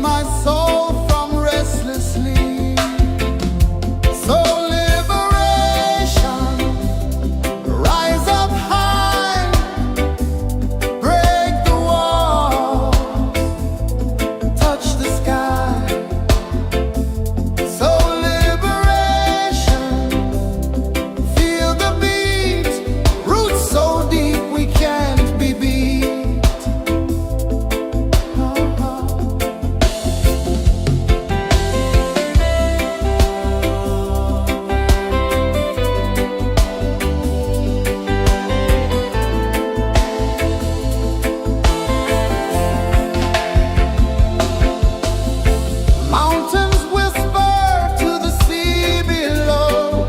my soul from restless sleep. So liberation, rise up high, break the walls, touch the sky. So liberation, feel the beat, roots so deep we can't be beat. Mountains whisper to the sea below.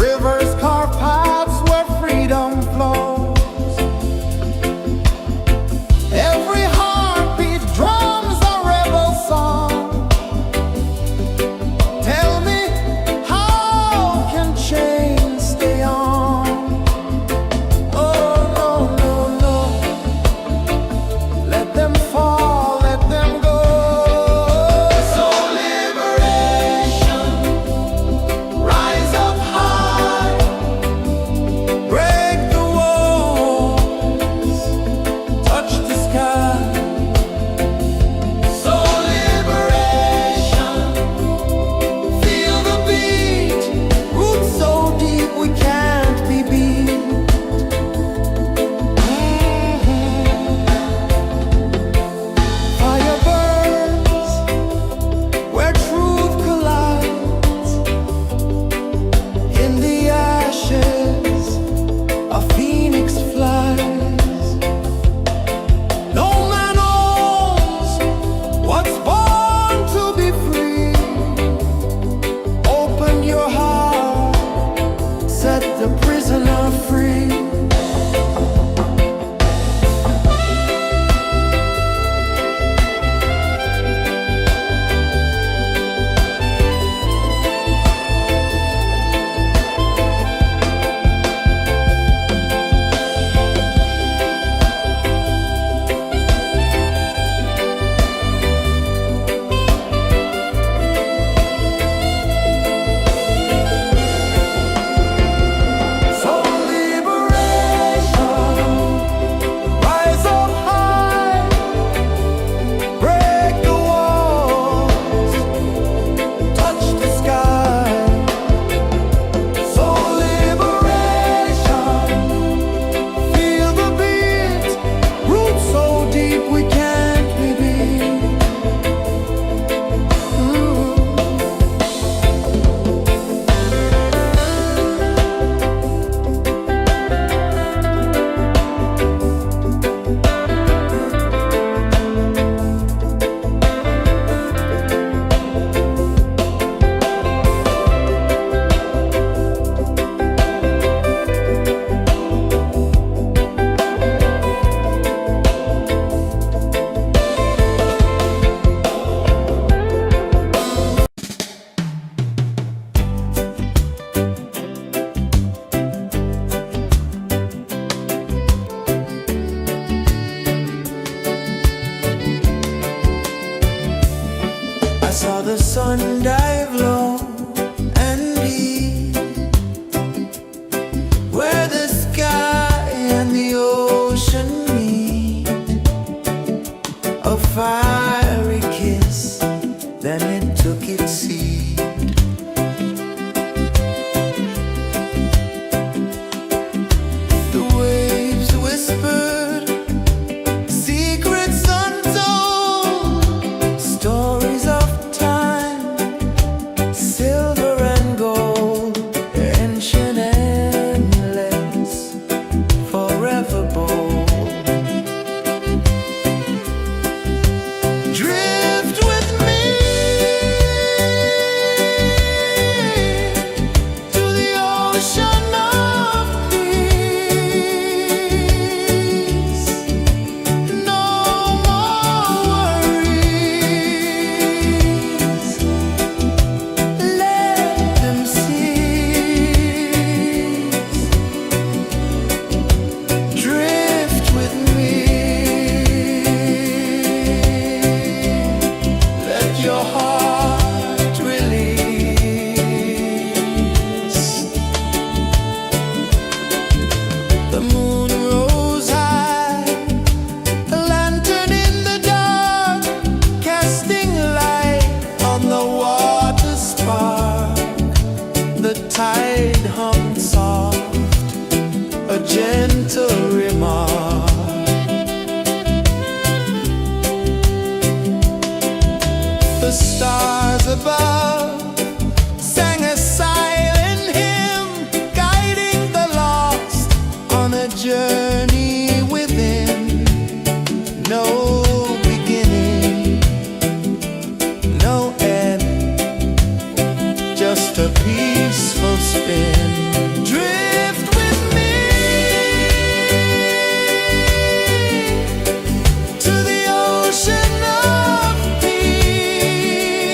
Rivers carve paths where freedom flows. Every heartbeat drums a rebel song. Tell me, how can chains stay on? Oh, no, no, no. Let them fall, let them go. So liberation, rise up high, break the walls, touch the sky. So liberation, feel the beat, roots so deep we can't be beat. Fire burns where truth collides. In the ashes, a phoenix flies. No man owns what's born to be free. Open your heart, set the prisoner free. So liberation, rise up high, break the walls, touch the sky. So liberation, feel the beat, roots so deep we can't be beat. I saw the sun dive low and deep, where the sky and the ocean meet. A fiery kiss, then it took its seat. The waves whispered secrets untold, stories of time, silver and gold, ancient, endless, forever bold. the stars above sang a silent hymn, guiding the lost on a journey within. No beginning, no end, just a peaceful spin. Drift with me to the ocean of peace.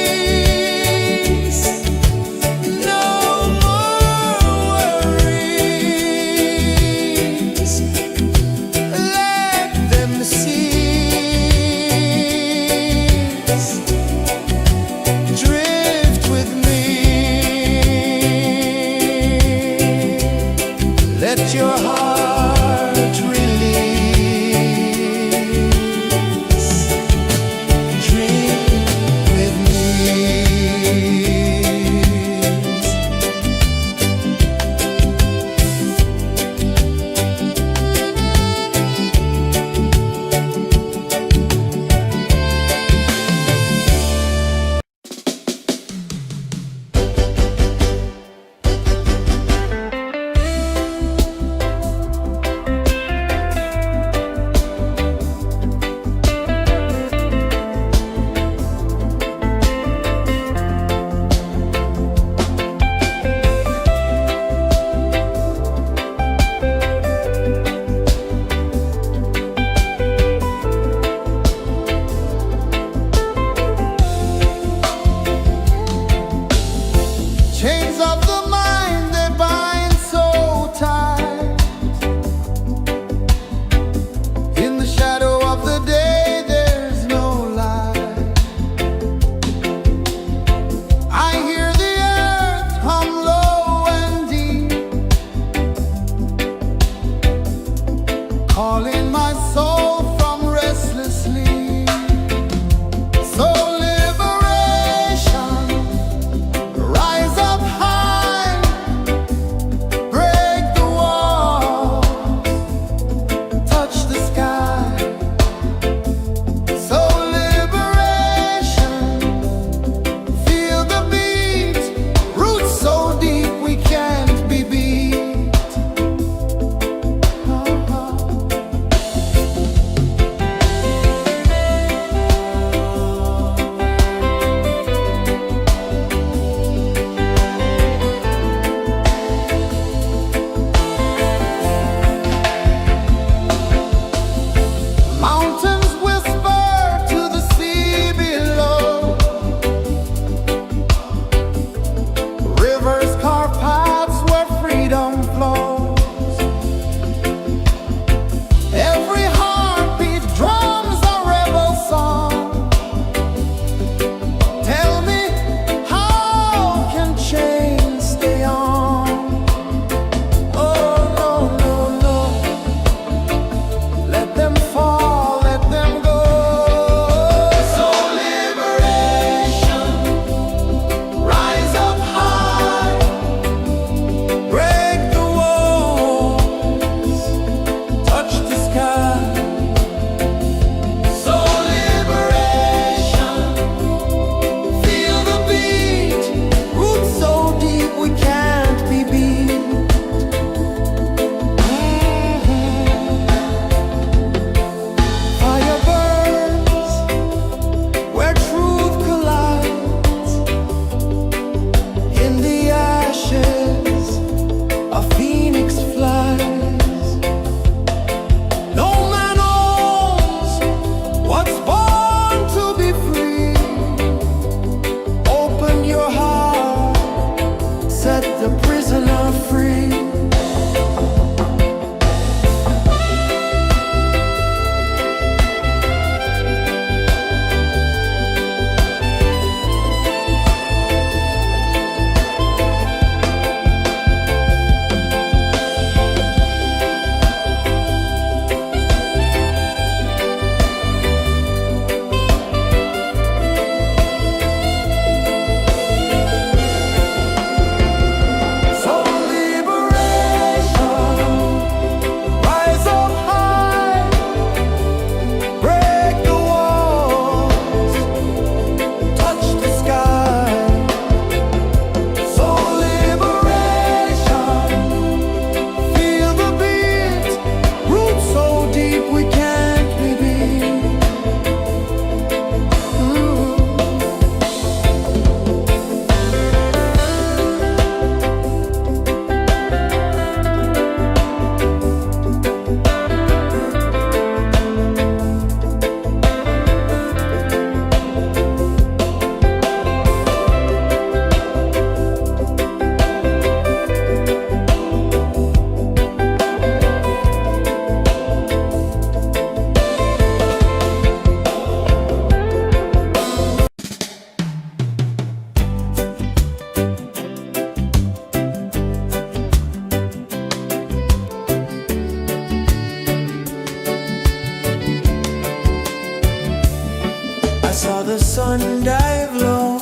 saw the sun dive low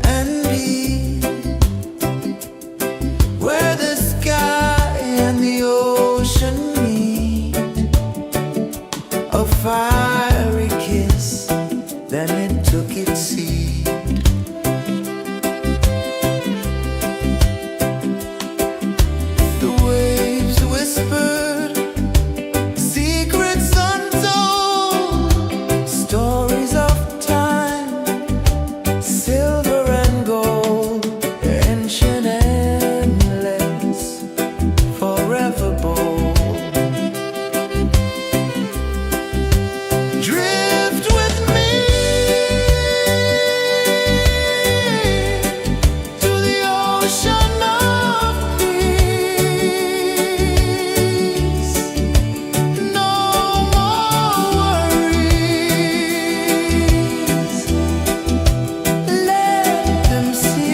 and deep, where the sky and the ocean meet. A fiery kiss, then it took its seat. The waves whispered secrets untold, stories of time, silver and gold, ancient, endless, forever bold. Drift with me to the ocean of peace. No more worries, let them cease.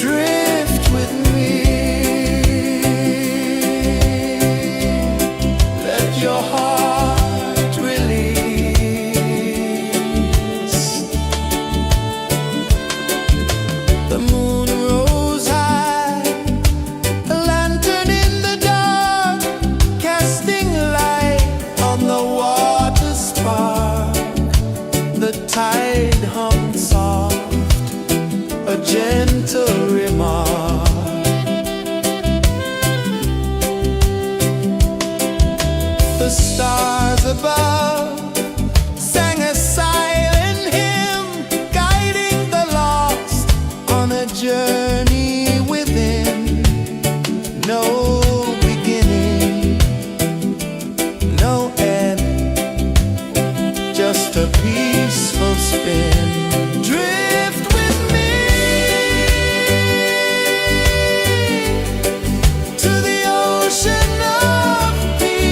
Drift with me, let your heart release. The moon rose high, a lantern in the dark, casting light on the water spark. The tide hummed soft, a gentle remark. The stars above sang a silent hymn, guiding the lost on a journey within. No beginning, no end, just a peaceful spin. Drift with me to the ocean of peace.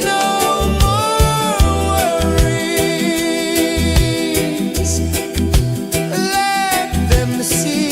No more worries, let them cease.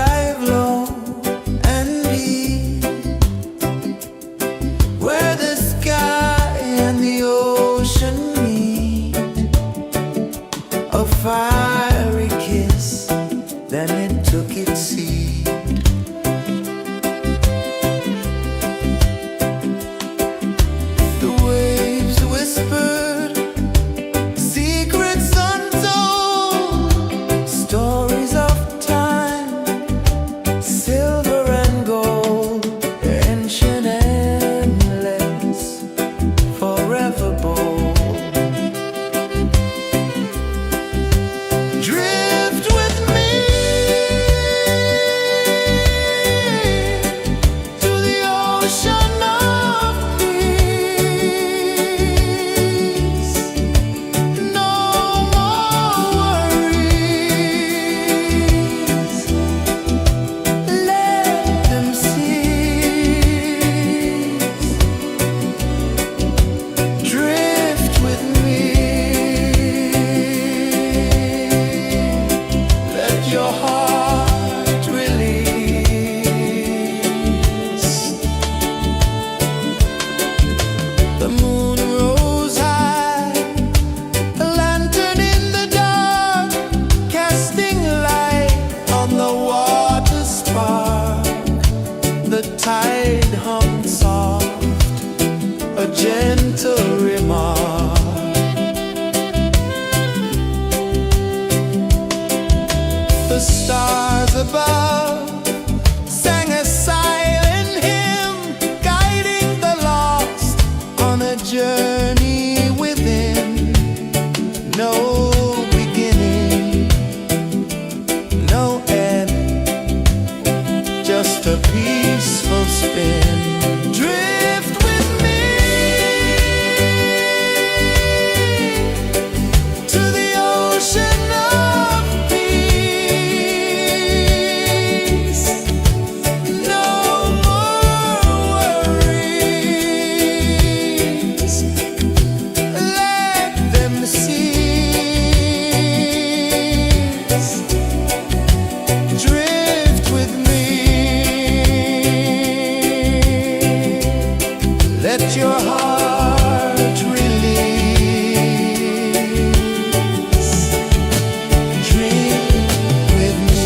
dive low and deep, where the sky and the ocean meet. A fiery kiss, then it took its seat. The waves whispered secrets untold, stories of time, silver and gold, ancient, endless, forever bold. Drift with me to the ocean of peace. No more worries, let them cease. Drift with me, let your heart release. The moon rose high, a lantern in the dark, casting light on the water spark. The tide hummed soft, a gentle remark. The stars above sang a silent hymn, guiding the lost on a journey within. No beginning, no end, just a peaceful spin. Drift with me to the ocean of peace. No more worries, let them cease. Drift with me, let your heart release. Dream with me.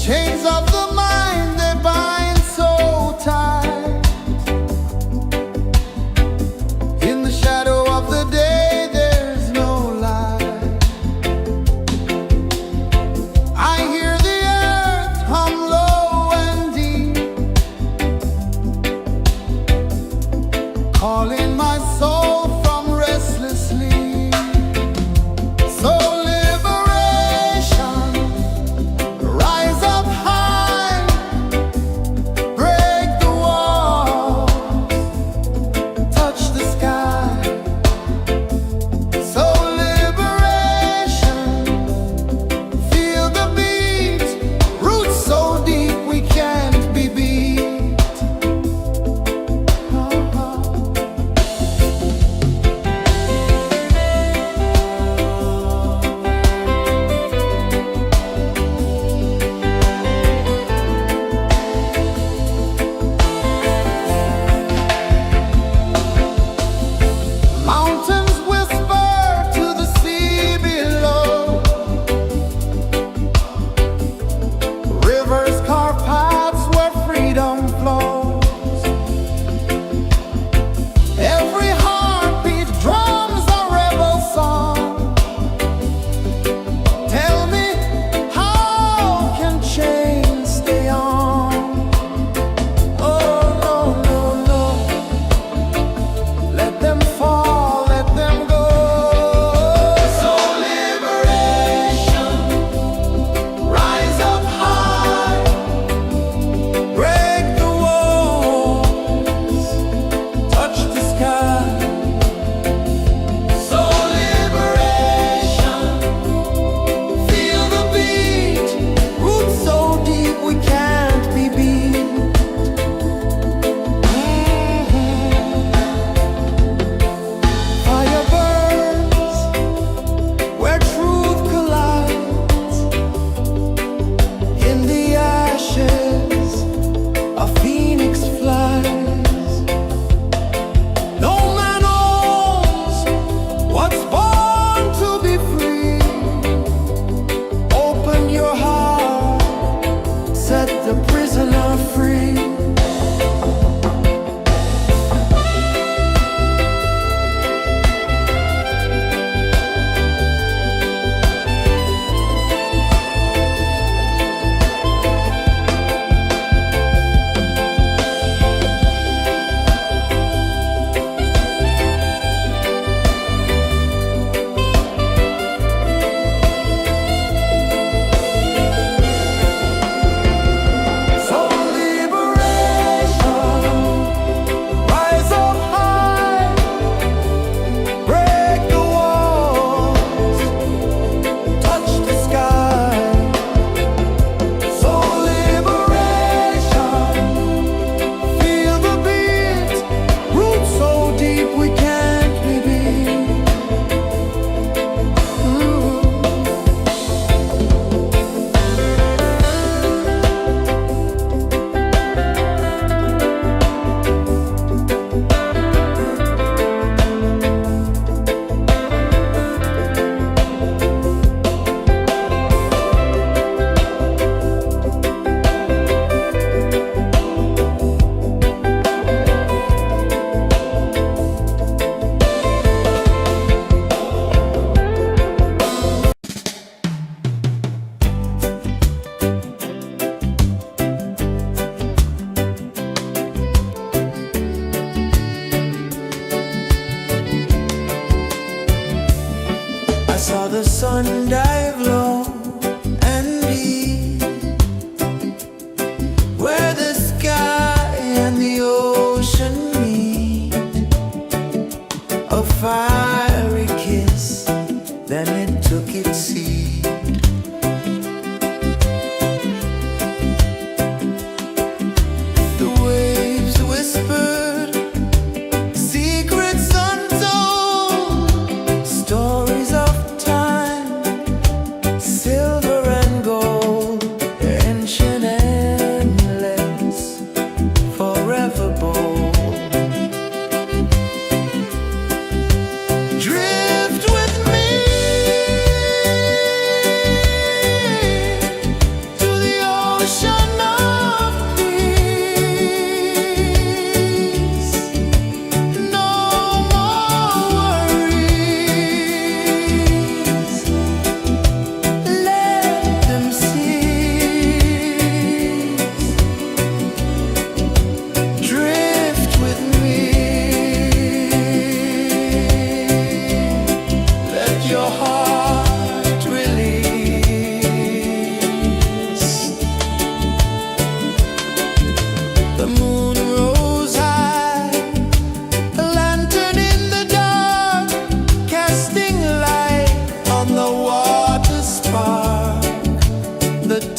Chains of the mind, they bind so tight. In the shadow of the day, there's no light. I hear the earth hum low and deep, calling my soul from restless sleep. So liberation, rise up high,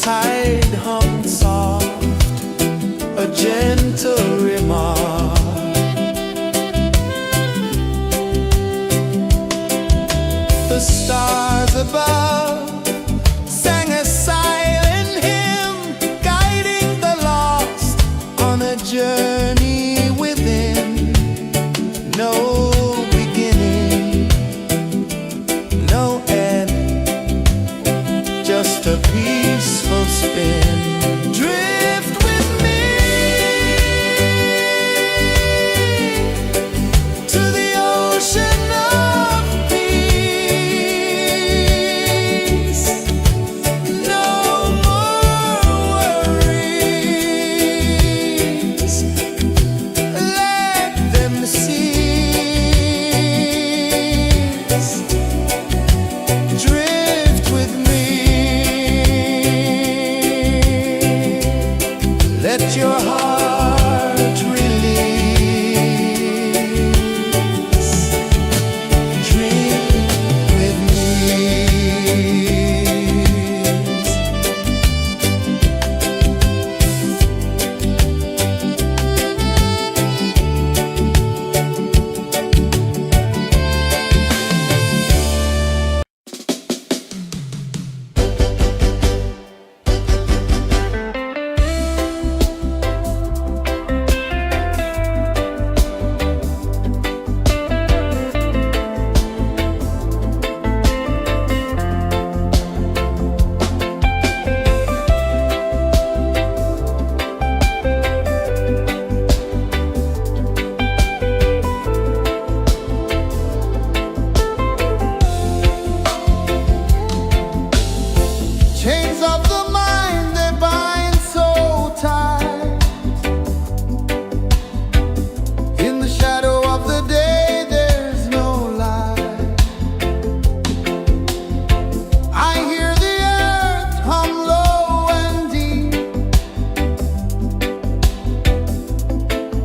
tide hung soft, a gentle remark. The stars above sang a silent hymn, guiding the lost on a journey within. No beginning, no end, just a peaceful spin. Drift with me to the ocean of peace. No more worries, let them cease. Drift with me, let your heart release. Drift with me. Chains of the mind, they bind so tight. In the shadow of the day, there's no light. I hear the earth hum low and deep,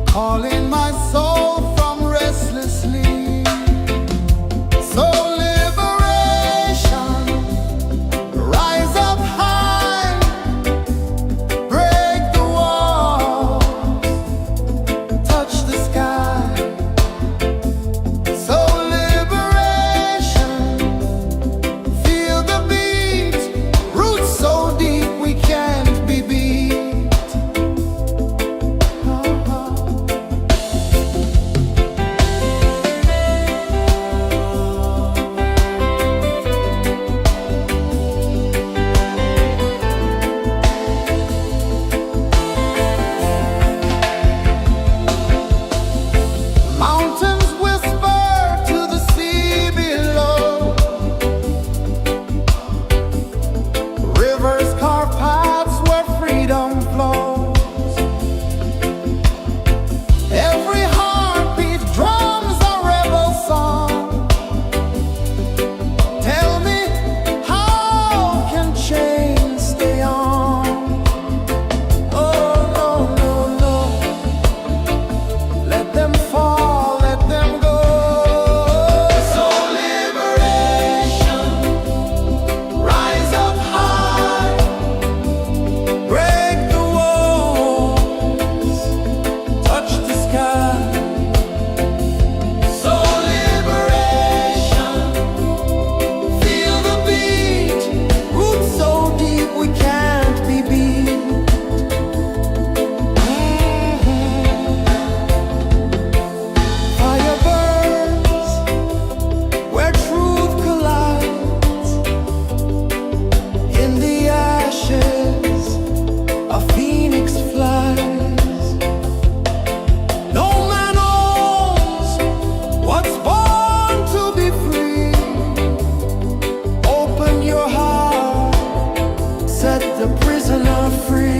calling my soul from restless sleep. So liberation, rise up high, break the walls, touch the sky. So liberation, feel the beat, roots so deep we can't be beat. Mountains whisper to the sea below, rivers carve paths where freedom flows. Every heartbeat drums a rebel song. Tell me, how can chains stay on? Oh no, no, no, let them fall, let them go. So liberation, rise up high, break the walls, touch the sky. So liberation, feel the beat, roots so deep we can't be beat. Fire burns where truth collides. In the ashes, a phoenix flies. No man owns what's born to be free. Open your heart, set the prisoner free.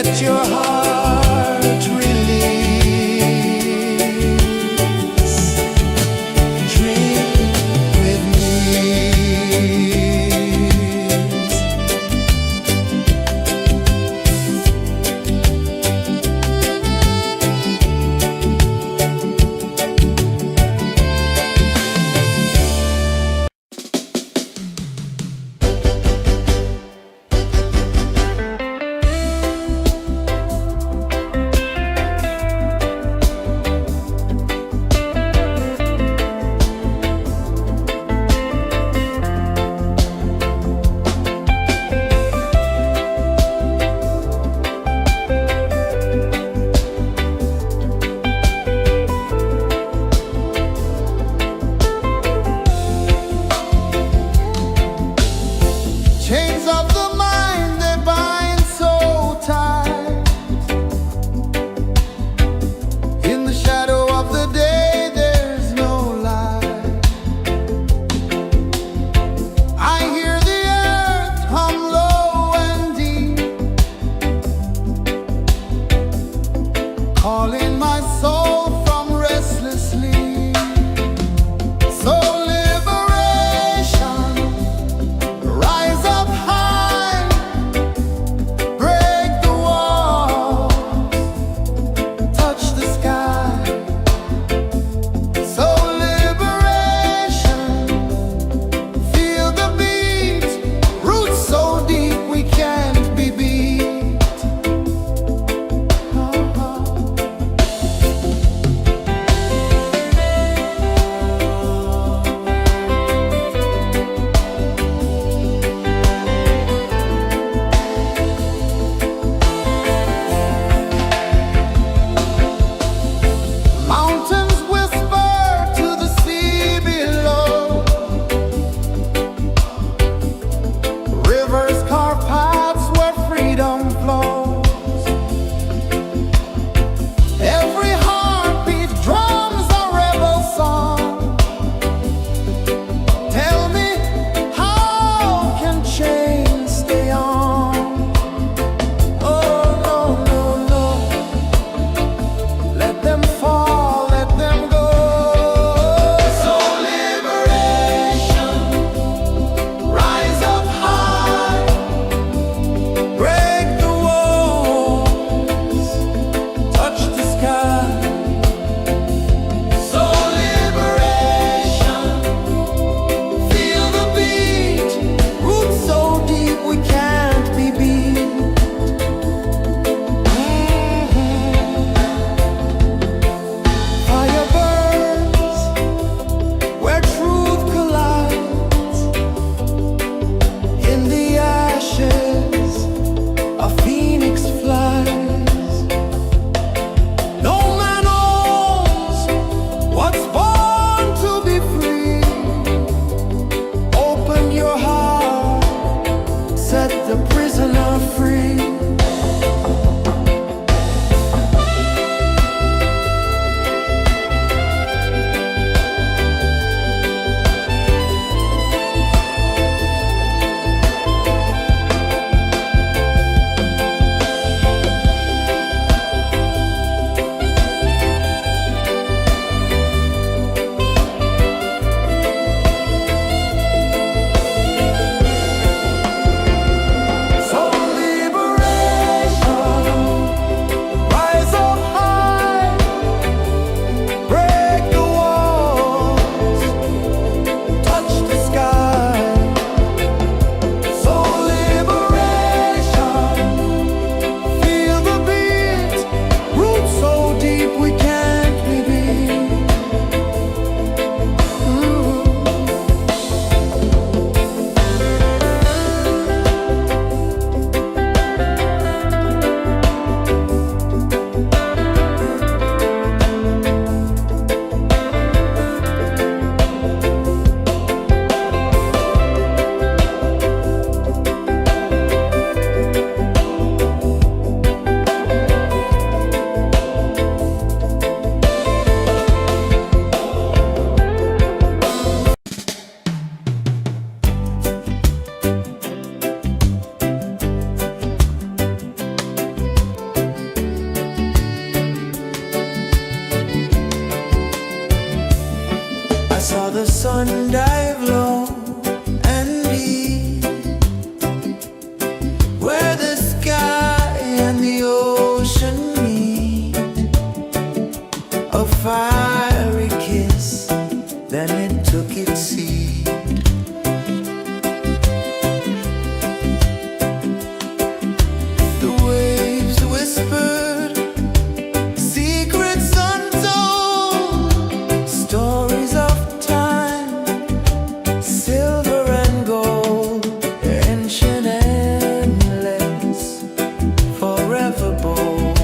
Let your heart release. Dream with me. sun dive low and deep, where the sky and the ocean meet. A fiery kiss, then it took its seat. The waves whispered secrets untold, stories of time, silver and gold, ancient, endless, forever bold.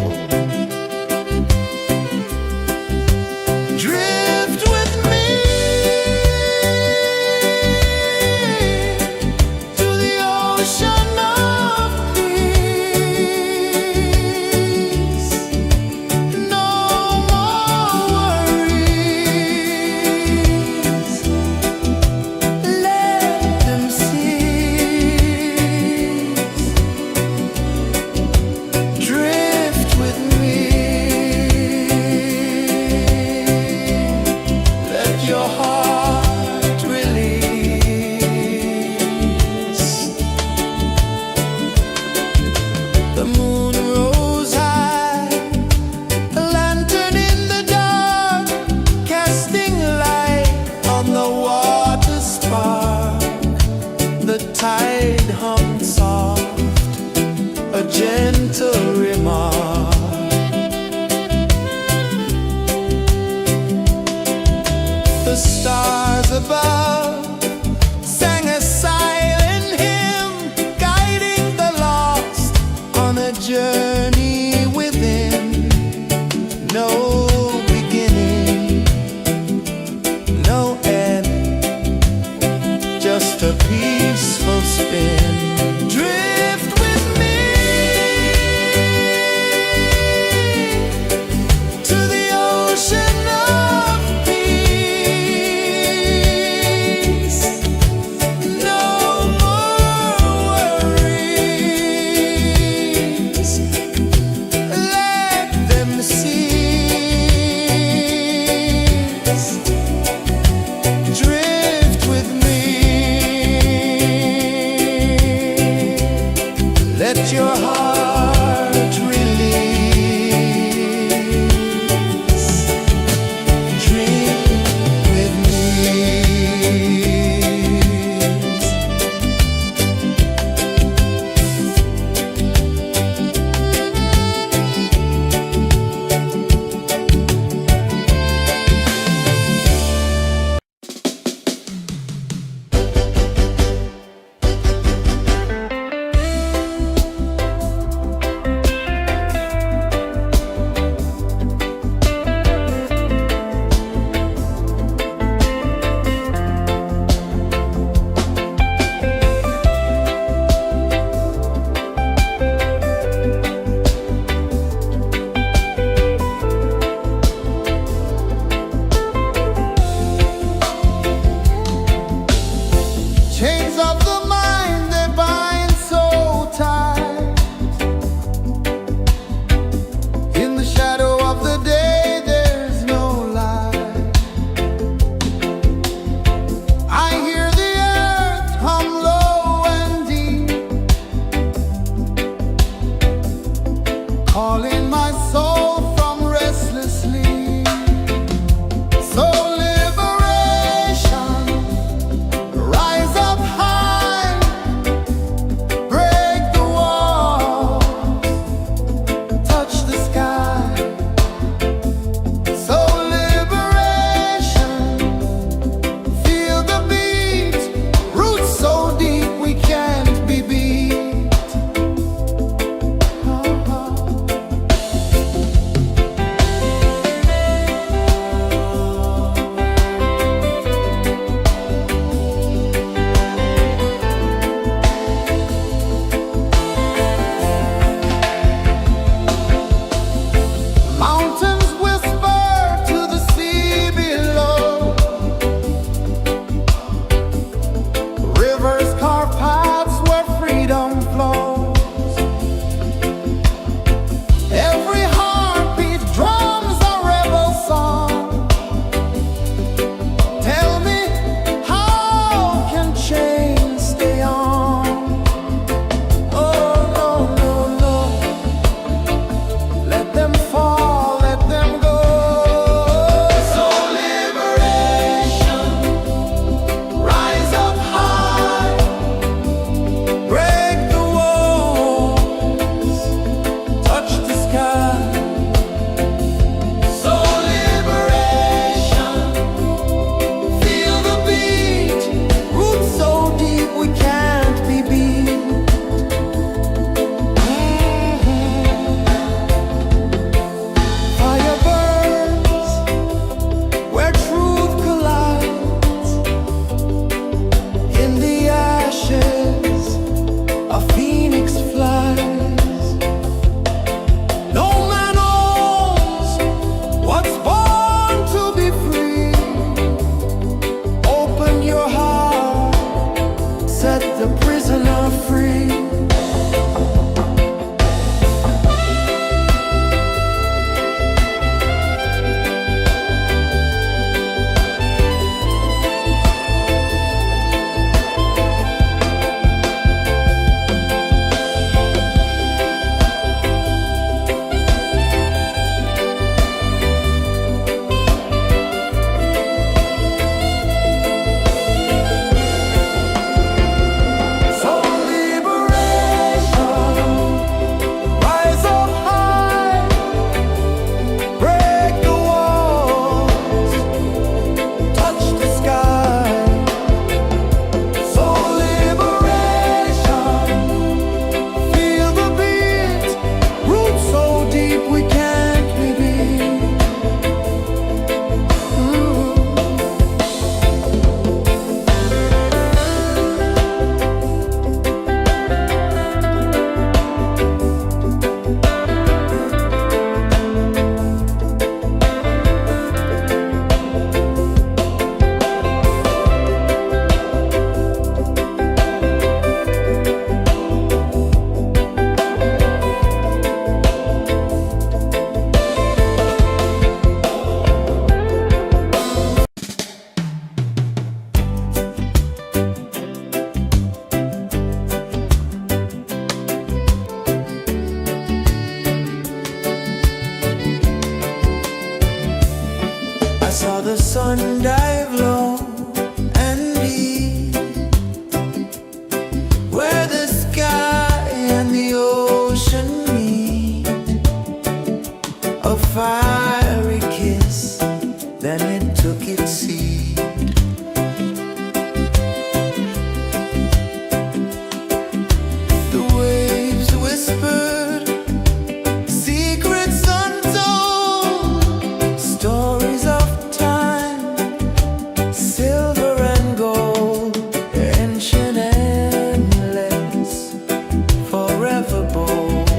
Drift with me to the ocean of peace. No more worries, let them cease. Drift with me, let your heart release. The moon rose high, a lantern in the dark, casting light on the water spark. The tide hummed soft, a gentle remark. The stars above sang a silent hymn, guiding the lost on a journey within. No beginning, no end, just a peaceful spin. Drift with me to the ocean of peace. No more worries, let them cease. Drift with me, let your heart release. Drift with me. Chains of the mind, they bind so tight. In the shadow of the day, there's no light. I hear the earth hum low and deep, calling my soul from restless sleep. So liberation, rise up high, break the walls, touch the sky. So liberation, feel the beat, roots so deep we can't be beat. sun dive low and deep, where the sky and the ocean meet, a fiery kiss, then it took its seat. The waves whispered secrets untold, stories of time, silver and gold, ancient, endless, forever bold.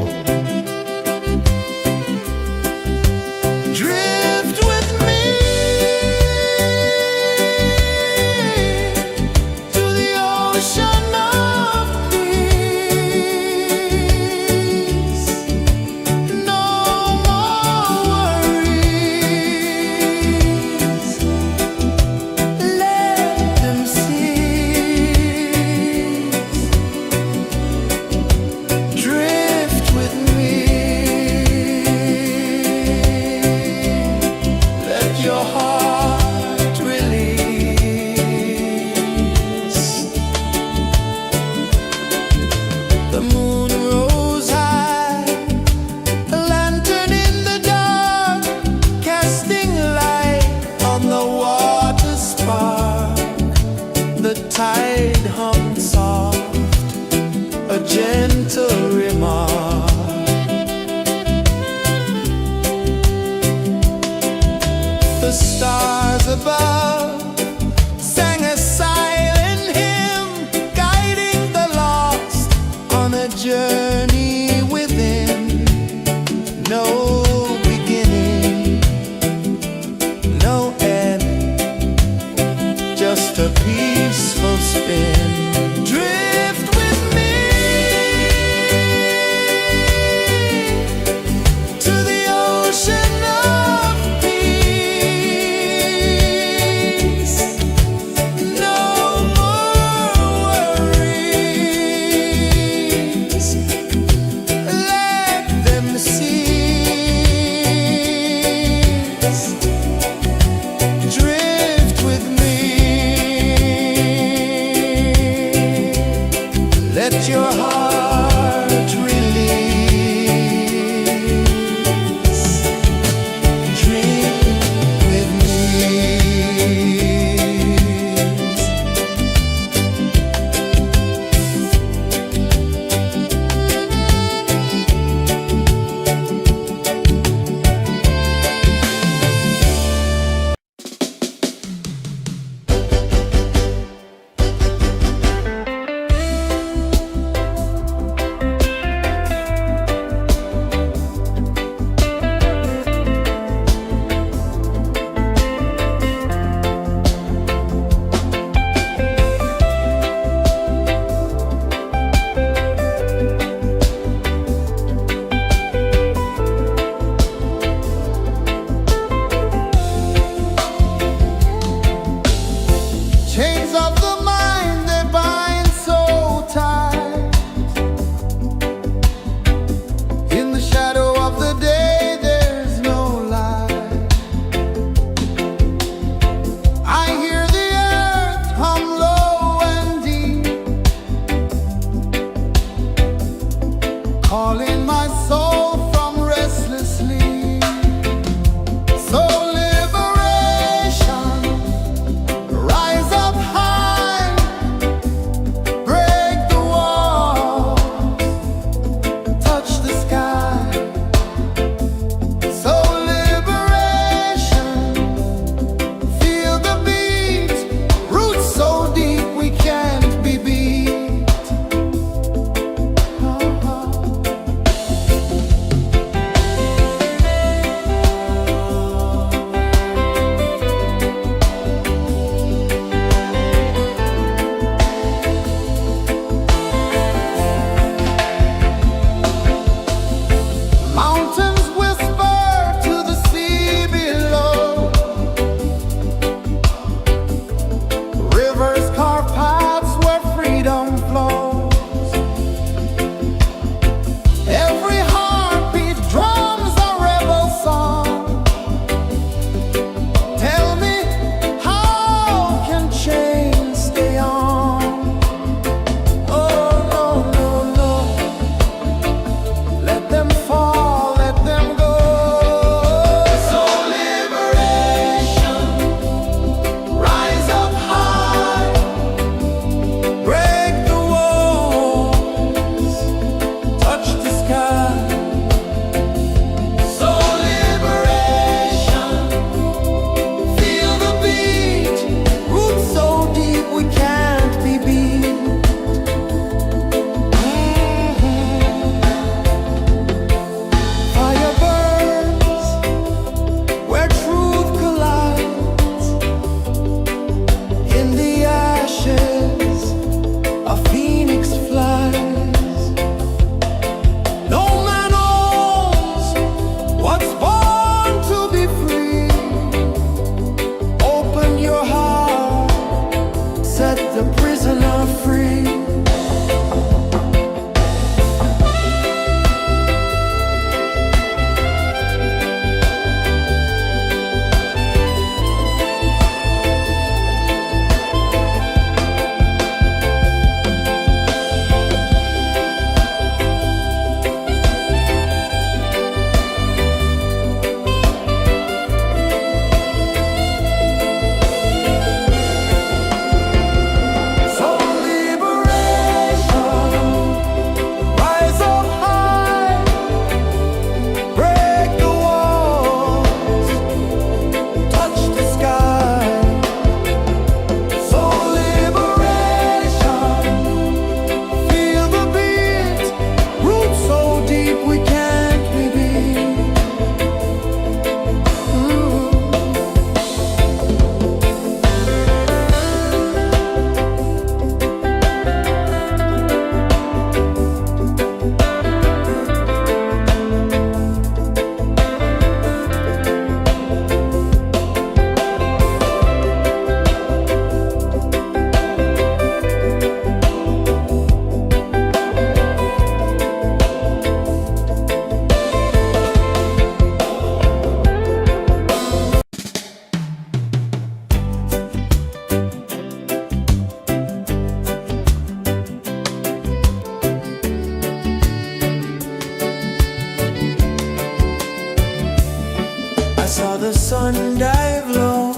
sun dive low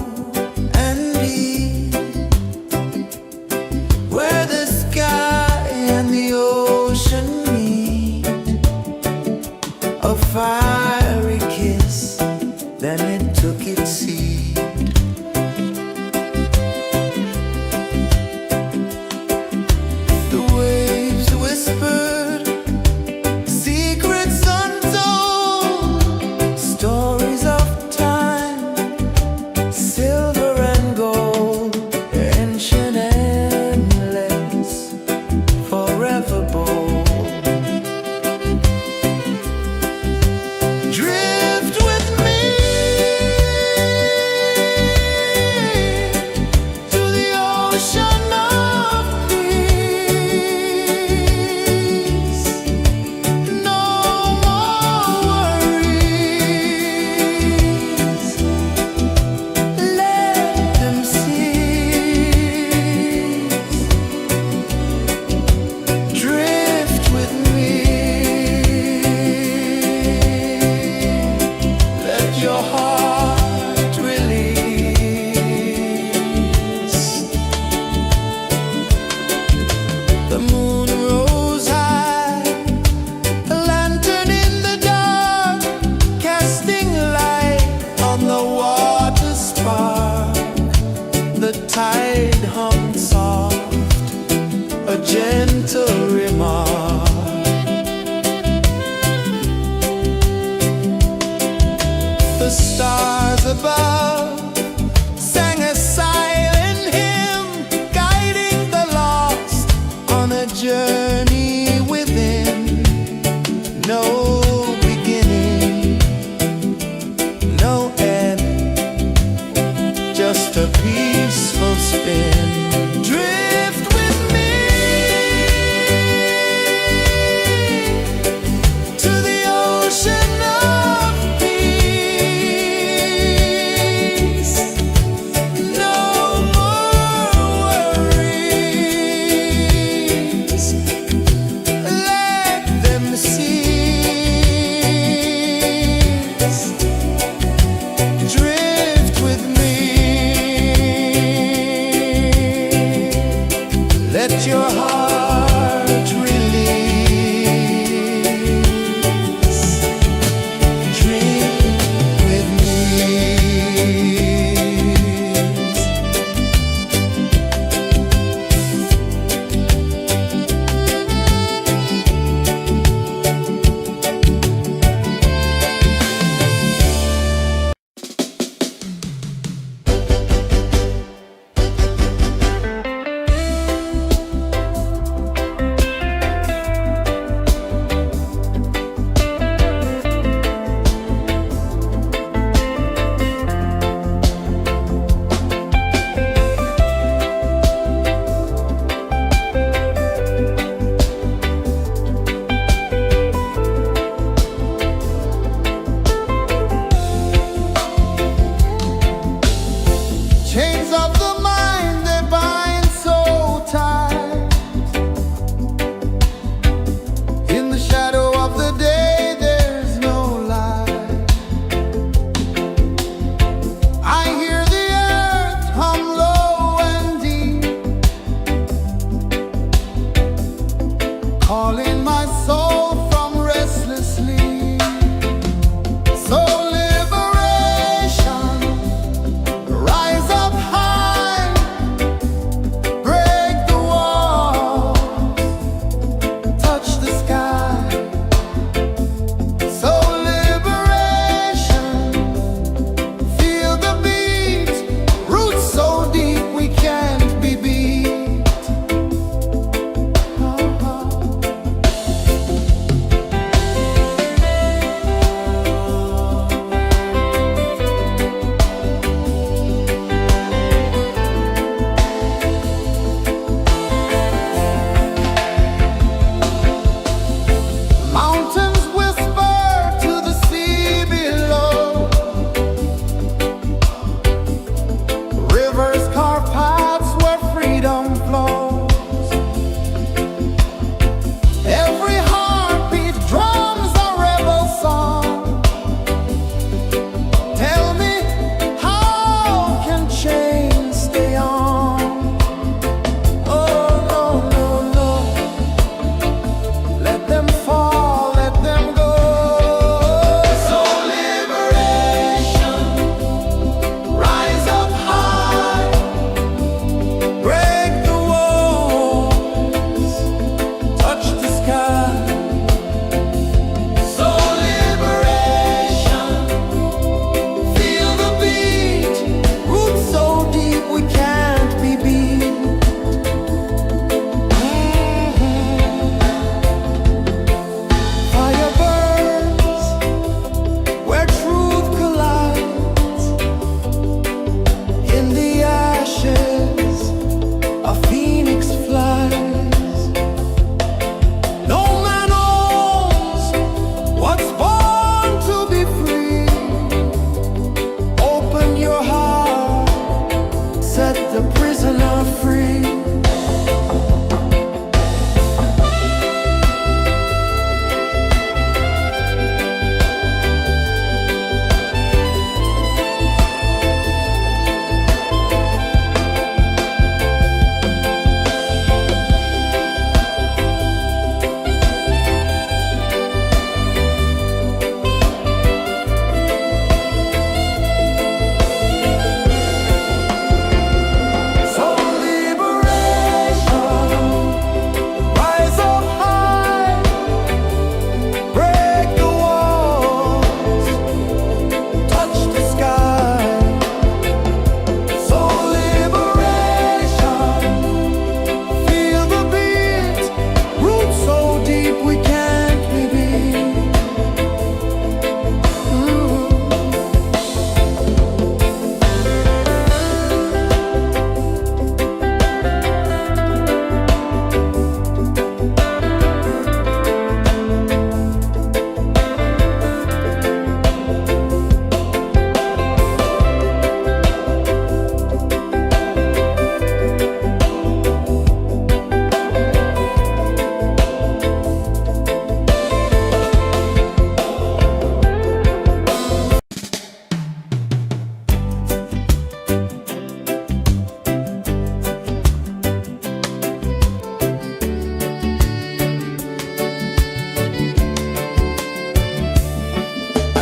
and deep, where the sky and the ocean meet, a fiery kiss, then it took its seed. The waves whispered secrets untold, stories of time, silver and gold, ancient, endless, forever bold. Drift with me to the ocean of peace. No more worries, let them cease. Drift with me, let your heart release. The moon rose high, a lantern in the dark, casting light on the water spark. The tide hummed soft, a gentle remark. The stars above sang a silent hymn, guiding the lost on a journey within. No beginning, no end, just a peaceful spin. Drift with me to the ocean of peace.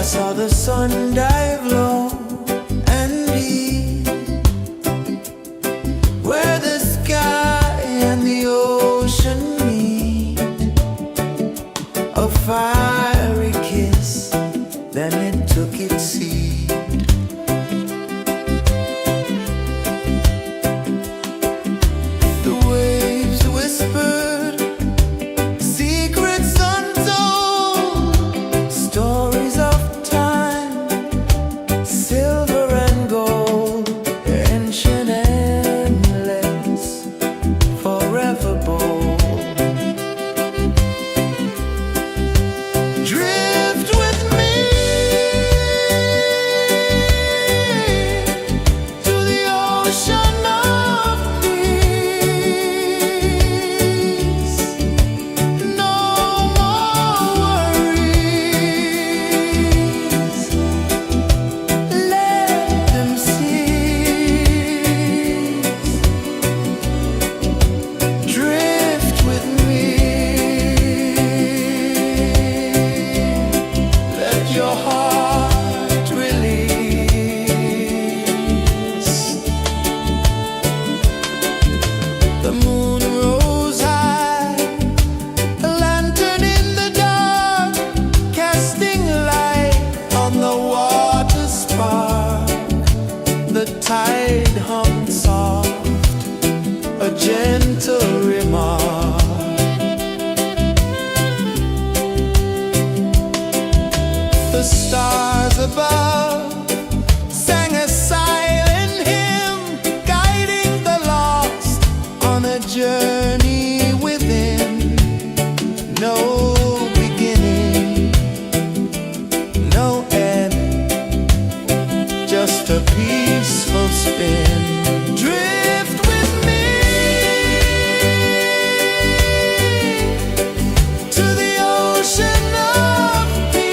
saw the sun dive low and deep, where the sky and the ocean meet. A fiery kiss, then it took its seat. The waves whispered secrets untold, stories of time, silver and gold, ancient, endless, forever bold. Drift with me to the ocean of peace. No more worries, let them cease. Drift with me, let your heart release. The moon rose high, a lantern in the dark, casting light on the water spark. The tide hummed soft, a gentle remark. The stars above sang a silent hymn, guiding the lost on a journey within. No beginning, no end, just a peaceful spin. Drift with me to the ocean of peace.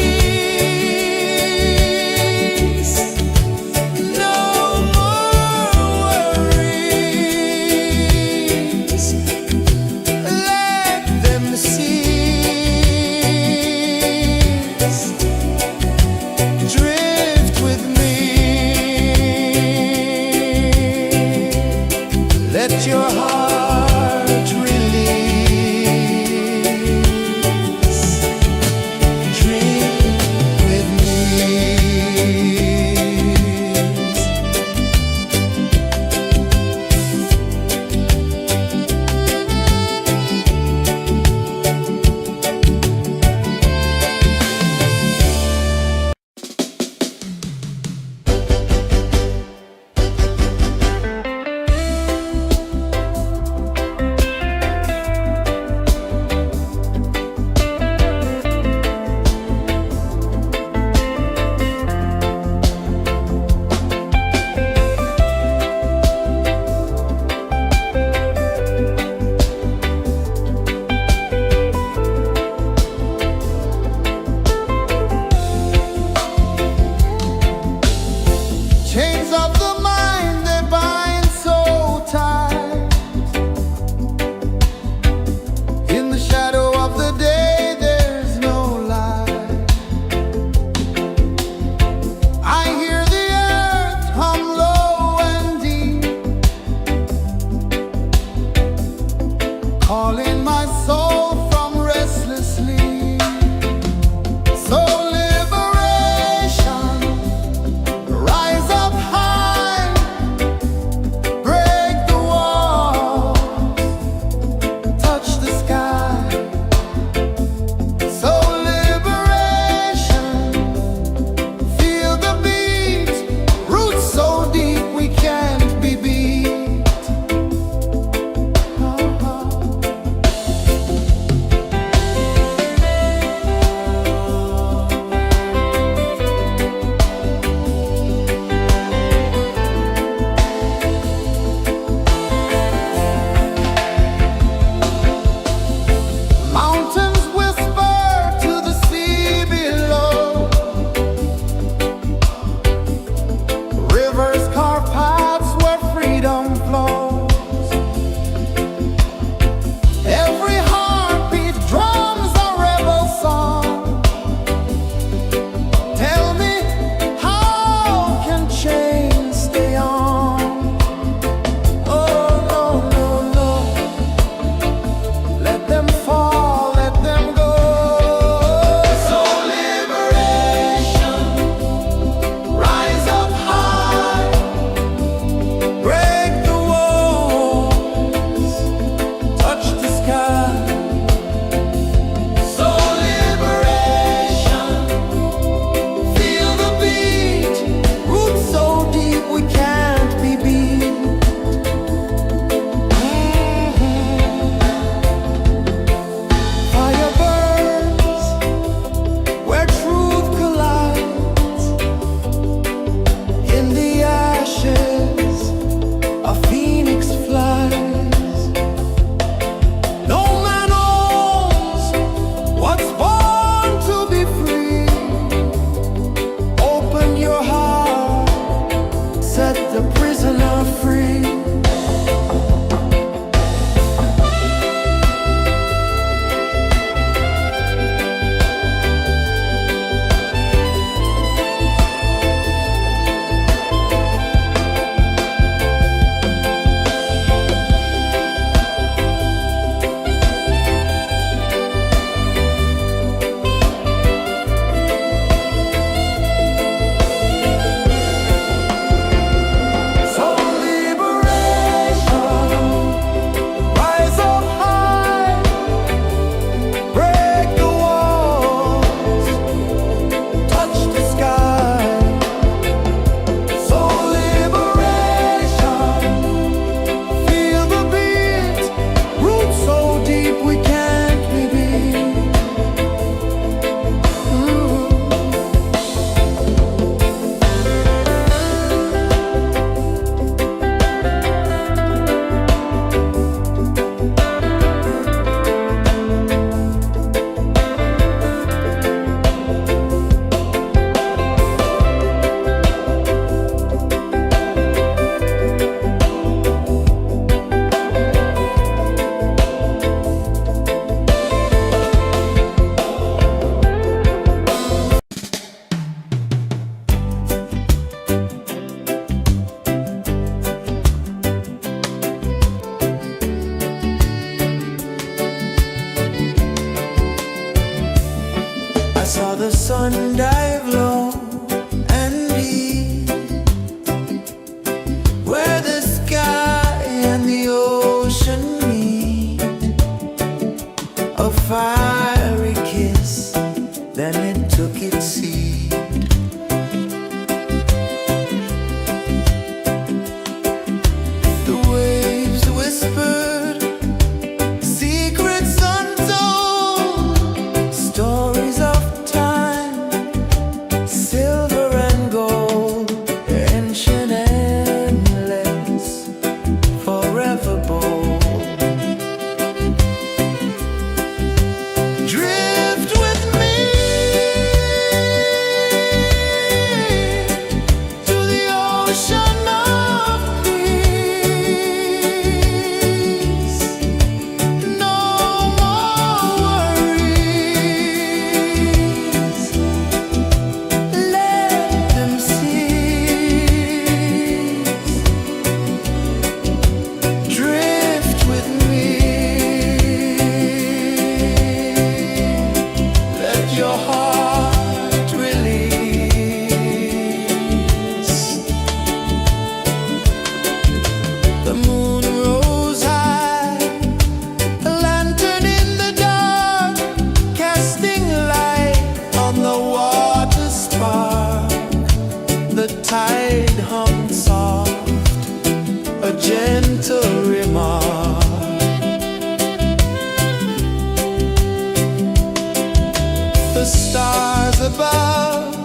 above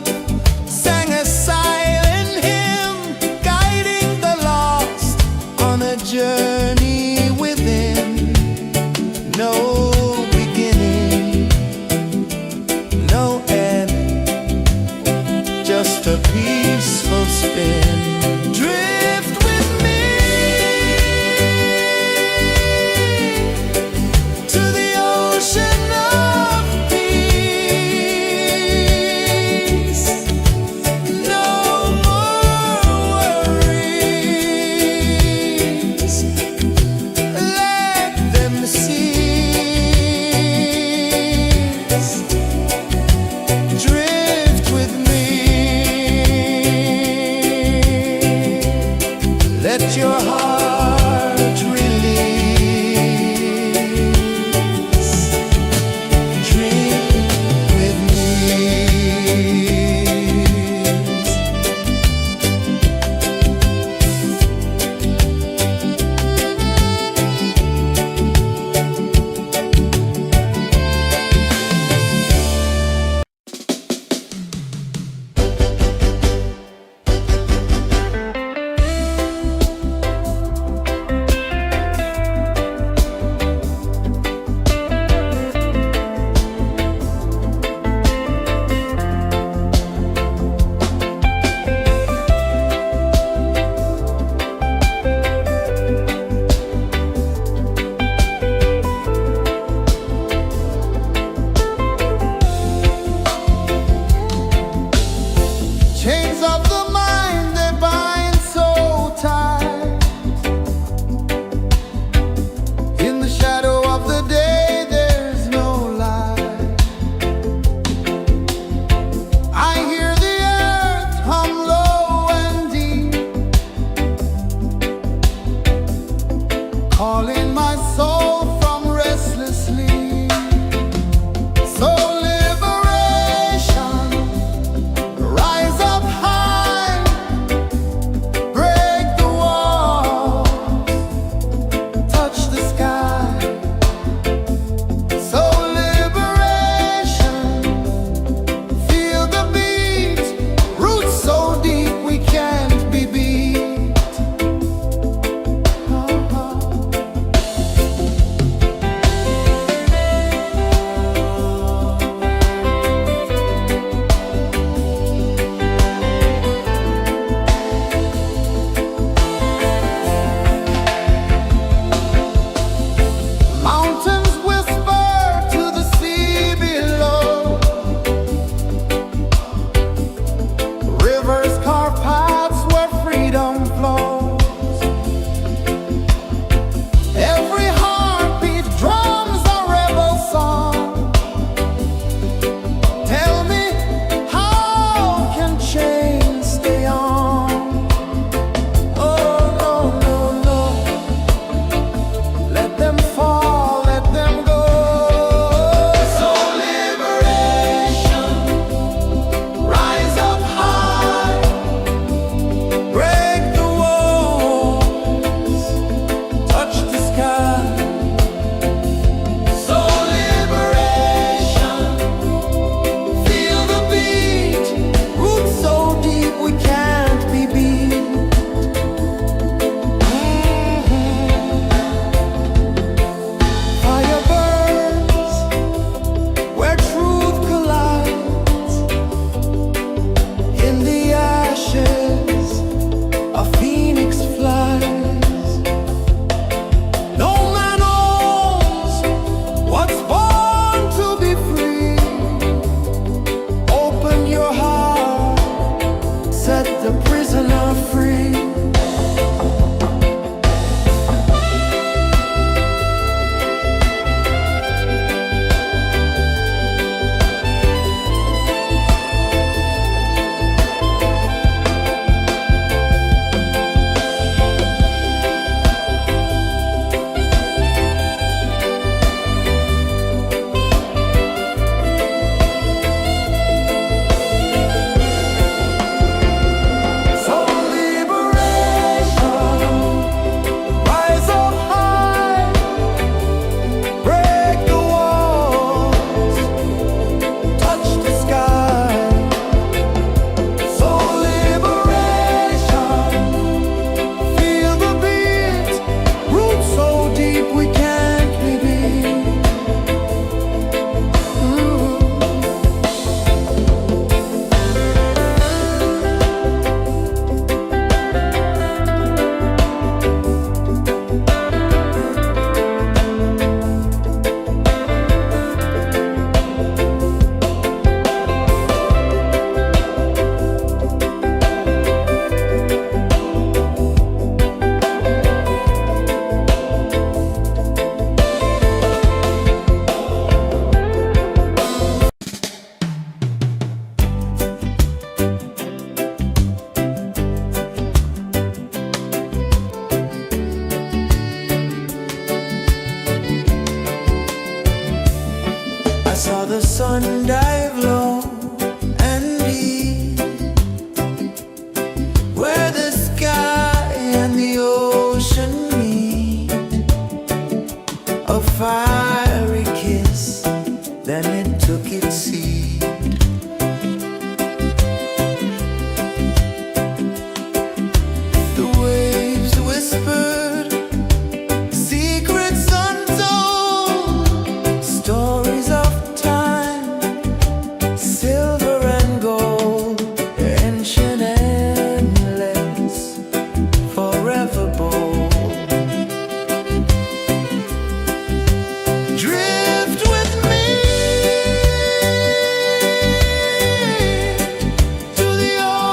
sang a silent hymn, guiding the lost on a journey within. No beginning, no end, just a peaceful spin. Drift with me to the ocean of peace. No more worries, let them cease. Drift with me, let your heart release. Dream with me.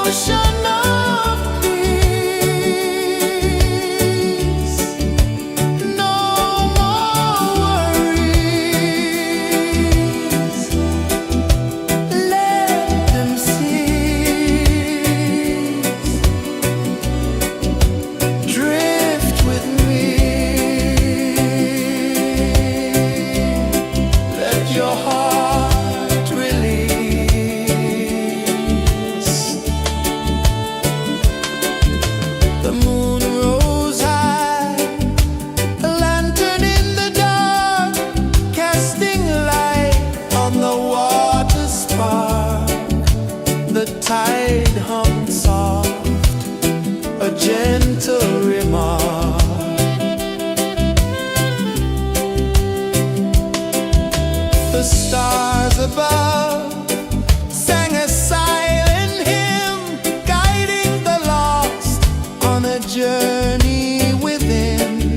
ocean of peace. No more worries. Let them cease. Drift with me. Let your heart release. The moon rose high, a lantern in the dark, casting light on the water spark. The tide hummed soft, a gentle remark. The stars above sang a silent hymn, guiding the lost on a journey within.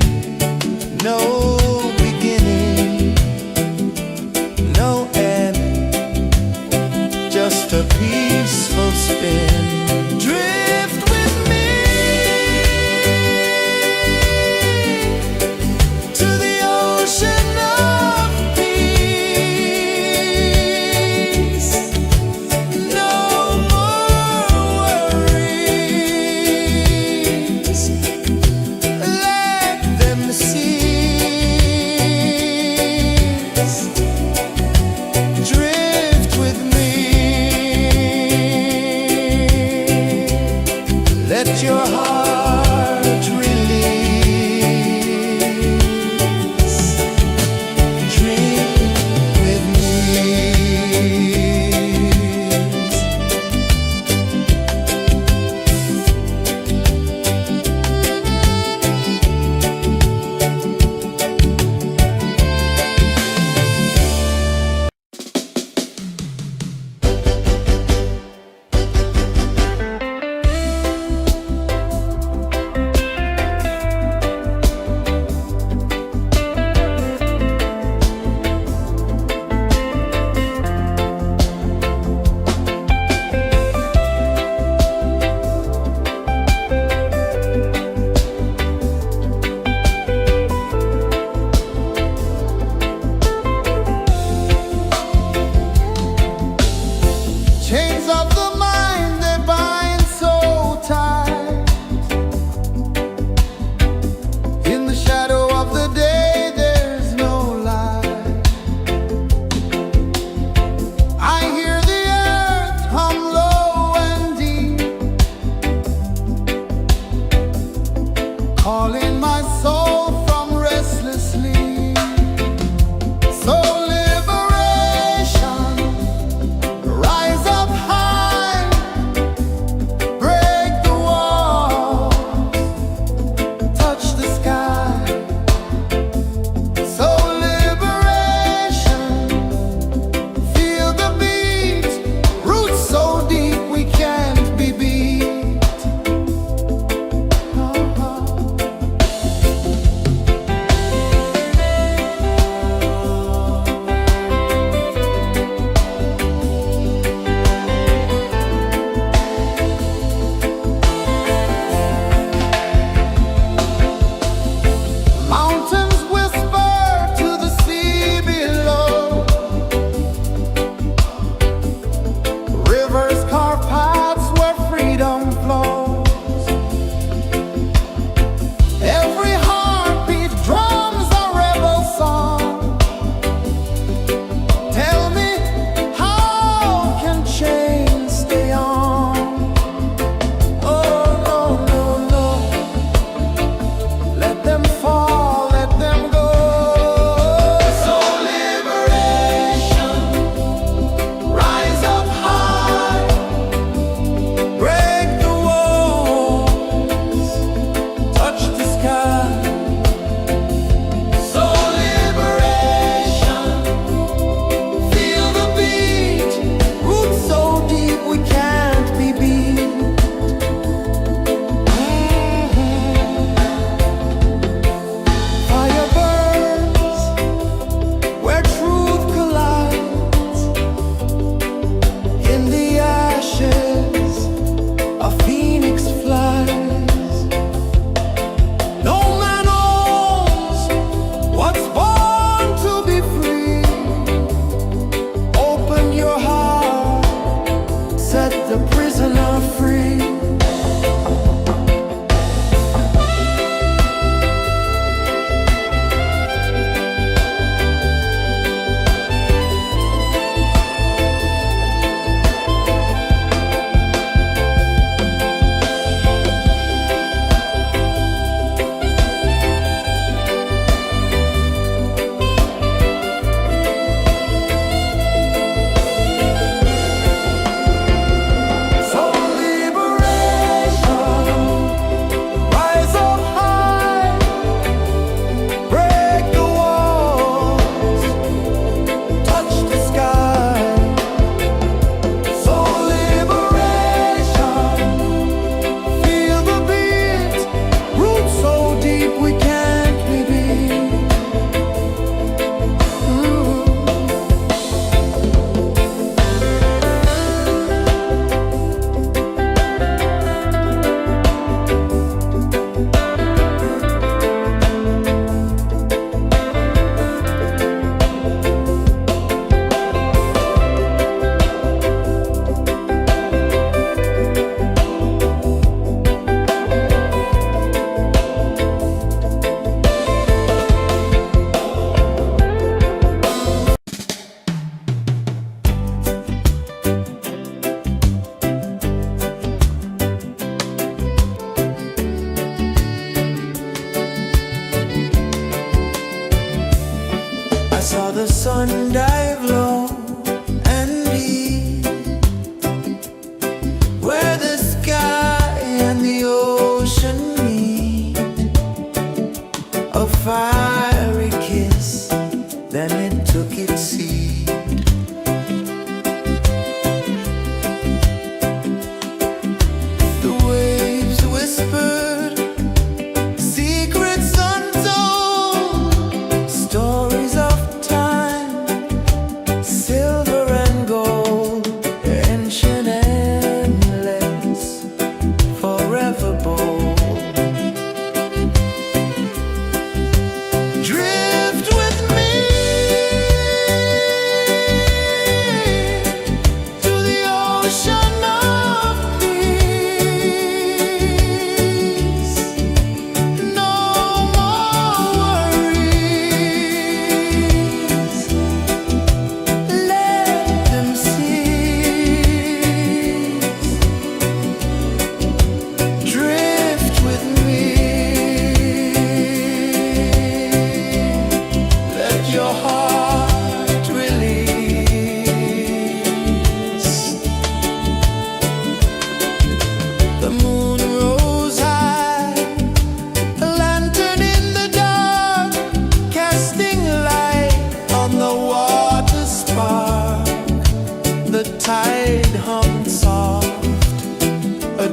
No beginning, no end, just a peaceful spin. Drift with me to the ocean of peace. No more worries. Let them cease. Drift with me. Let your heart release. Dream with me.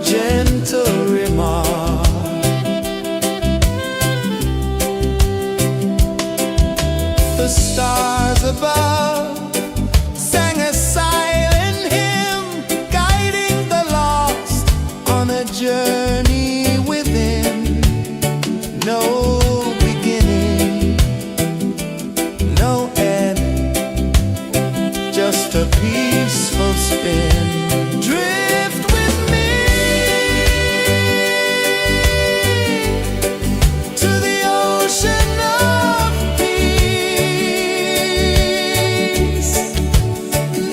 gentle remark. The stars above sang a silent hymn, guiding the lost on a journey within. No beginning, no end, just a peaceful spin. Drift with me to the ocean of peace.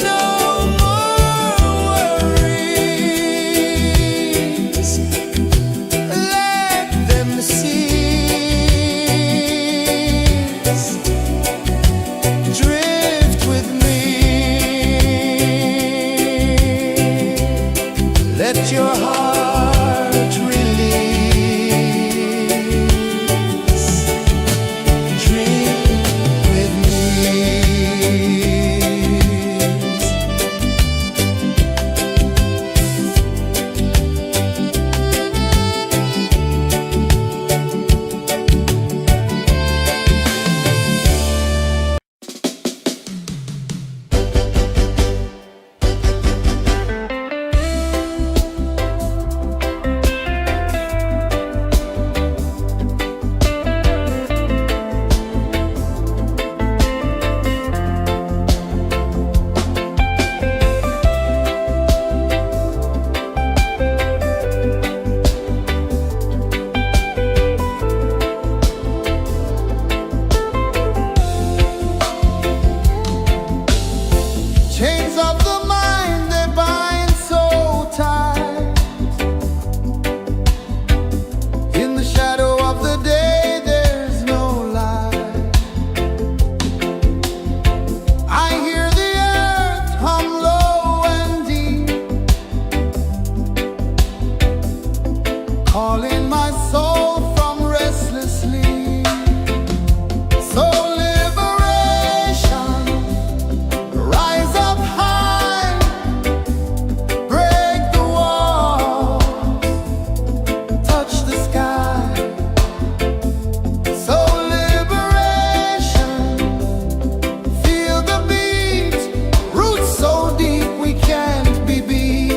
No more worries, let them cease. Drift with me, let your heart release. Dream with me. Chains of the mind, they bind so tight. In the shadow of the day, there's no light. I hear the earth hum low and deep, calling my soul from restless sleep. So liberation, rise up high, break the walls, touch the sky. So liberation, feel the beat, roots so deep we can't be beat.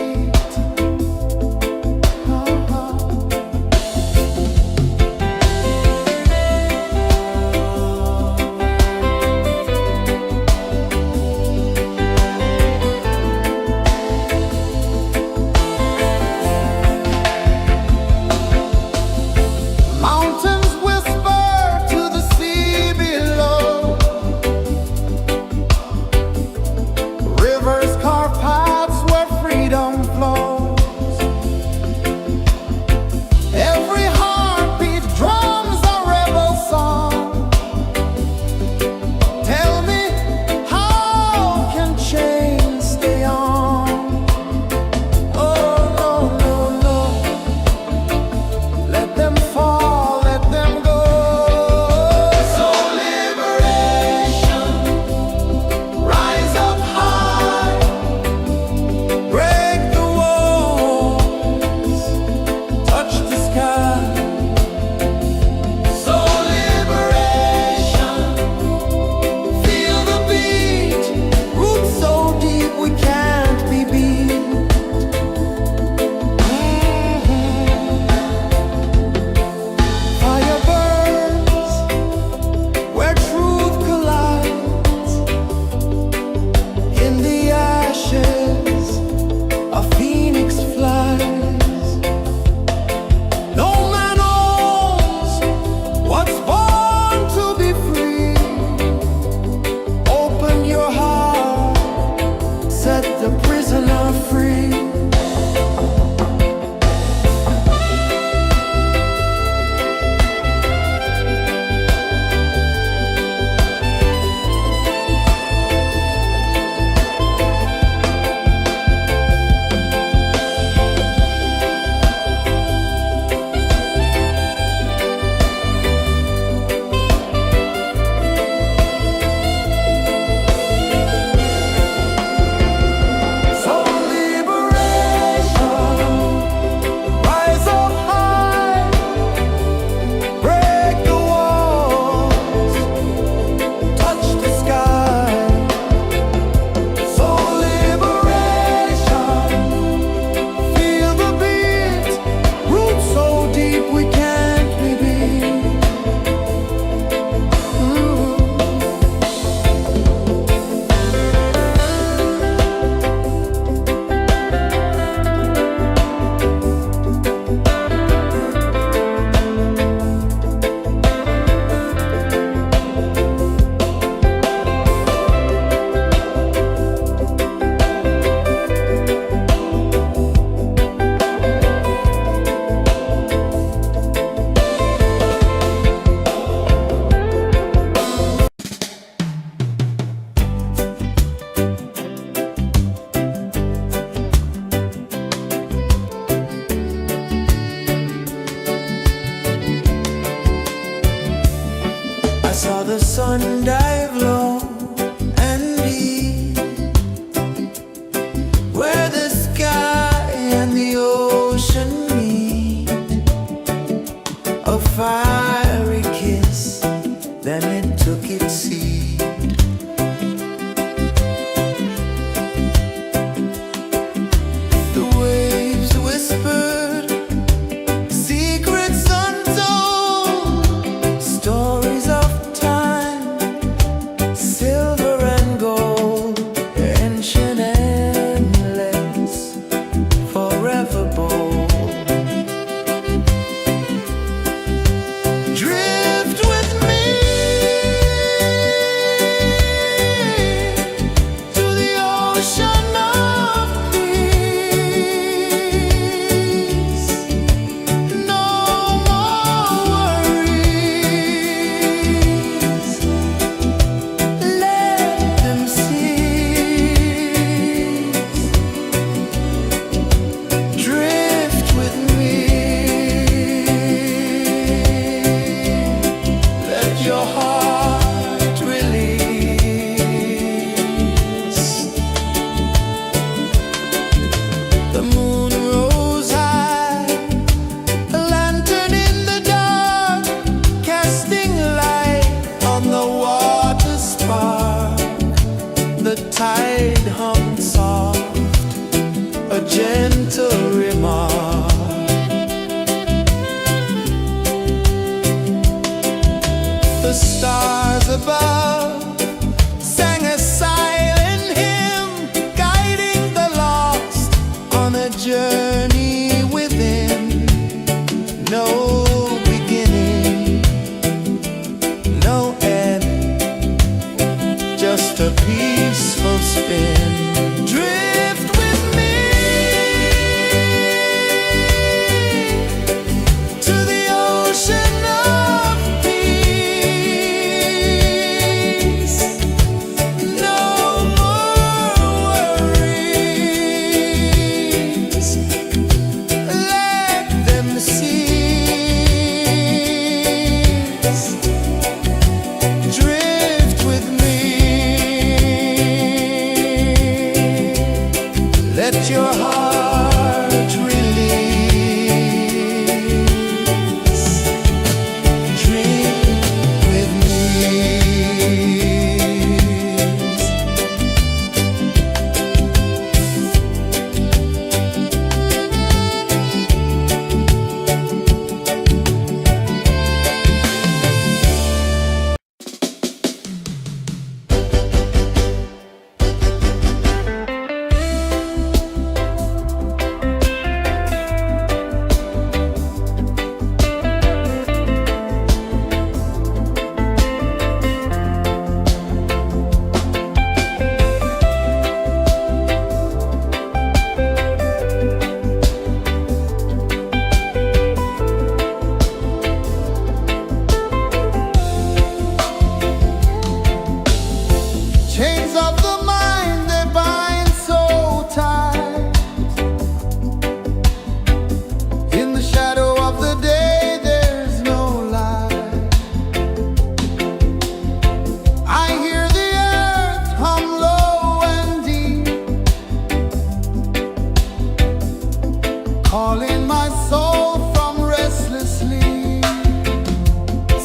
calling my soul from restless sleep.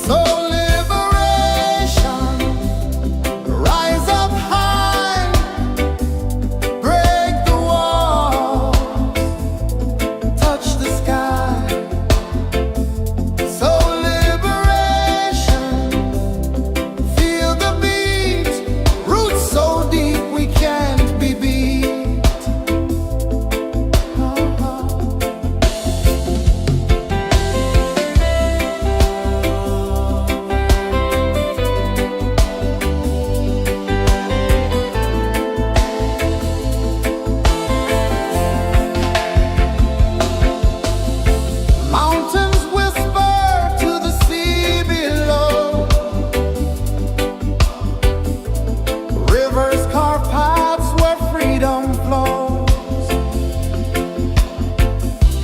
So liberation, rise up high, break the walls, touch the sky. So liberation, feel the beat, roots so deep we can't be beat. Mountains whisper to the sea below. Rivers carve paths where freedom flows.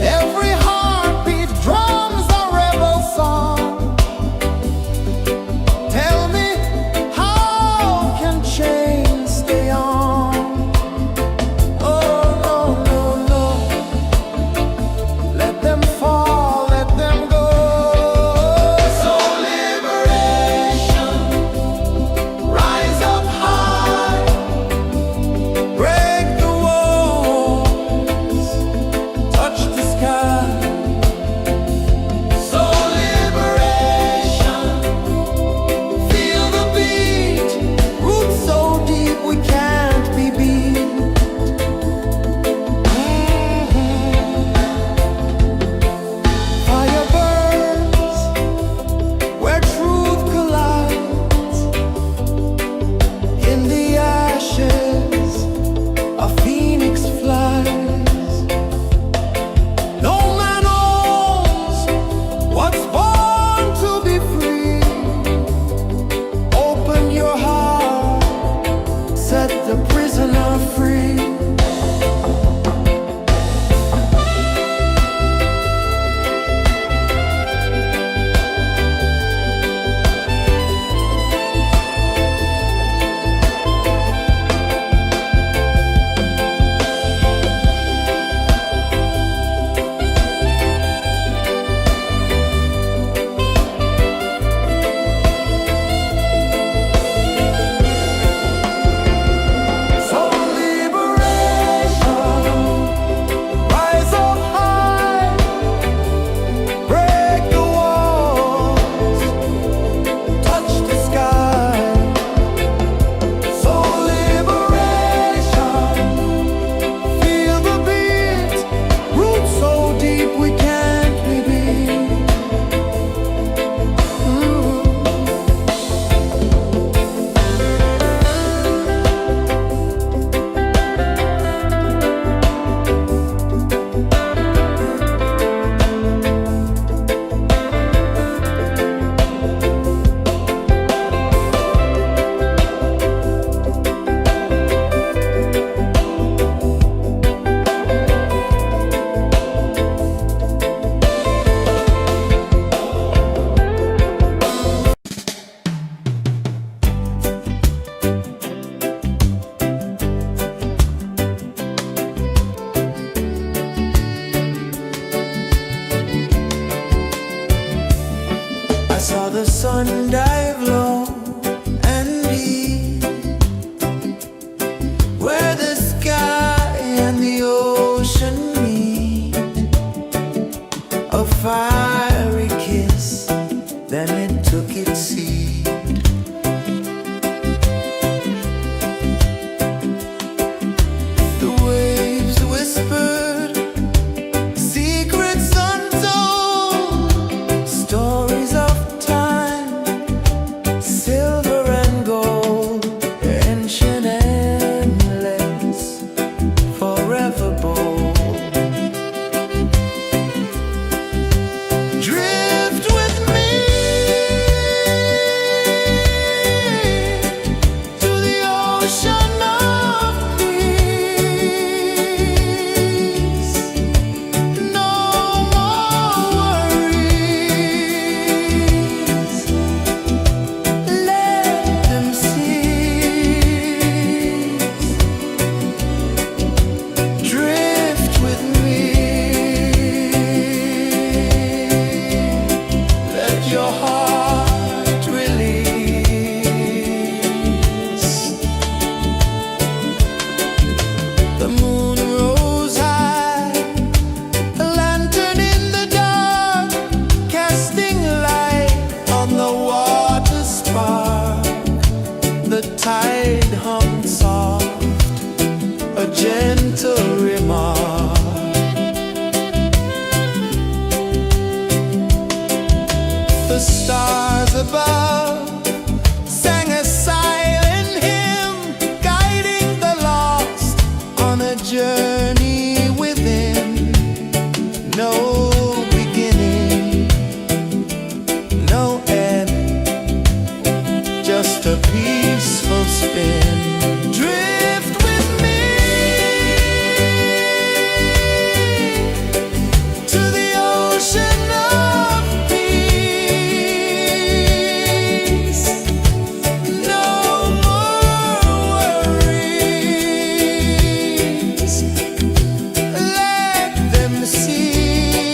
Every heartbeat drums a rebel song. Tell me, how can chains stay on? Oh, no, no, no. Let them fall, let them go. So liberation, rise up high, break the walls, touch the sky. So liberation, feel the beat, roots so deep we can't be beat. Fire burns where truth collides. In the ashes, a phoenix flies. No man owns what's born to be free. Open your heart, set the prisoner free. So liberation, rise up high, break the walls, touch the sky. So liberation, feel the beat, roots so deep we can't be beat. I saw the sun dive low and deep, where the sky and the ocean meet. A fiery kiss, then it took its seat. The waves whispered secrets untold, stories of time, silver and gold, ancient endless, forever bold. no beginning, no end, just a peaceful spin. Drift with me to the ocean of peace. No more worries, let them see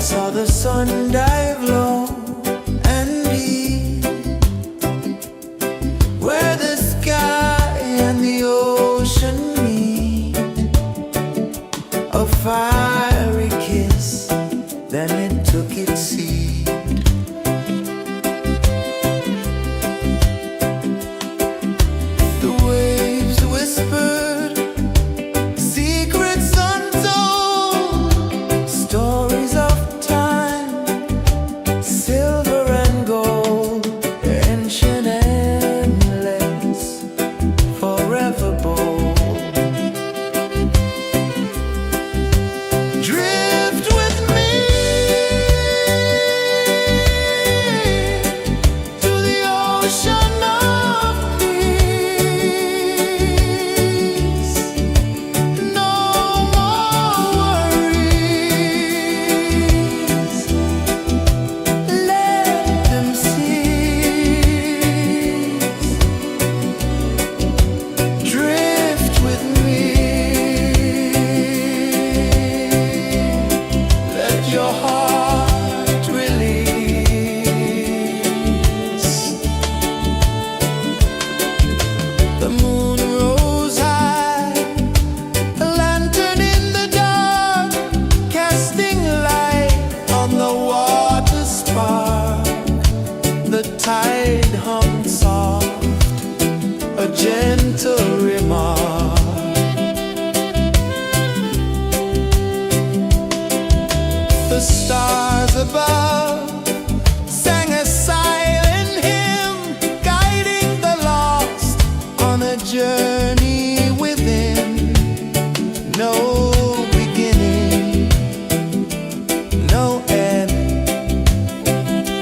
saw the sun dive low and deep, where the sky and the ocean meet. A fiery kiss, then it took its seat. The waves whispered secrets untold, stories of time, silver and gold, ancient, endless, forever bold. Drift with me to the ocean of peace. No more worries, let them cease. Drift with me, let your heart release. The moon rose high, a lantern in the dark, casting light on the water spark. The tide hummed soft, a gentle remark. The stars above sang a silent hymn, guiding the lost on a journey within. No beginning, no end,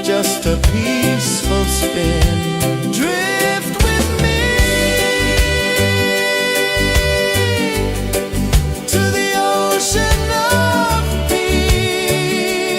just a peaceful spin. Drift with me to the ocean of peace.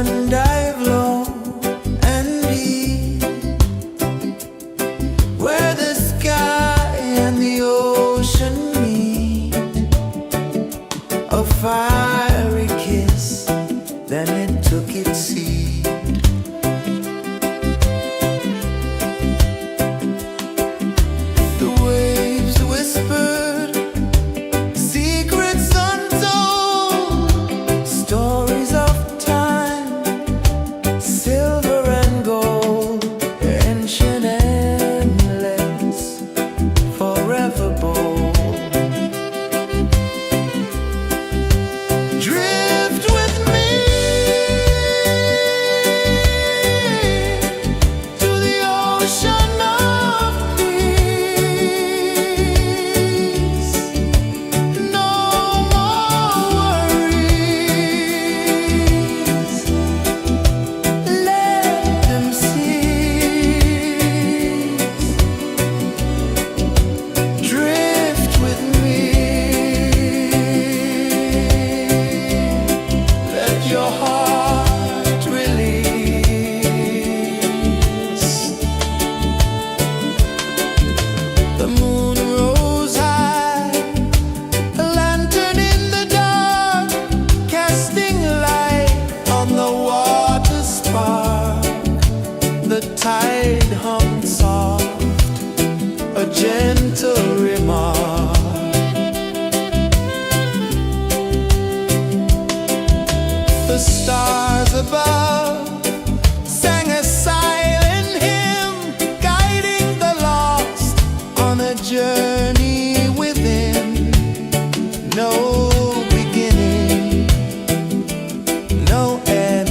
sun dive low and deep, where the sky and the ocean meet. A fiery kiss, then it took its seat. The waves whispered secrets untold, stories of time, silver and gold, ancient amulets, forever bold. Drift with me to the ocean of peace. No more worries, let them cease. Drift with me, let your heart release. The moon rose high, a lantern in the dark, casting light on the water spark. The tide hummed soft, a gentle remark. The stars above sang a silent hymn, guiding the lost on a journey within. No beginning, no end,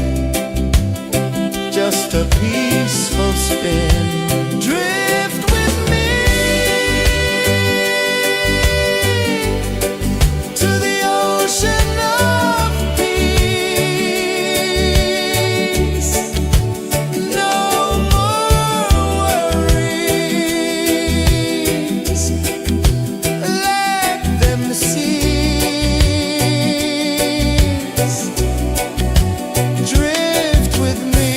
just a peaceful spin. Drift with me to the ocean of peace. No more worries, let them cease. Drift with me.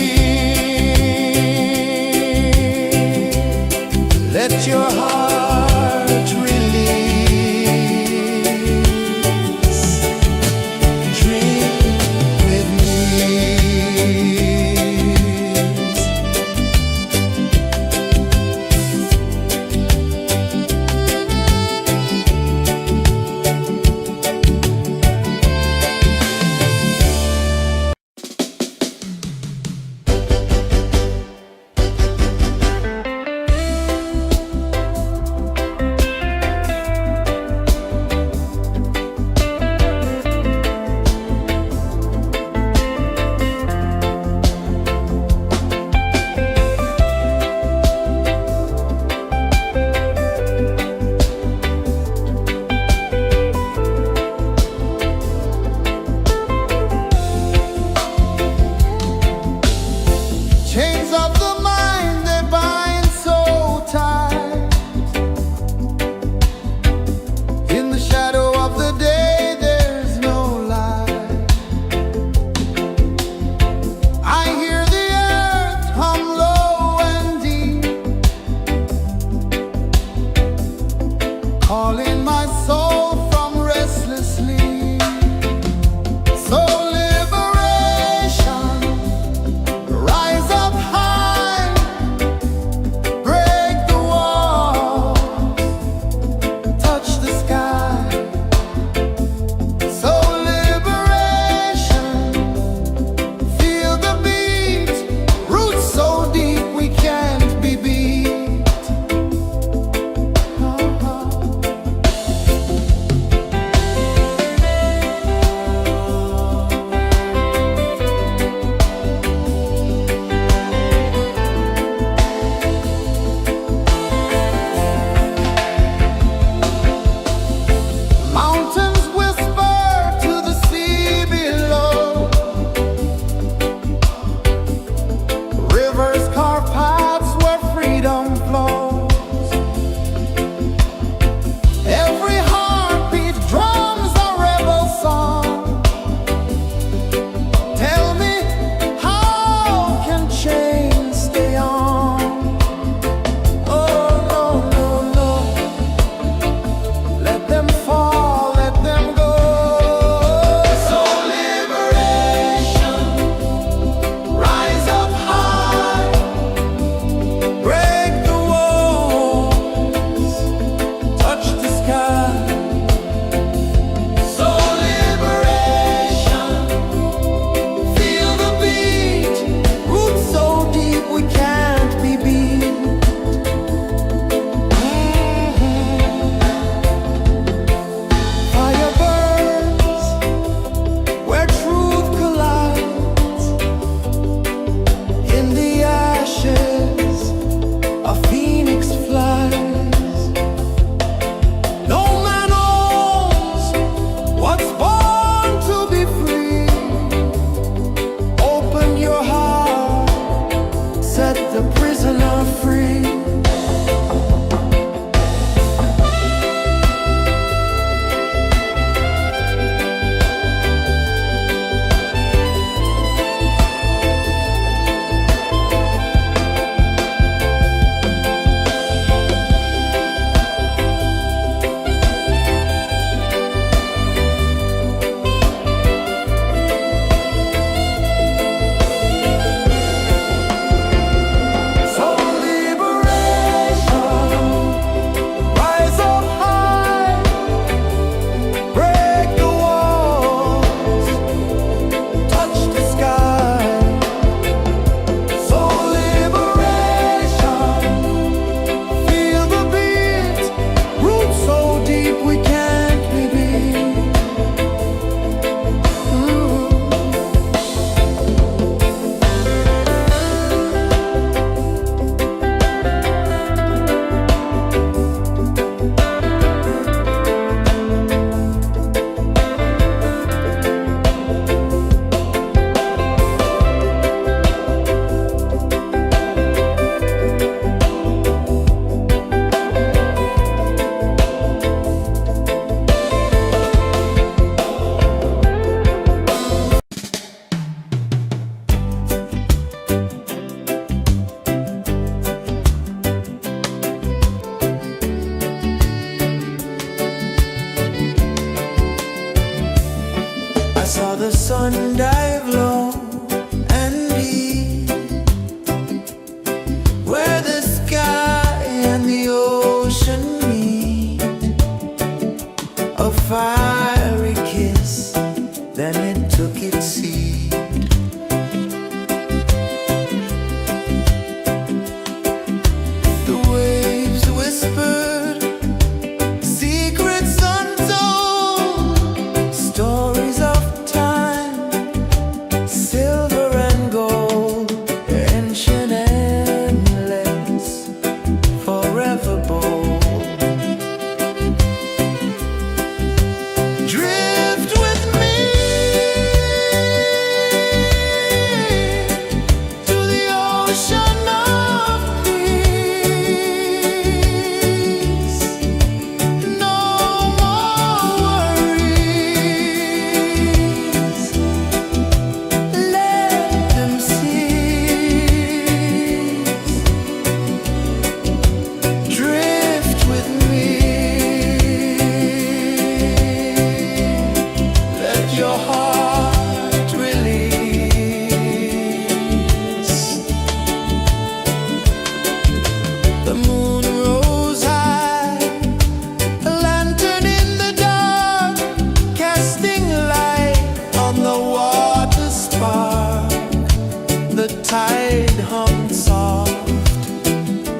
the tide hung soft,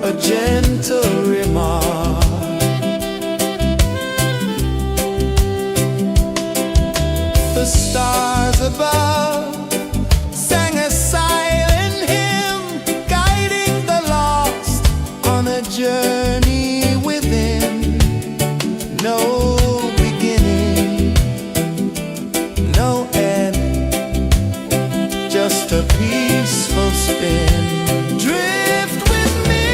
a gentle remark. The stars above sang a silent hymn, guiding the lost on a journey within. No beginning, no end, just a peaceful spin. Drift with me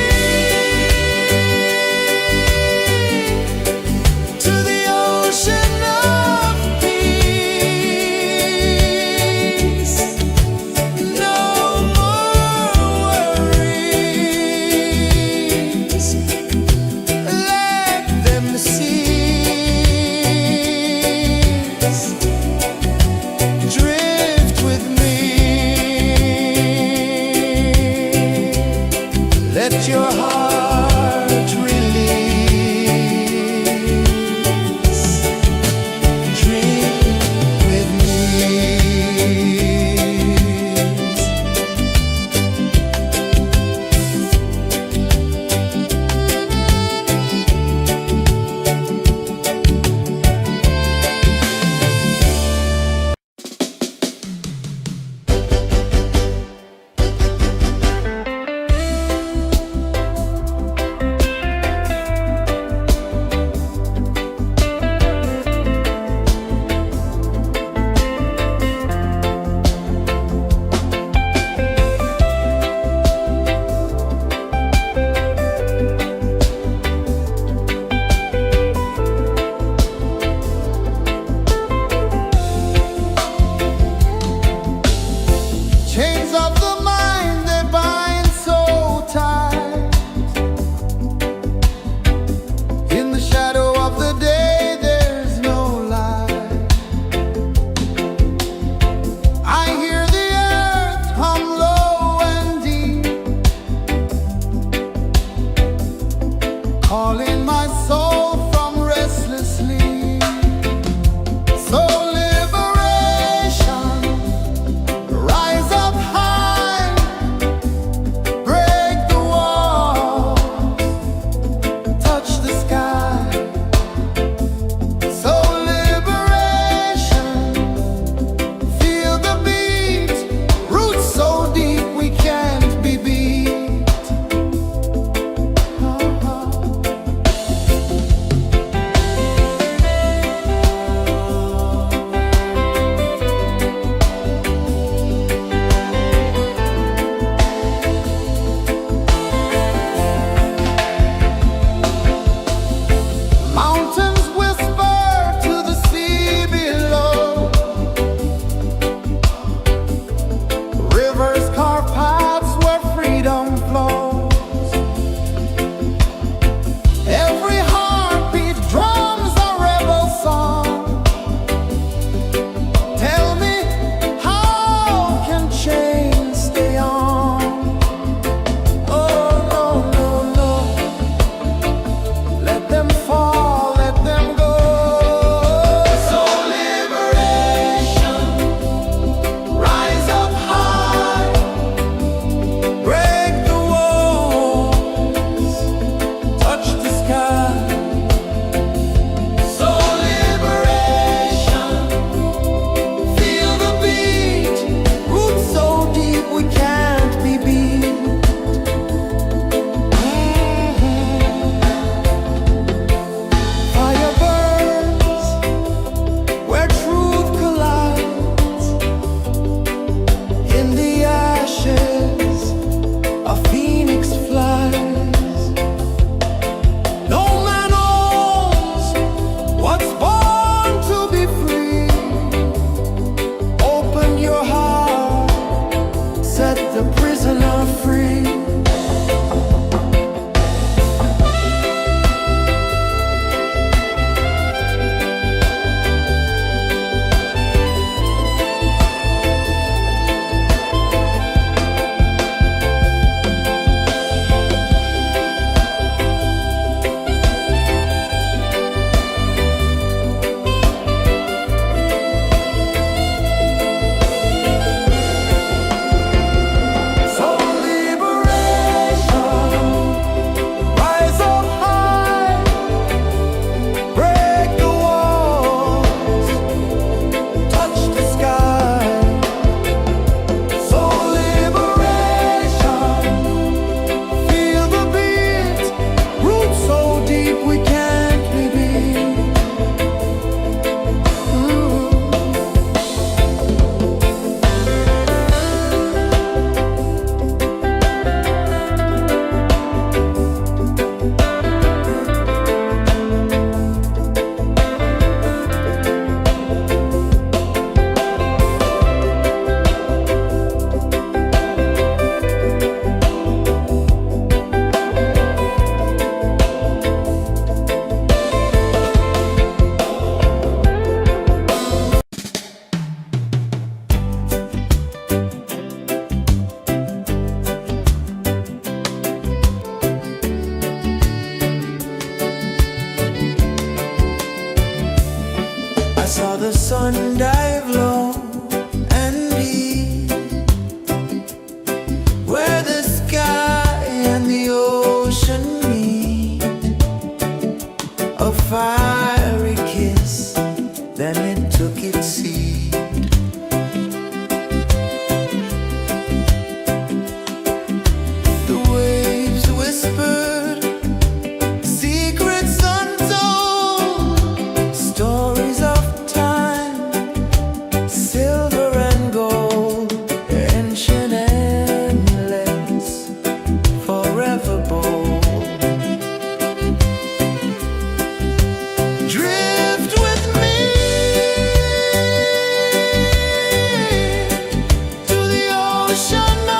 to the ocean of peace. No more worries, let them cease. Drift with me.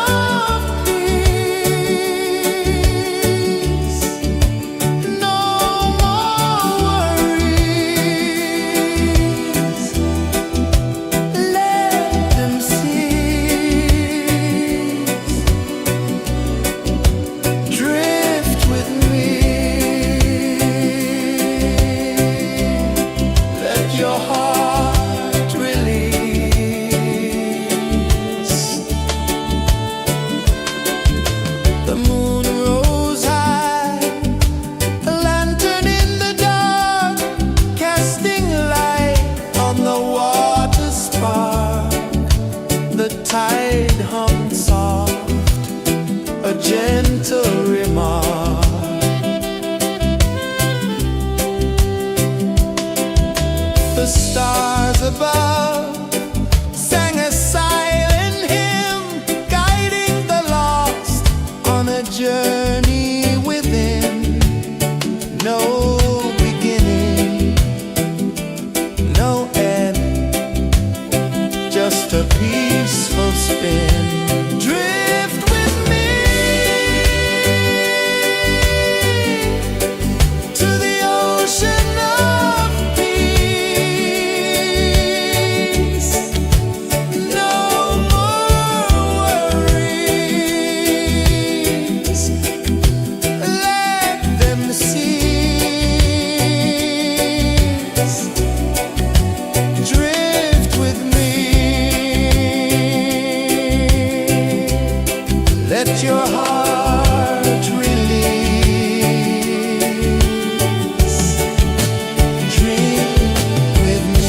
of peace. No more worries. Let them cease. Drift with me. Let your heart release. The moon rose high, a lantern in the dark, casting light on the water spark. The tide hummed soft, a gentle remark. The stars above sang a silent hymn, guiding the lost on a journey within. No beginning, no end, just a peaceful spin. Drift with me to the ocean of peace. No more worries. Let them cease. Drift with me. Let your heart release. Dream with me.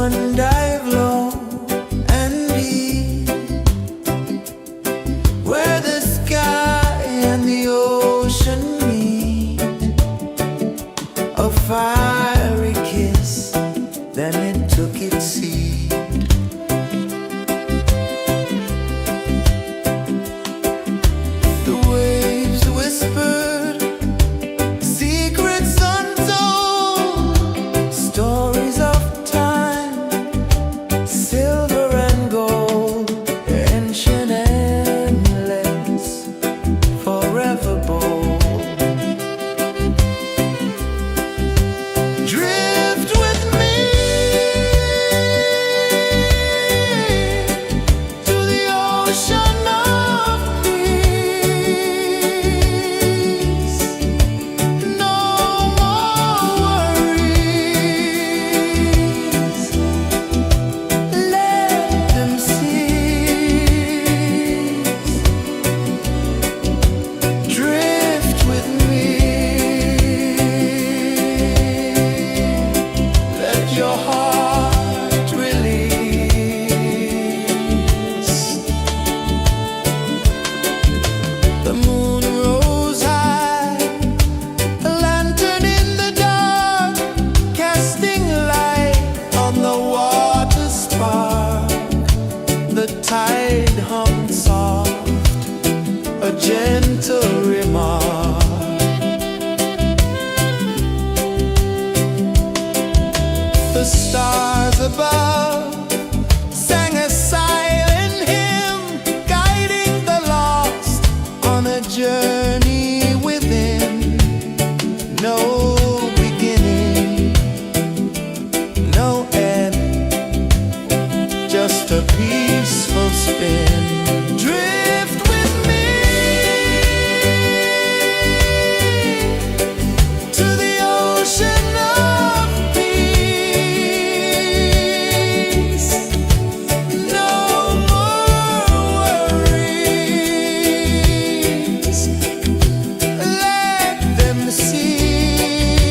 sun dive low and deep, where the sky and the ocean meet. A fiery kiss, then it took its seat. The waves whispered secrets untold, stories of time, silver and gold, ancient endless, forever bold. Drift with me to the ocean of peace. No more worries, let them cease. Drift with me, let your heart release. The moon rose high, a lantern in the dark, casting light on the water spark. The tide hummed soft, a gentle remark. The stars above sang a silent hymn, guiding the lost on a journey within. No beginning, no end, just a peaceful spin. Drift with me to the ocean of peace. No more worries, let them cease.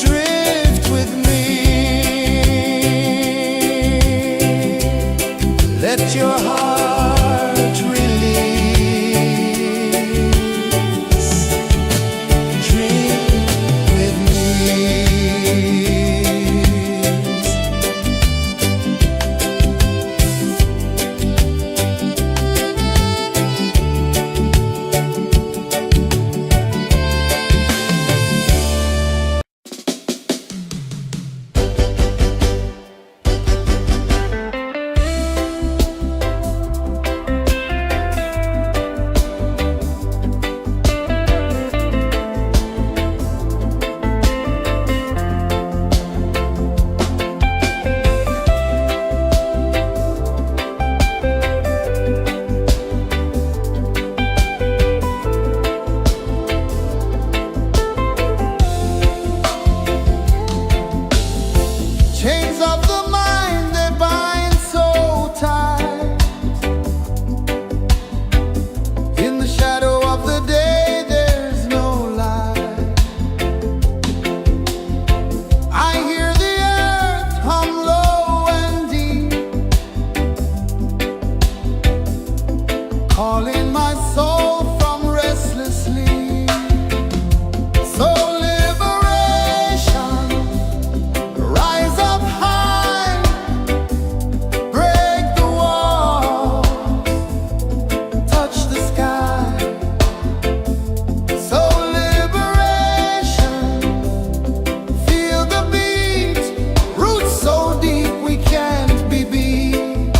Drift with me, let your heart release. Dream with me. Chains of the mind, they bind so tight. In the shadow of the day, there's no light. I hear the earth hum low and deep, calling my soul from restless sleep. So liberation, rise up high, break the wall, touch the sky. So liberation, feel the beat, roots so deep we can't be beat.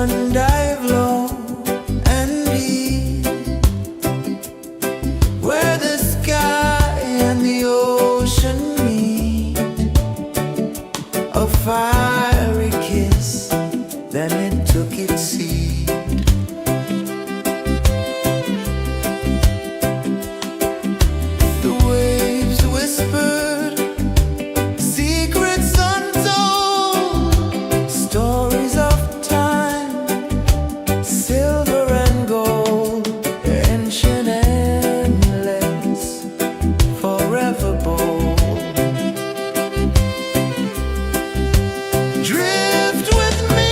one dive low and deep, where the sky and the ocean meet. A fiery kiss, then it took its seat. The waves whispered secrets untold, stories of time, silver and gold, ancient, endless, forever bold. Drift with me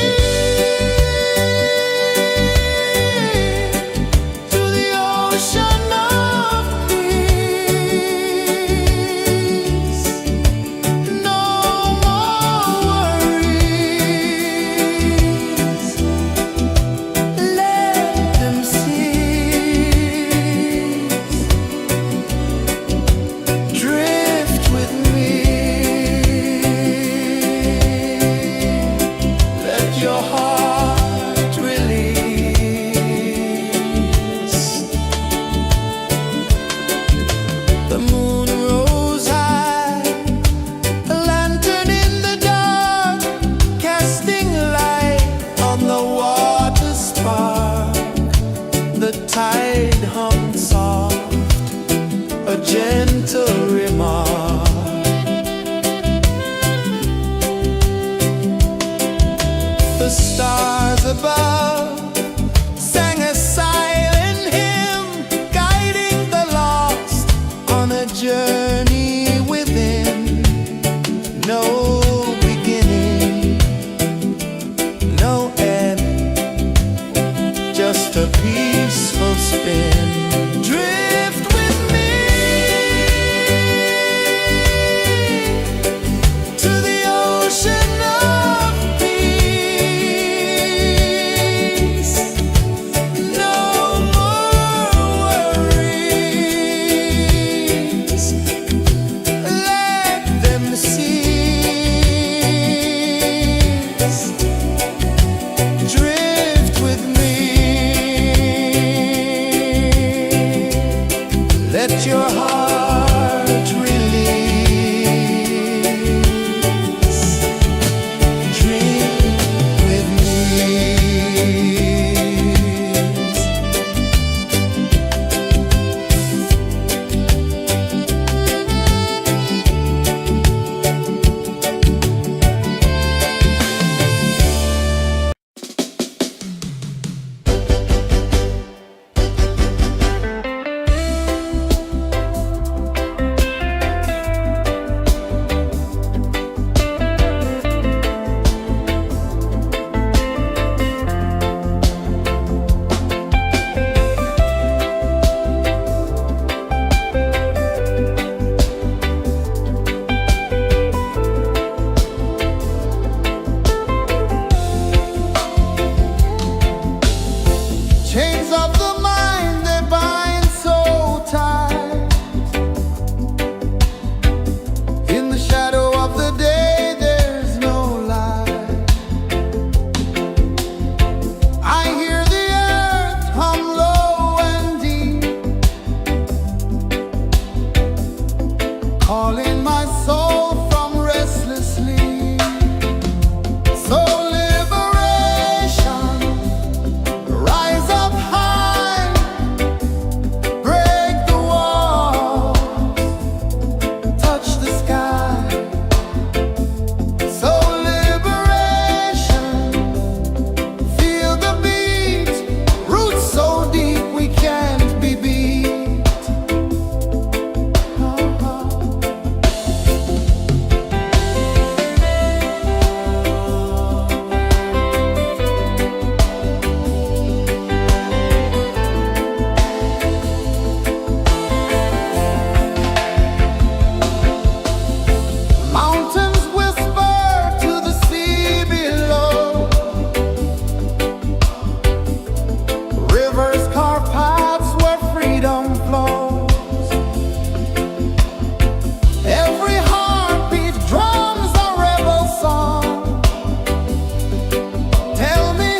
to the ocean of peace. No more worries, let them cease. Drift with me, let your heart release. The moon rose high, a lantern in the dark, casting light on the water spark. The tide hummed soft, a gentle remark. The stars above sang a silent hymn, guiding the lost on a journey within. No beginning, no end, just a peaceful spin. Drift with me to the ocean of peace. No more worries, let them cease. Drift with me, let your heart release. Dream with me. Chains of the mind, they bind so tight. In the shadow of the day, there's no light. I hear the earth hum low and deep, calling my soul from restless sleep. So liberation, rise up high, break the walls, touch the sky. So liberation, feel the beat, roots so deep we can't be beat. Mountains whisper to the sea below, rivers carve paths where freedom flows. Every heartbeat drums a rebel song. Tell me,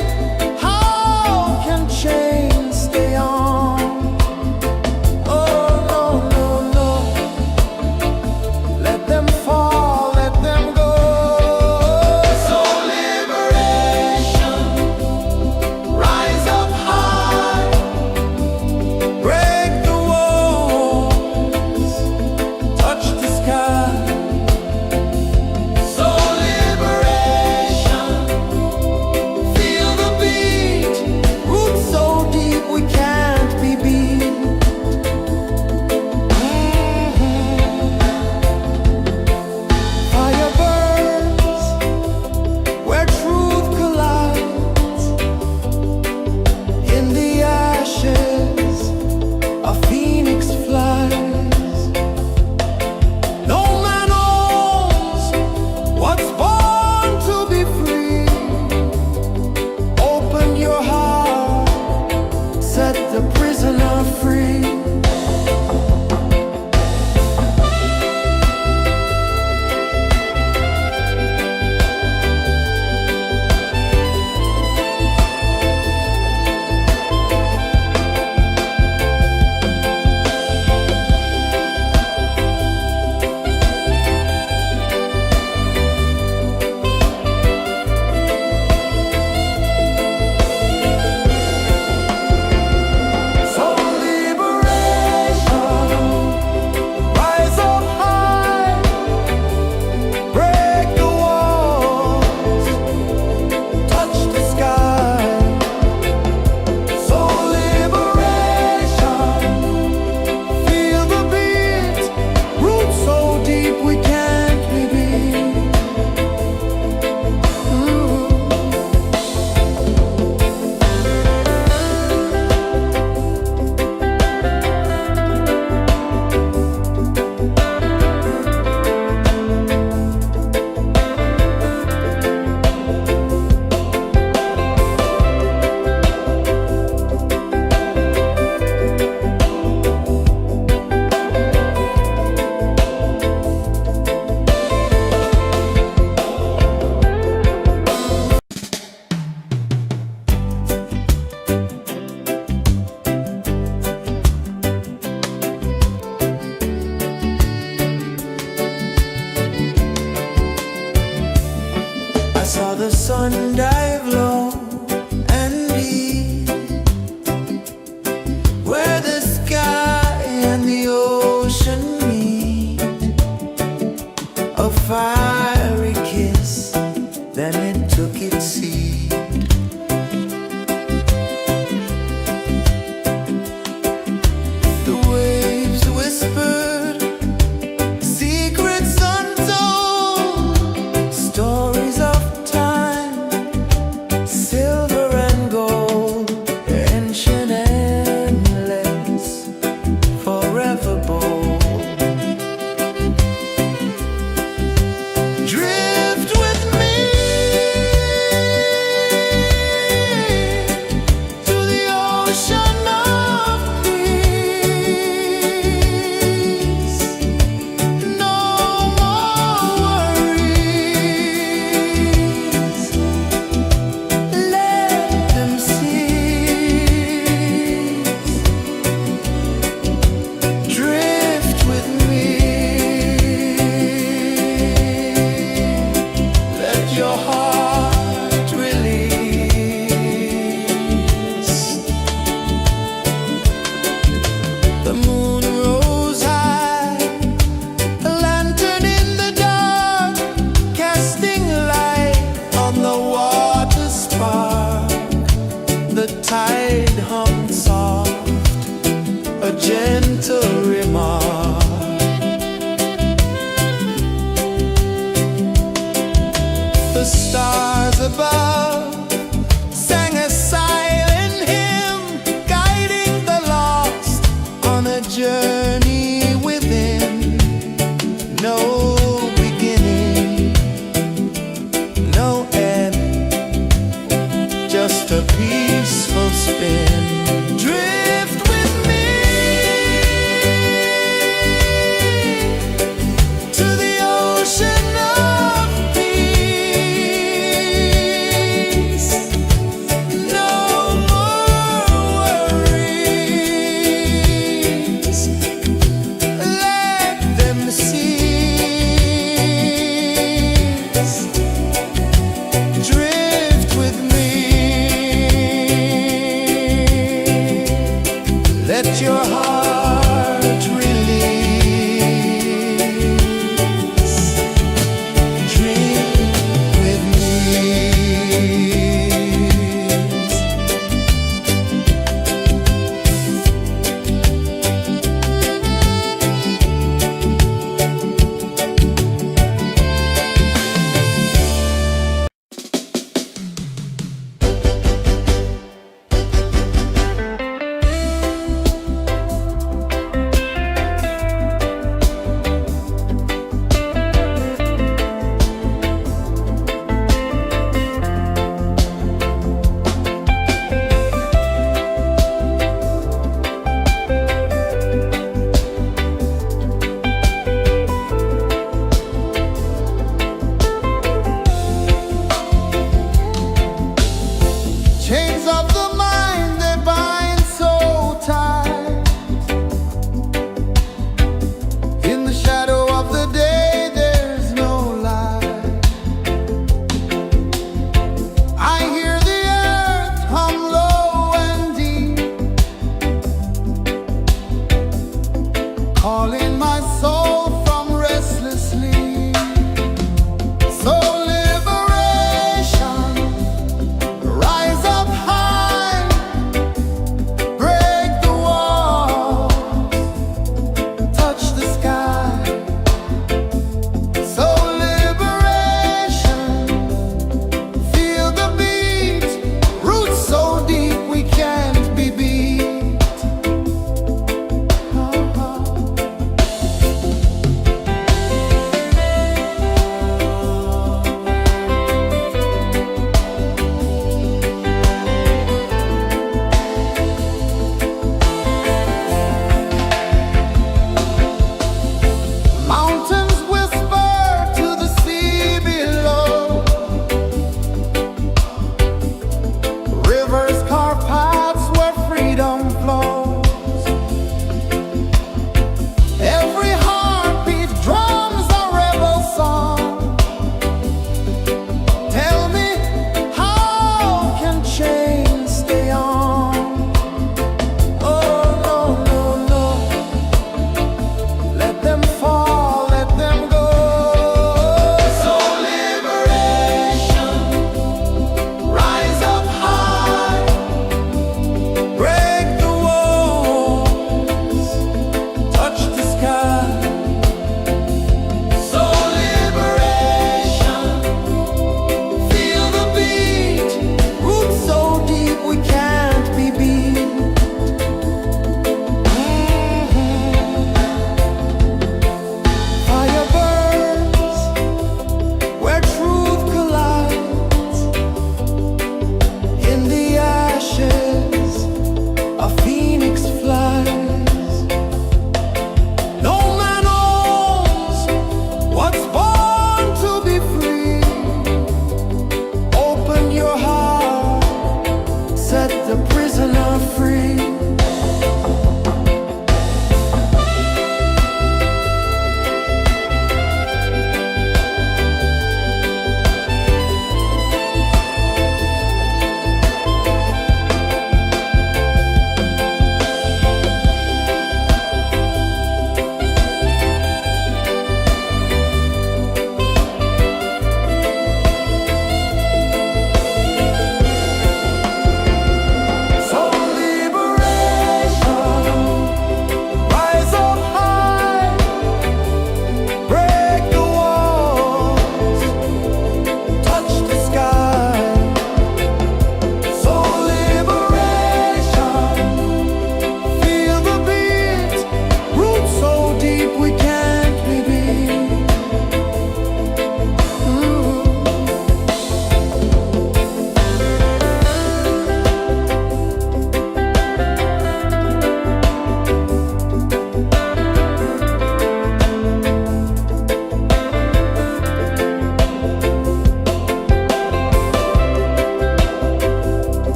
sun dive low and deep, where the sky and the ocean meet, a fiery kiss, then it took its seat. The waves whispered secrets untold, stories of time, silver and gold, ancient, endless, forever bold. Drift with me to the ocean of peace. No more worries, let them cease. Drift with me, let your heart release. The moon rose high, a lantern in the dark, casting light on the water spark. The tide hummed soft, a gentle remark. The stars above sang a silent hymn, guiding the lost on a journey within. No beginning, no end, just a peaceful spin. Drift with me to the ocean of peace.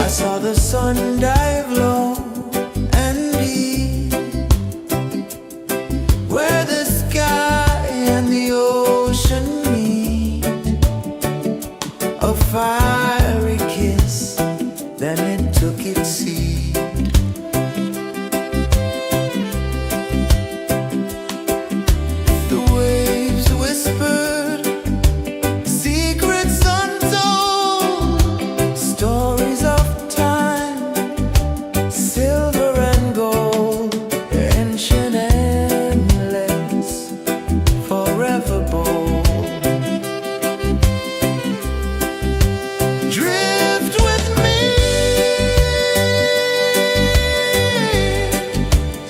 I saw the sun dive low and deep, where the sky and the ocean meet. A fiery kiss, then it took its seat. The waves whispered secrets untold, stories of time, silver and gold, ancient, endless, forever bold. Drift with me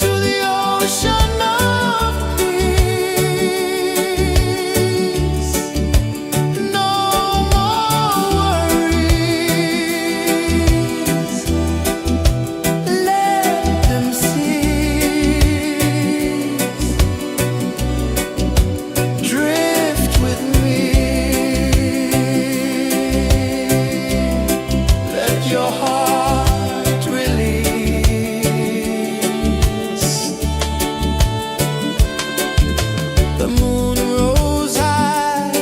to the ocean of peace. No more worries, let them cease. Drift with me, let your heart release. The moon rose high,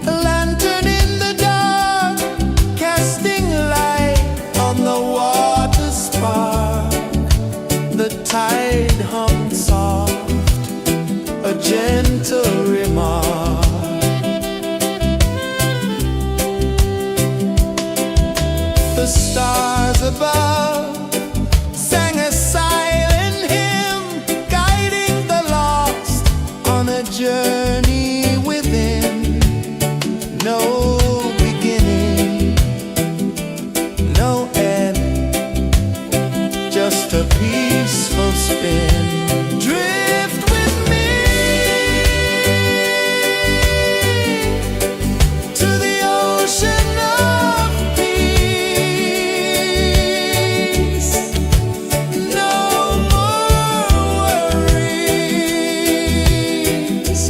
a lantern in the dark, casting light on the water spark. The tide hummed soft, a gentle remark. The stars above sang a silent hymn, guiding the lost on a journey within. No beginning, no end, just a peaceful spin. Drift with me to the ocean of peace. No more worries,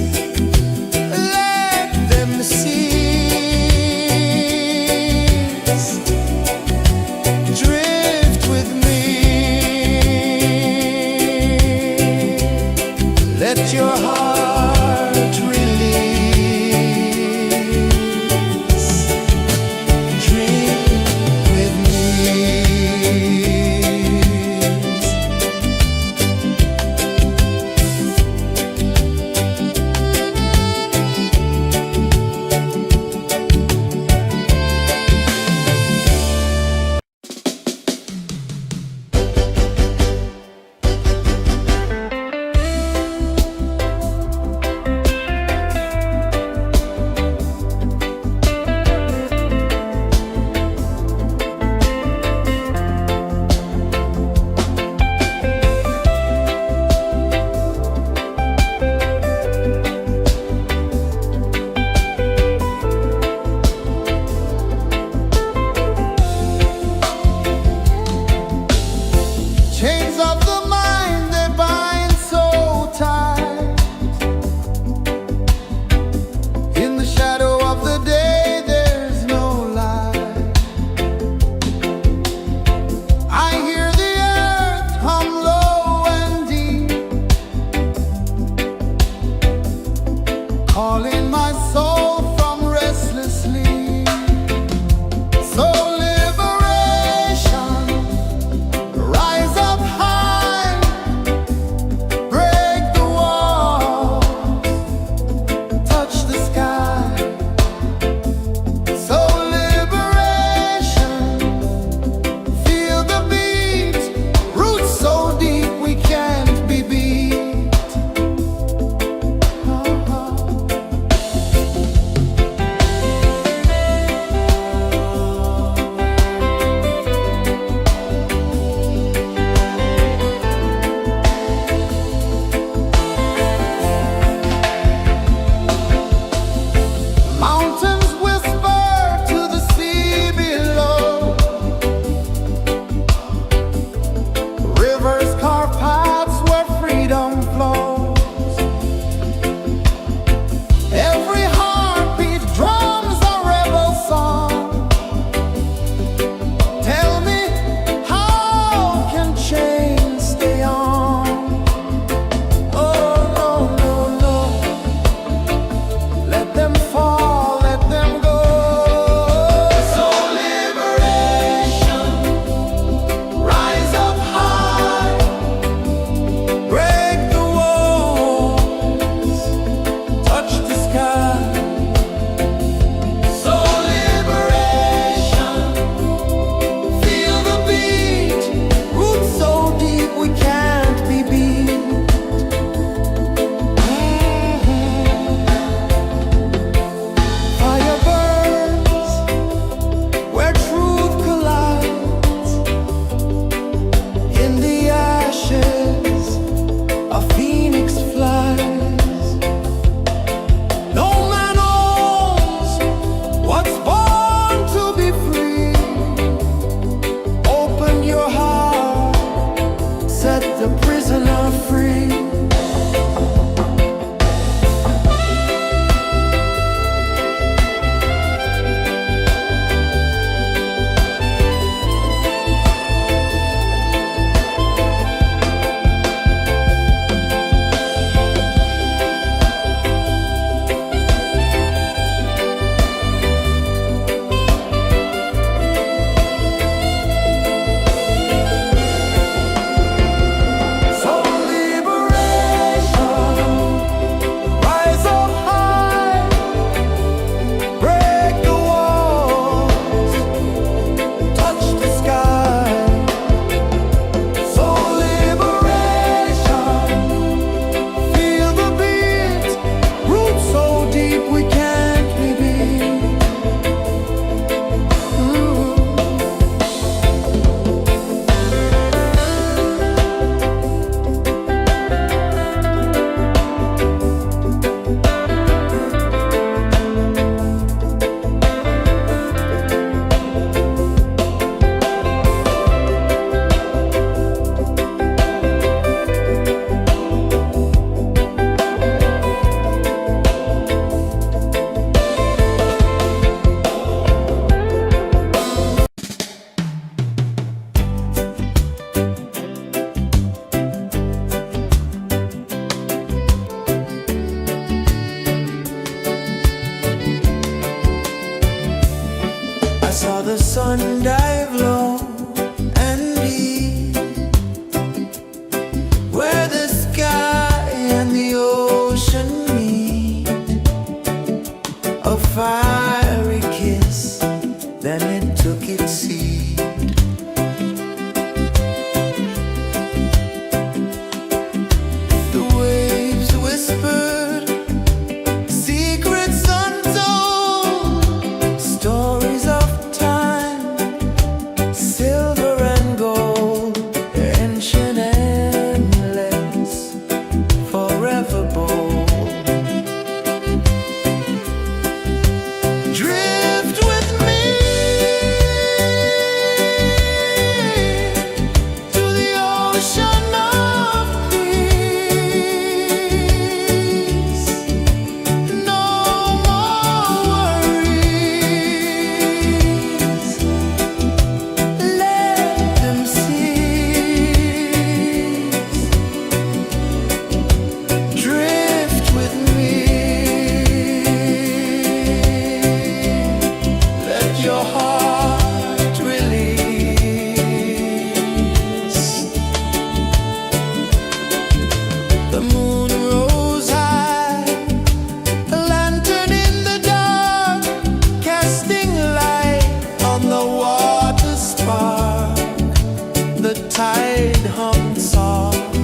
tide hung soft,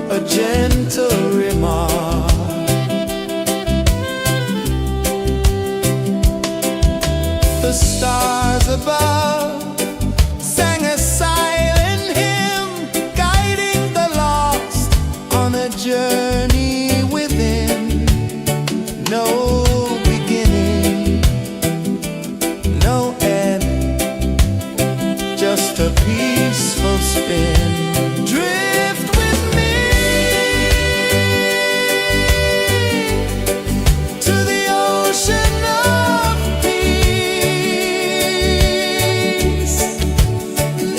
a gentle remark. The stars above sang a silent hymn, guiding the lost on a journey within. No beginning, no end, just a peaceful spin. Drift with me to the ocean of peace.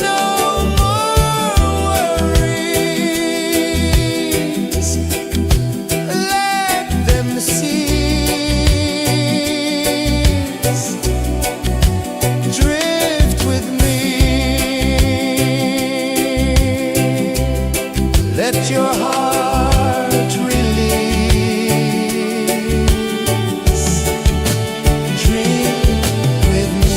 No more worries, let them cease. Drift with me. Let your heart release. Dream with me.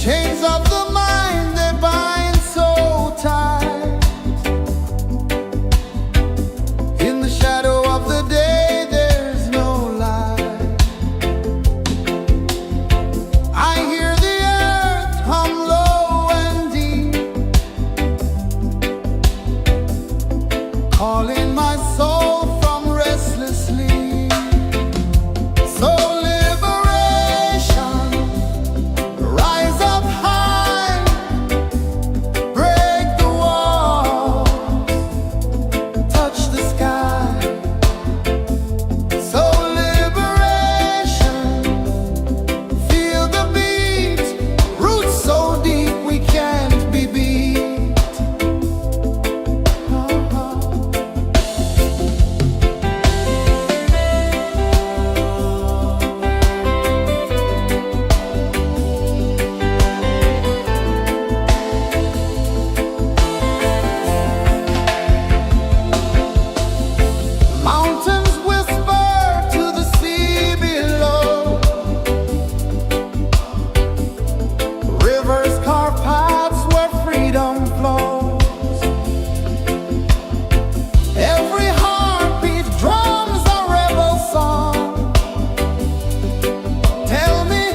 Chains of the mind, they bind so tight. In the shadow of the day, there's no light. I hear the earth hum low and deep, calling my soul from restless sleep. So liberation, rise up high, break the walls, touch the sky. So liberation, feel the beat, roots so deep we can't be beat. Mountains whisper to the sea below, rivers carve paths where freedom flows. Every heartbeat drums a rebel song. Tell me,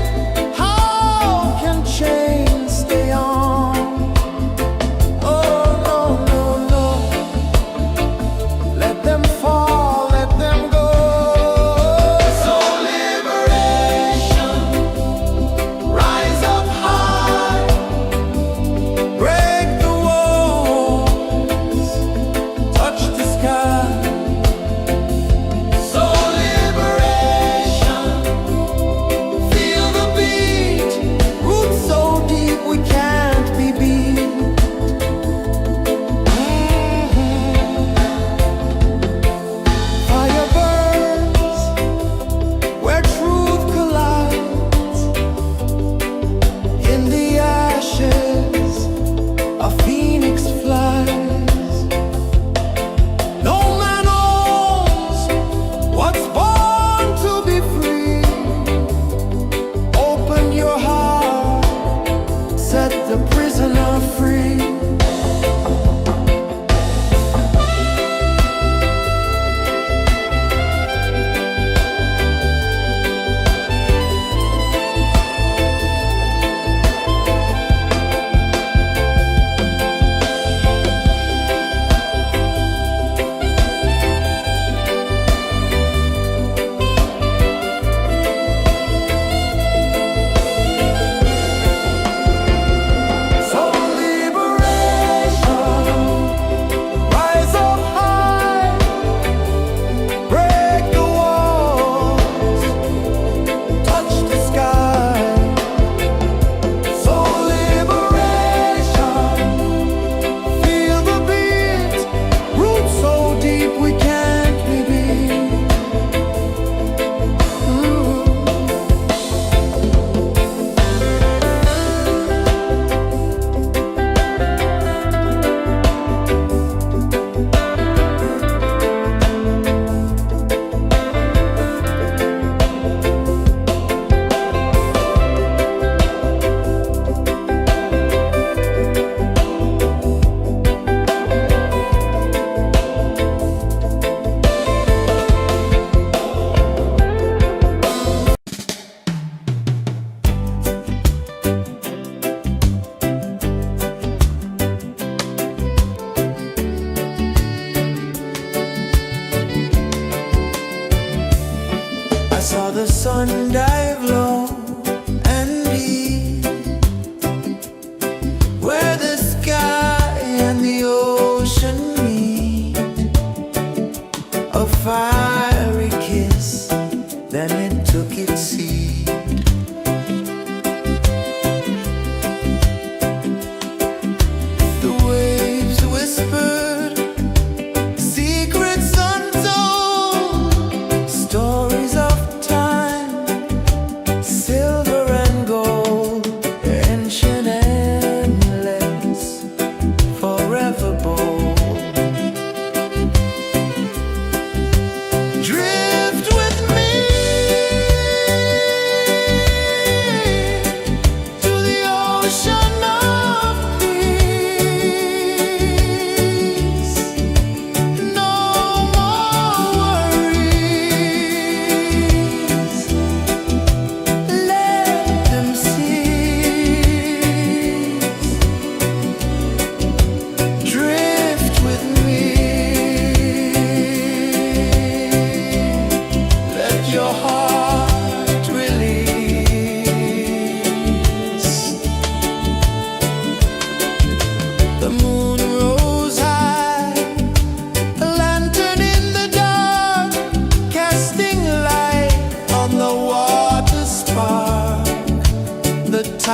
how can chains stay on? Oh no, no, no, let them fall, let them go. So liberation, rise up high, break the walls, touch the sky. So liberation, feel the beat, roots so deep we can't be beat. Fire burns where truth collides. In the ashes, a phoenix flies. No man owns what's born to be free. Open your heart, set the prisoner free.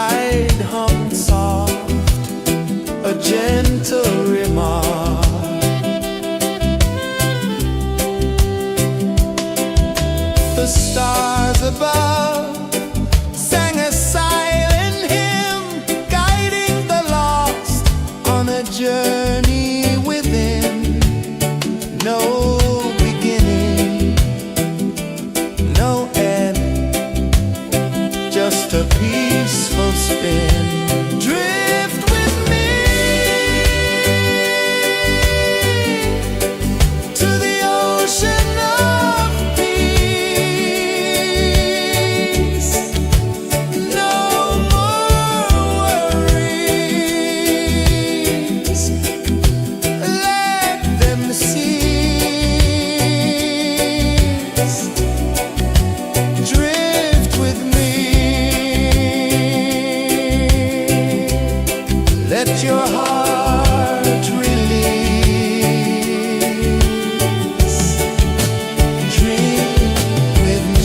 tide hung soft, a gentle remark. The stars above sang a silent hymn, guiding the lost on a journey within. No beginning, no end, just a peaceful spin. Drift with me to the ocean of peace. No more worries, let them cease. Drift with me, let your heart release. Dream with me.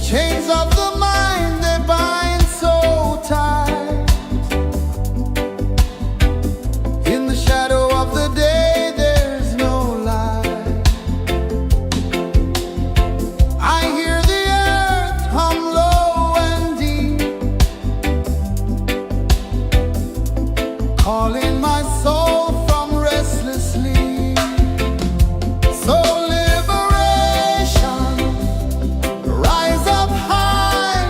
Chains of the mind, they bind so tight. In the shadow of the day, there's no light. I hear the earth hum low and deep, calling my soul from restless sleep. So liberation, rise up high,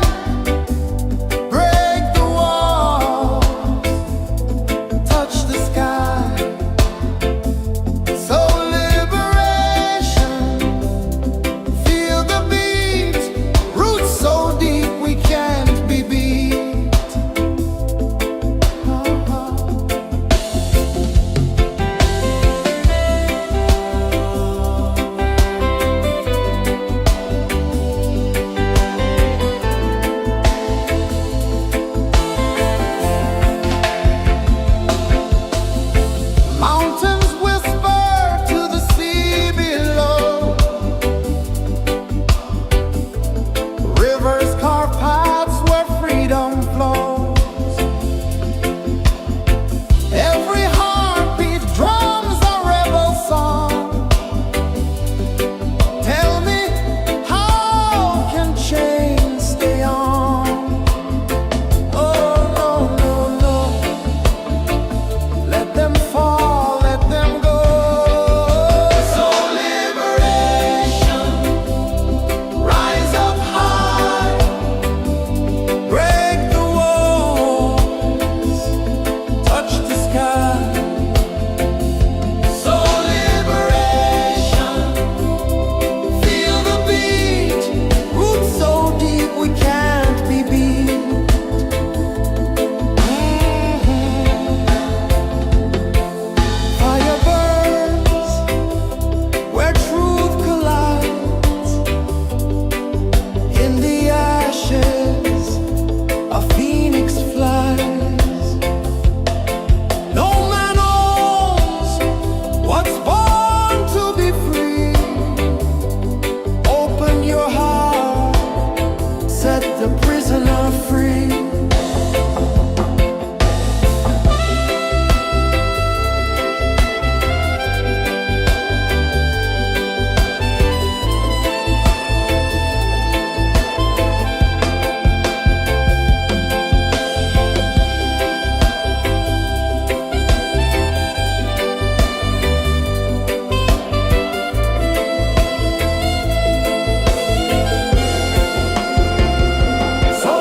break the walls, touch the sky. So liberation, feel the beat, roots so deep we can't be beat. Mountains whisper to the sea below, rivers carve paths where freedom flows. Every heartbeat drums a rebel song. Tell me, how can chains stay on? Oh no, no, no, let them fall, let them go. So liberation, rise up high, break the walls, touch the sky. So liberation, feel the beat, roots so deep we can't be beat. Fire burns where truth collides. In the ashes, a phoenix flies. No man owns what's born to be free. Open your heart, set the prisoner free. So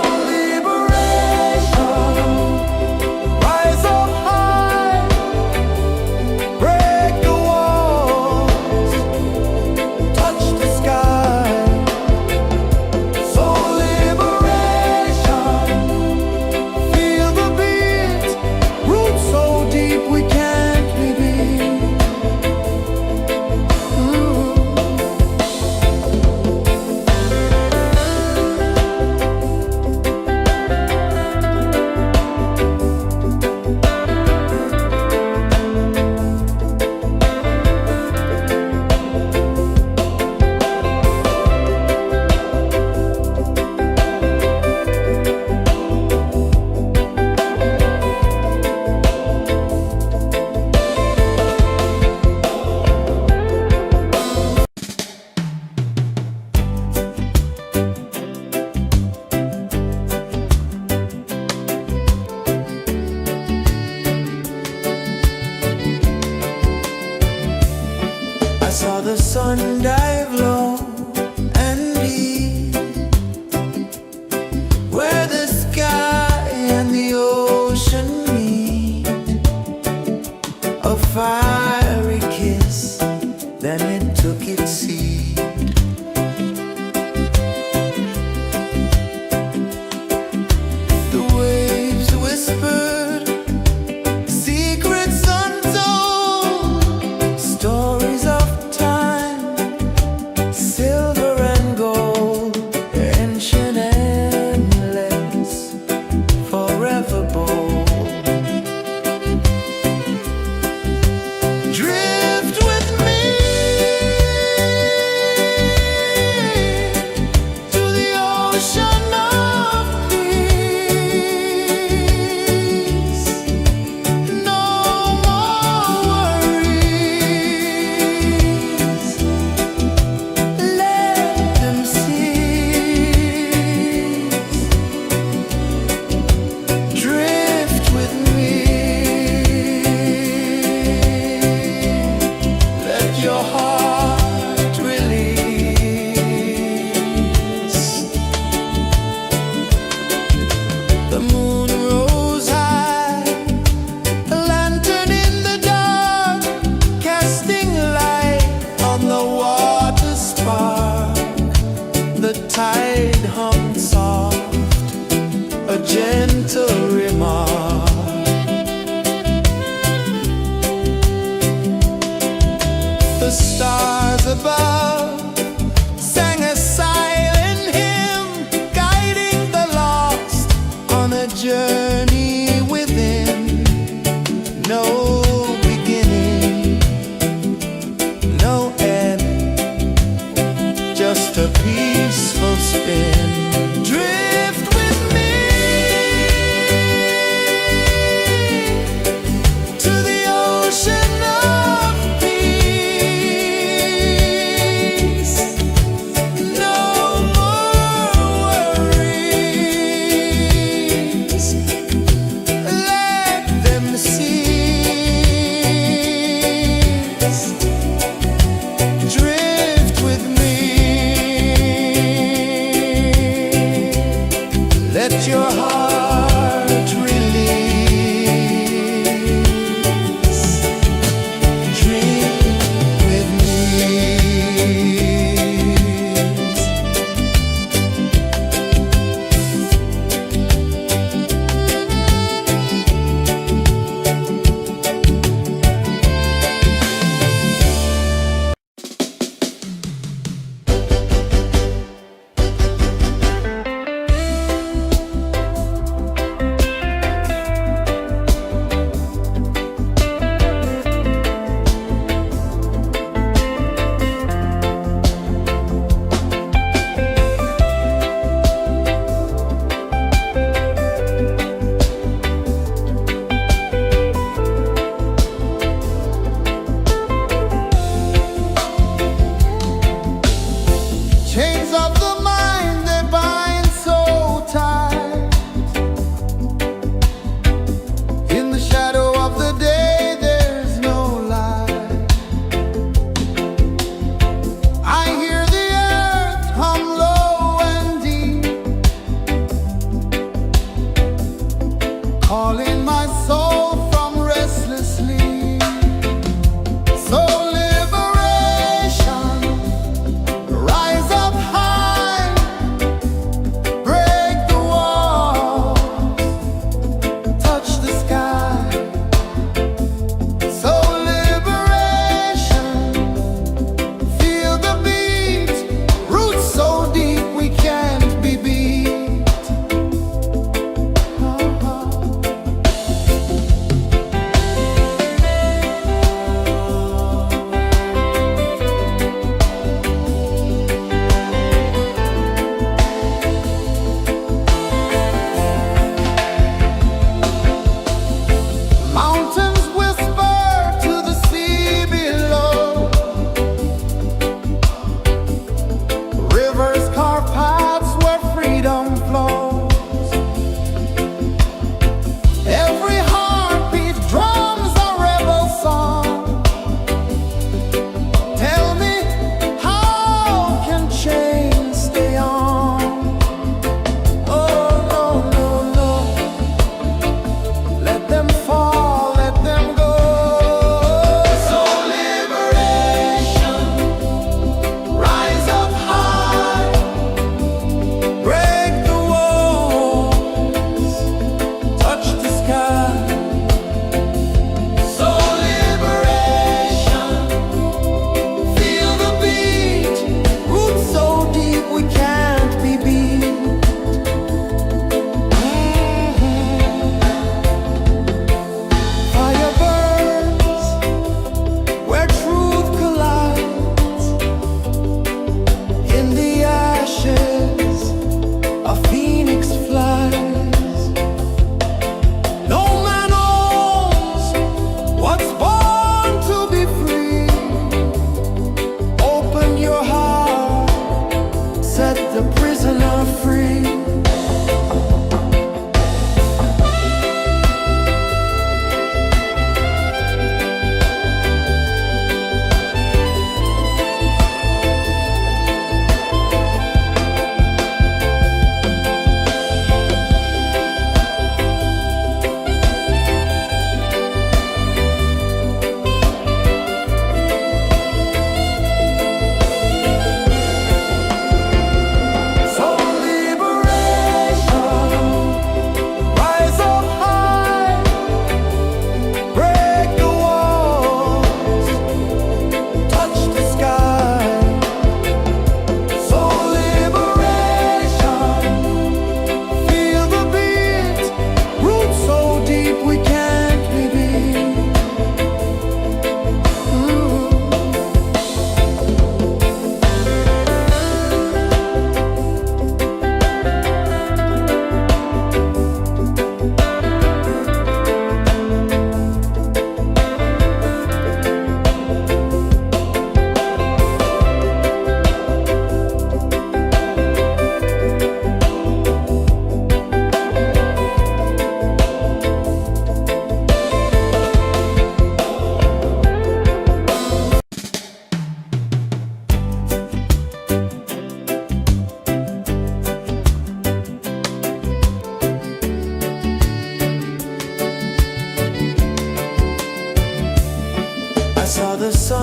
Let your heart release. Dream with me.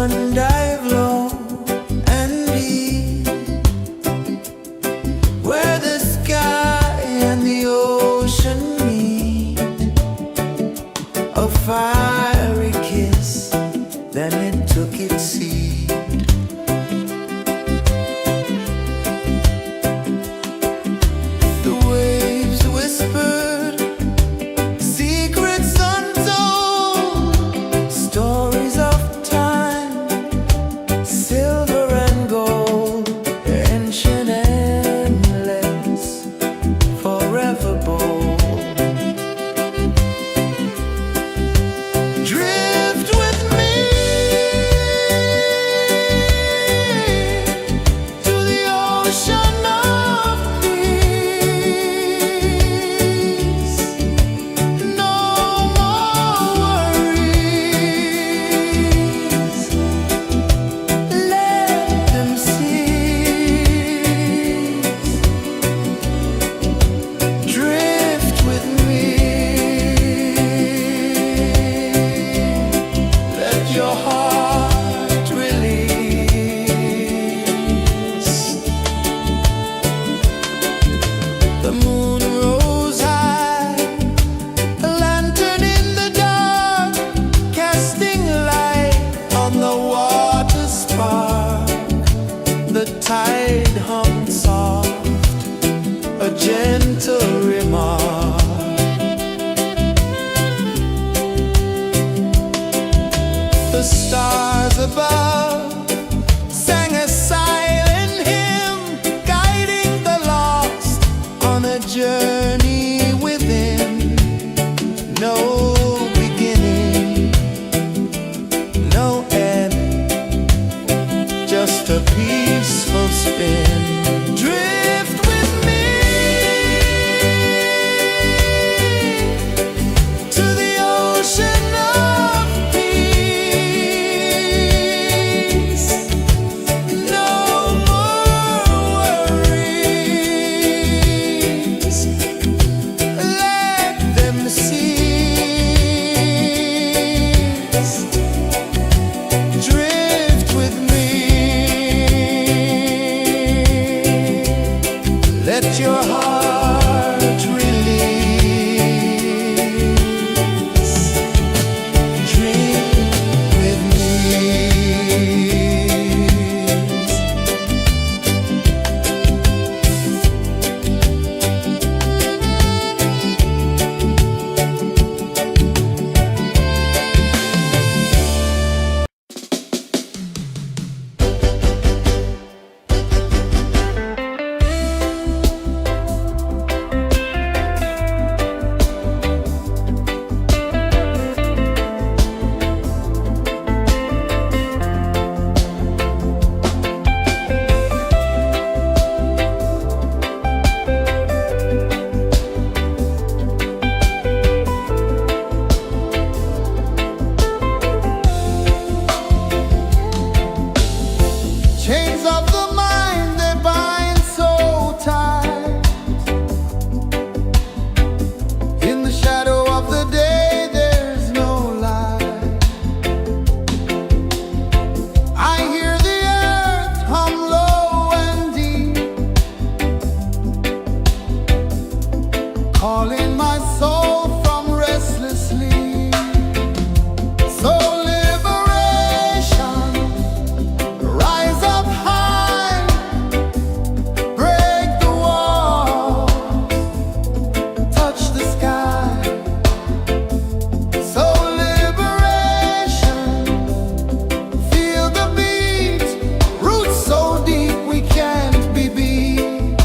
one dive low and deep, where the sky and the ocean meet. A fiery kiss, then it took its seed. The waves whispered secrets untold, stories of time, silver and gold, ancient, endless, forever bold. Drift with me to the ocean of peace. No more worries, let them cease. Drift with me, let your heart release. The moon rose high, a lantern in the dark, casting light on the water spark. The tide hummed soft, a gentle remark. The stars above sang a silent hymn, guiding the lost on a journey within. No beginning, no end, just a peaceful spin. Drift with me to the ocean of peace. No more worries, let them cease. Drift with me, let your heart release. Drift with me. Chains of the mind, they bind so tight. In the shadow of the day, there's no light. I hear the earth hum low and deep, calling my soul from restless sleep. So liberation, rise up high, break the walls, touch the sky. So liberation, feel the beat, roots so deep we can't be beat.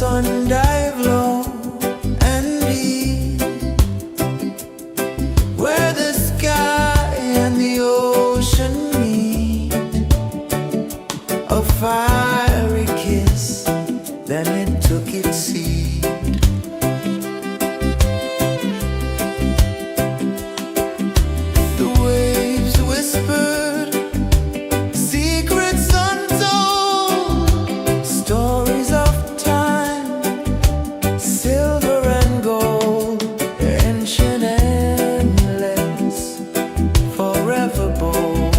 sun dive low and deep, where the sky and the ocean meet, a fiery kiss, then it took its seed. The waves whispered secrets untold, stories of time, silver and gold, ancient, endless, forever bold.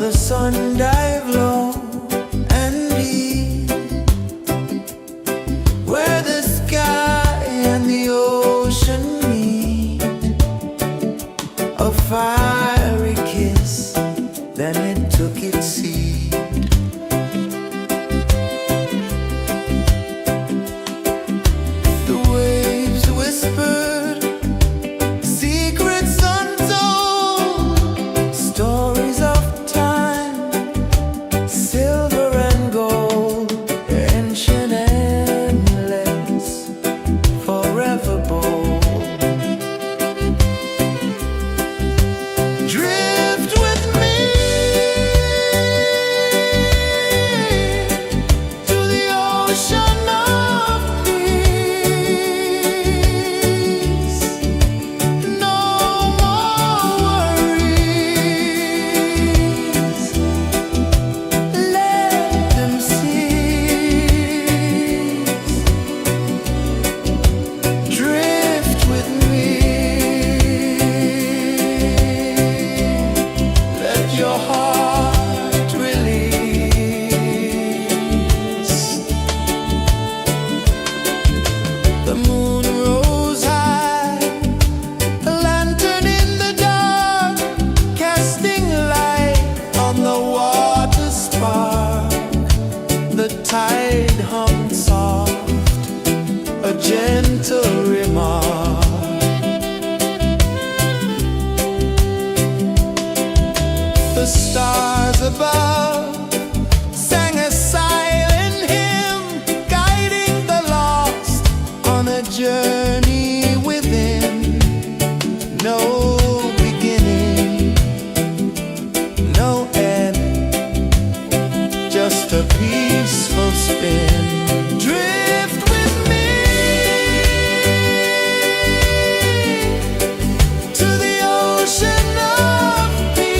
the sun dive low and deep, where the sky and the ocean meet. A fiery kiss, then it took its seed. The waves whispered secrets untold, stories of time, silver and gold, ancient, endless, forever bold. Drift with me to the ocean of peace. No more worries, let them cease. Drift with me, let your heart release. The moon rose high, a lantern in the dark, casting light on the water spark. The tide hummed soft, a gentle remark. The stars above sang a silent hymn, guiding the lost on a journey within. No beginning, no end, just a peaceful spin. Drift with me to the ocean of peace.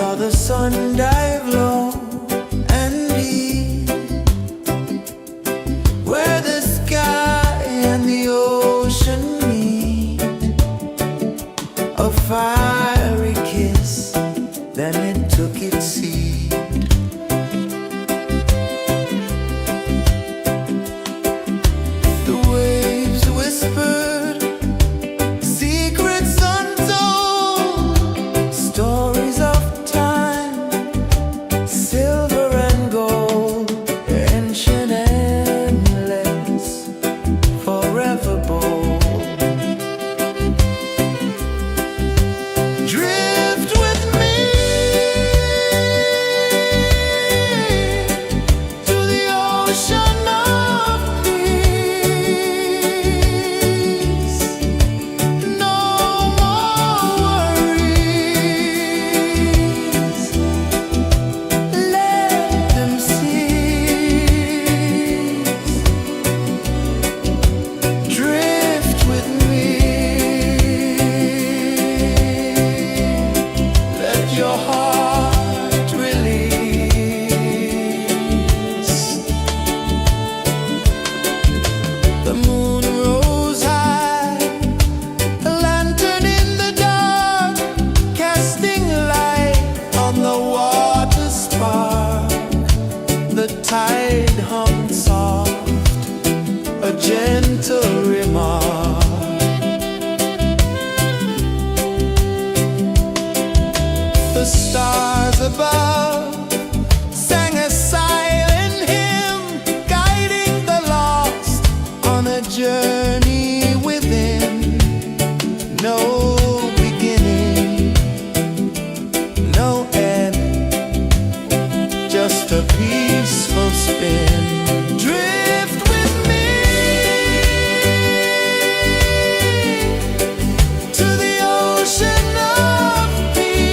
saw the sun dive low and deep, where the sky and the ocean meet. A fiery kiss, then it took its seed. The waves whispered secrets untold, stories of time, silver and gold, ancient, endless, forever bold. Drift with me to the ocean of peace. No more worries, let them cease. Drift with me, let your heart release. The moon rose high, a lantern in the dark, casting light on the water spark. The tide hummed soft, a gentle remark. The stars above sang a silent hymn, guiding the lost on a journey within. No beginning, no end, just a peaceful spin. Drift with me to the ocean of peace.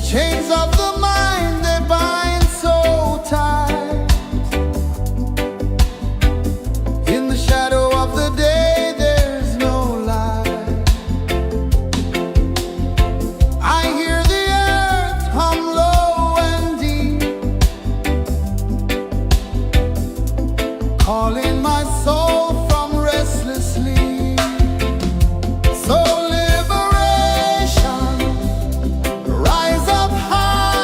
Chains of the mind, they bind so tight. In the shadow of the day, there's no light. I hear the earth hum low and deep, calling my soul from restless sleep. So liberation, rise up high.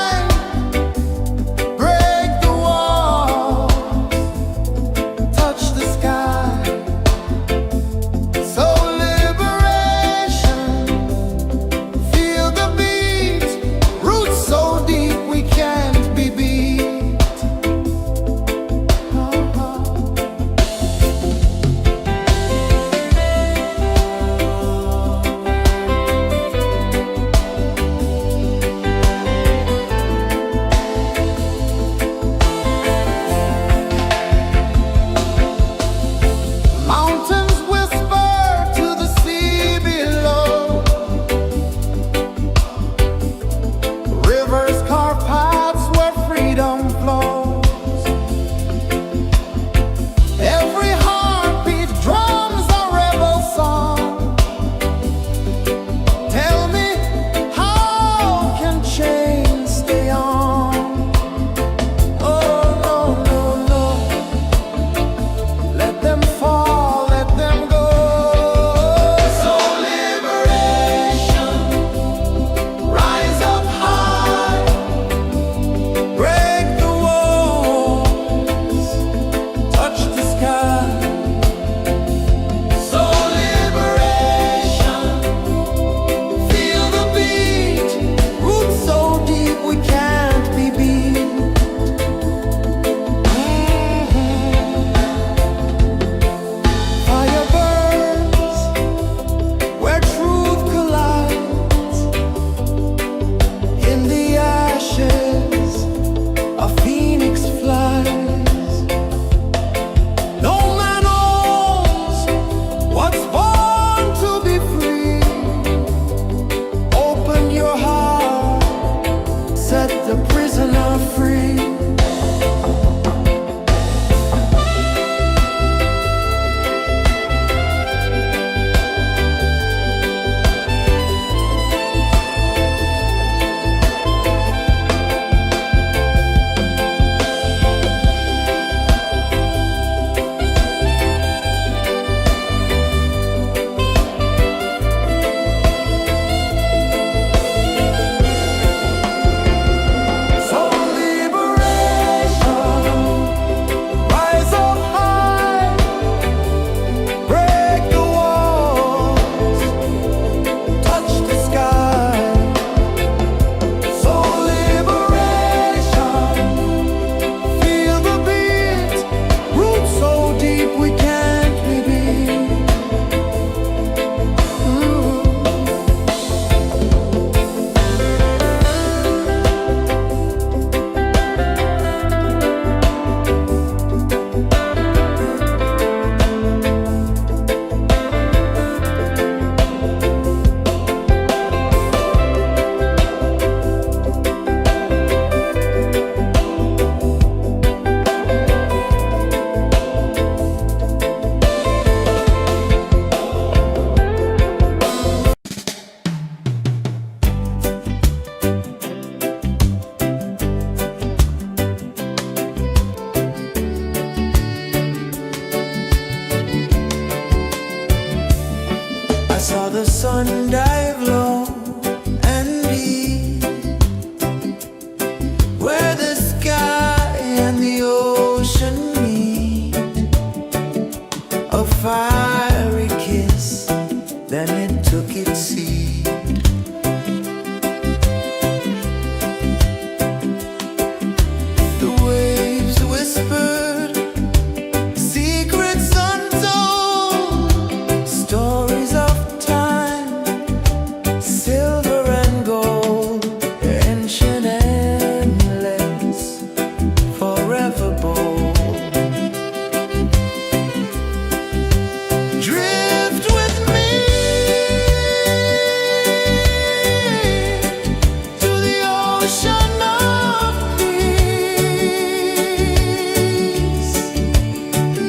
ocean of peace.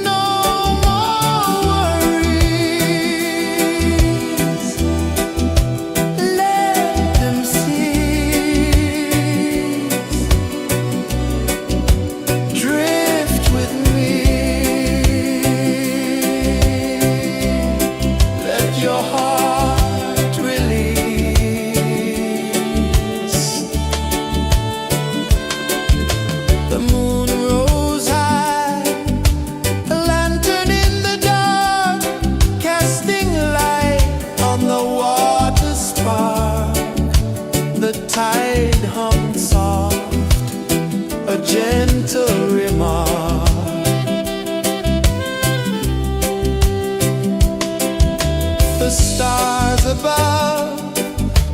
No more worries. Let them cease. Drift with me. Let your heart release. The moon rose high, a lantern in the dark, casting light on the water spark. The tide hummed soft, a gentle remark. The stars above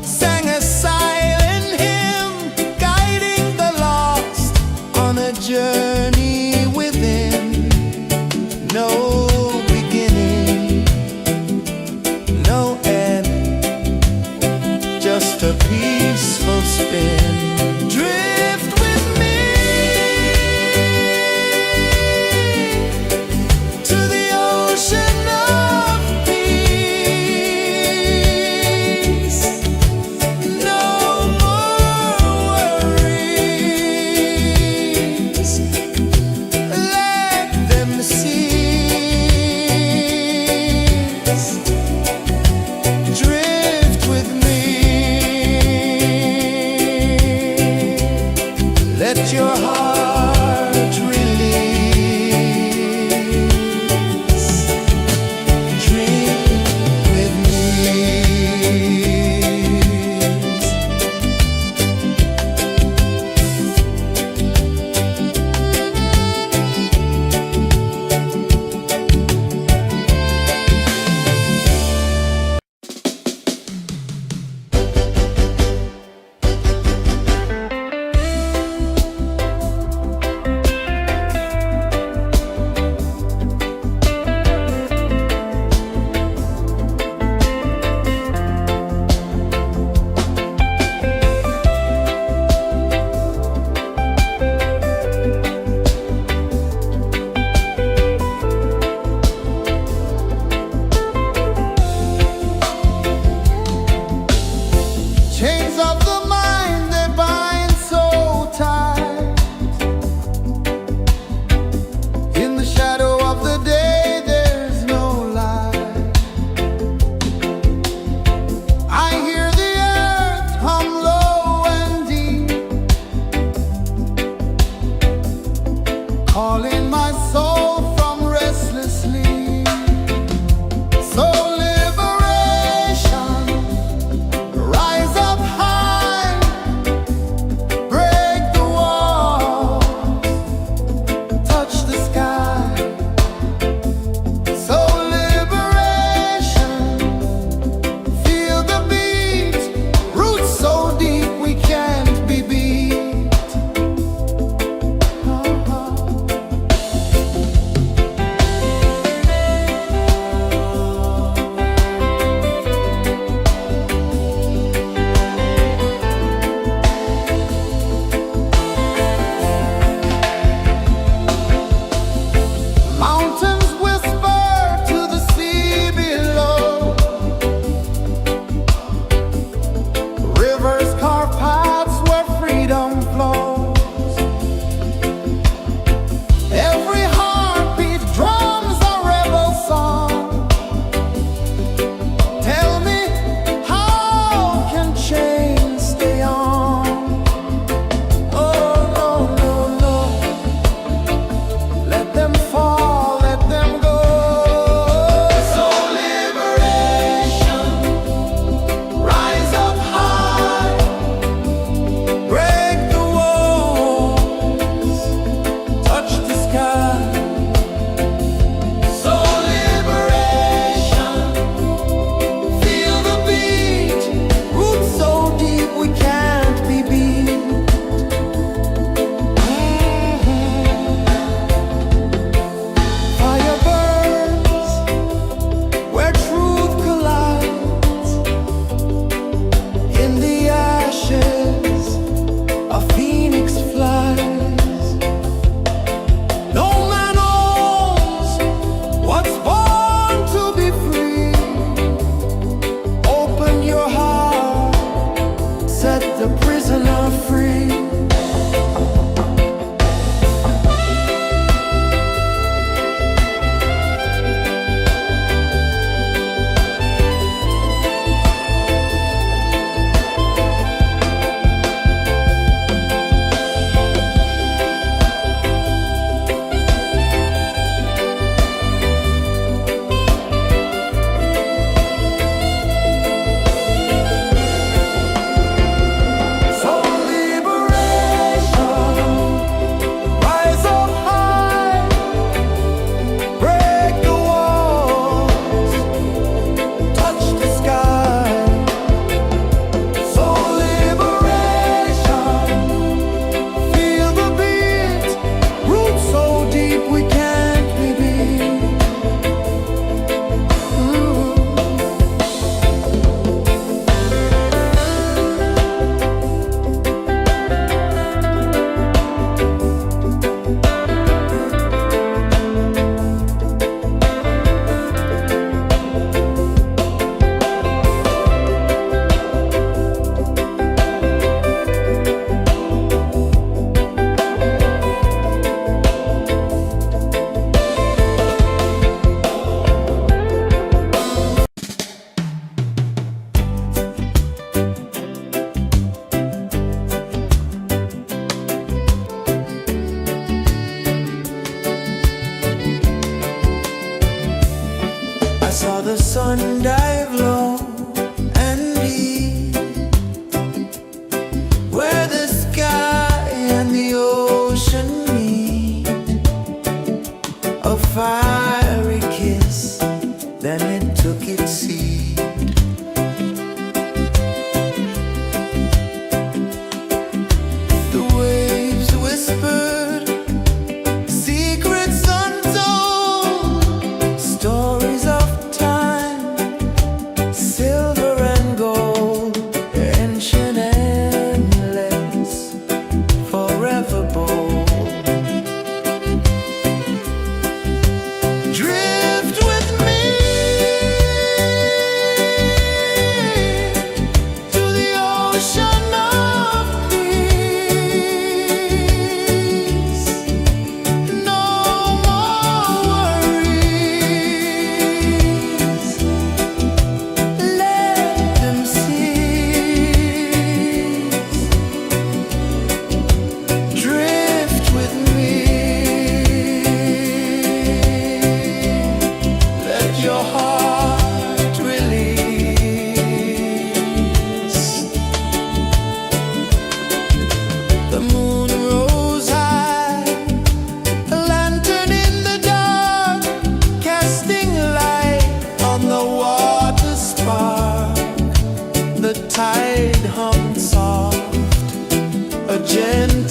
sang a silent hymn, guiding the lost on a journey within. No beginning, no end, just a peaceful spin. Drift with me to the ocean of peace. No more worries. Let them cease. Drift with me. Let your heart release. Dream with me.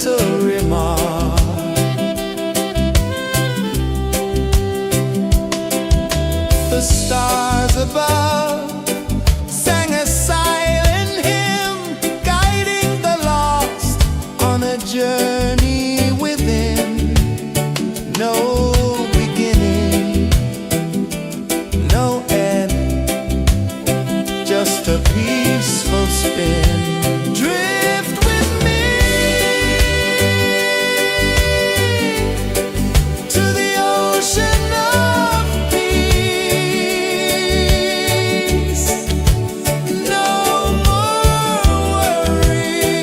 little remark. The stars above sang a silent hymn, guiding the lost on a journey within. No beginning, no end, just a peaceful spin. Drift with me to the ocean of peace. No more worries,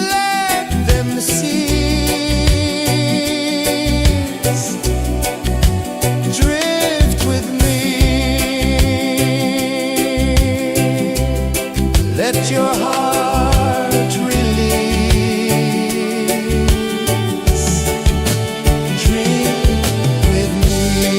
let them cease. Drift with me, let your heart release. Dream with me.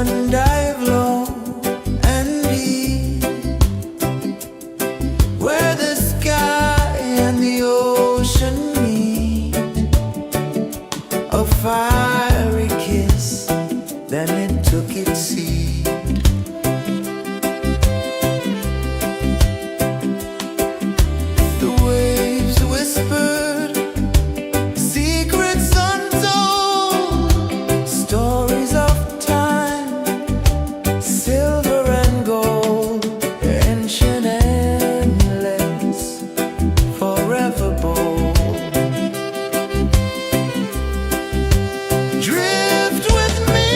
sun dive low and deep, where the sky and the ocean meet. A fiery kiss, then it took its seed. The waves whispered secrets untold, stories of time, silver and gold, ancient endless, forever bold. Drift with me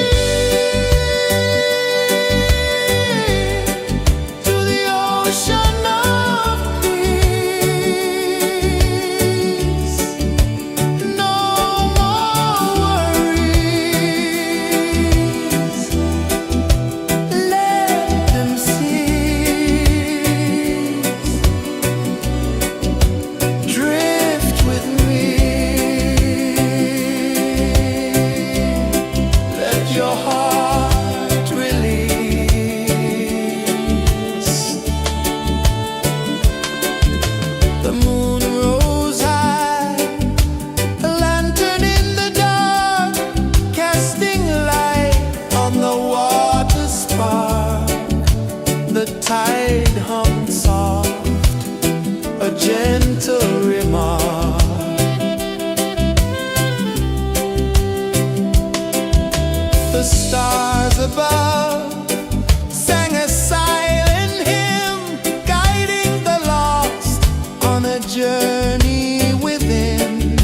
to the ocean of peace. No more worries, let them cease. Drift with me, let your heart release. The moon rose high, a lantern in the dark, casting light on the water spark. The tide hummed soft, a gentle remark. The stars above sang a silent hymn, guiding the lost on a journey within.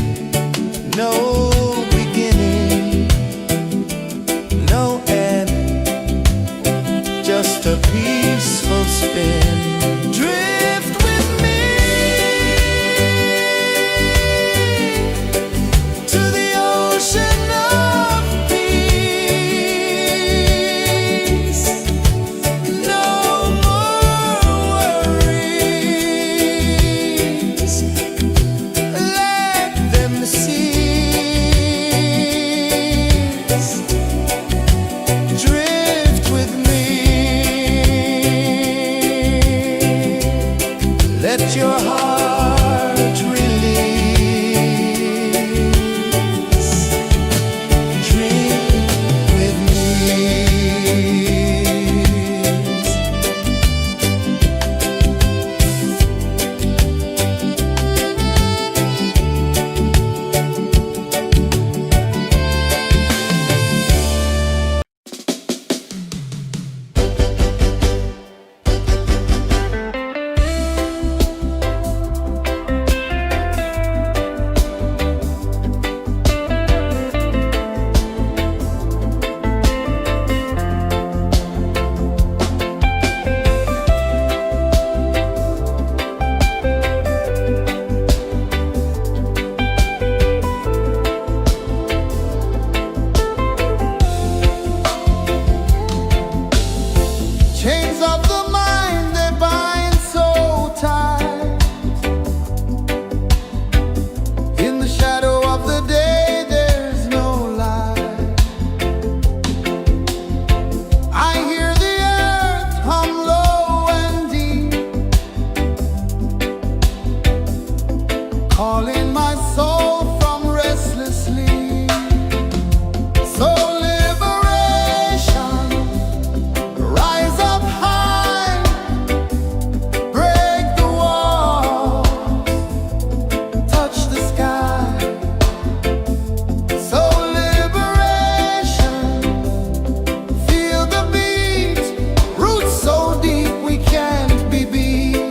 No beginning, no end, just a peaceful spin. Drift with me to the ocean of peace. No more worries, let them cease. Drift with me, let your heart release. Dream with me. Chains of the mind, they bind so tight. In the shadow of the day, there's no light. I hear the earth hum low and deep, calling my soul from restless sleep. So liberation, rise up high, break the walls, touch the sky. So liberation, feel the beat, roots so deep we can't be beat.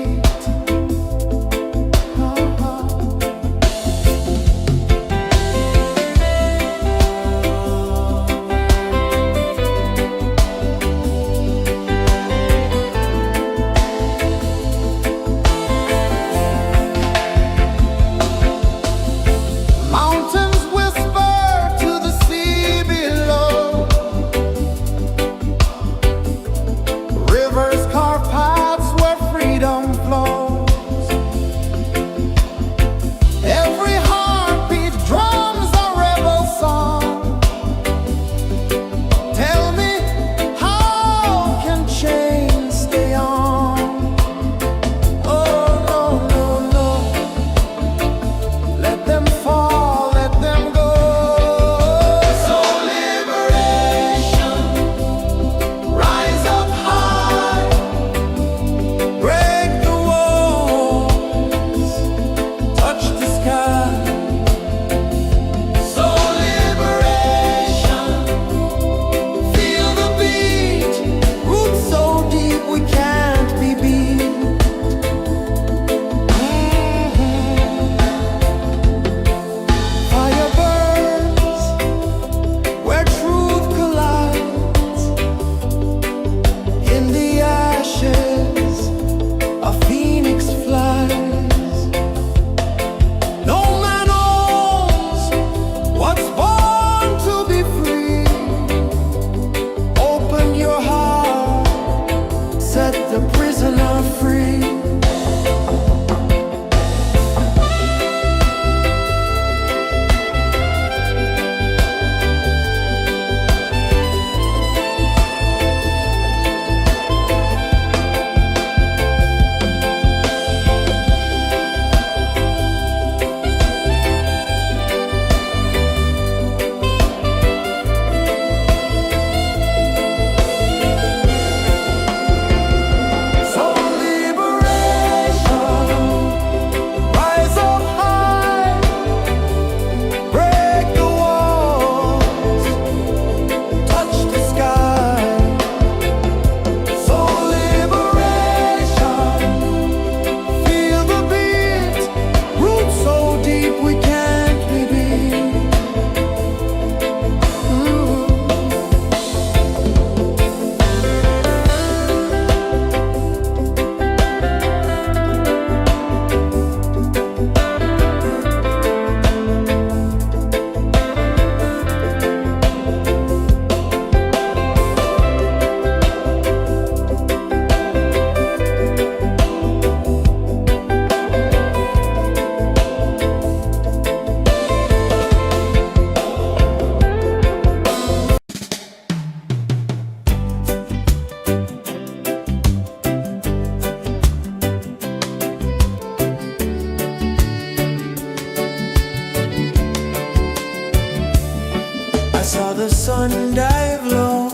one dive low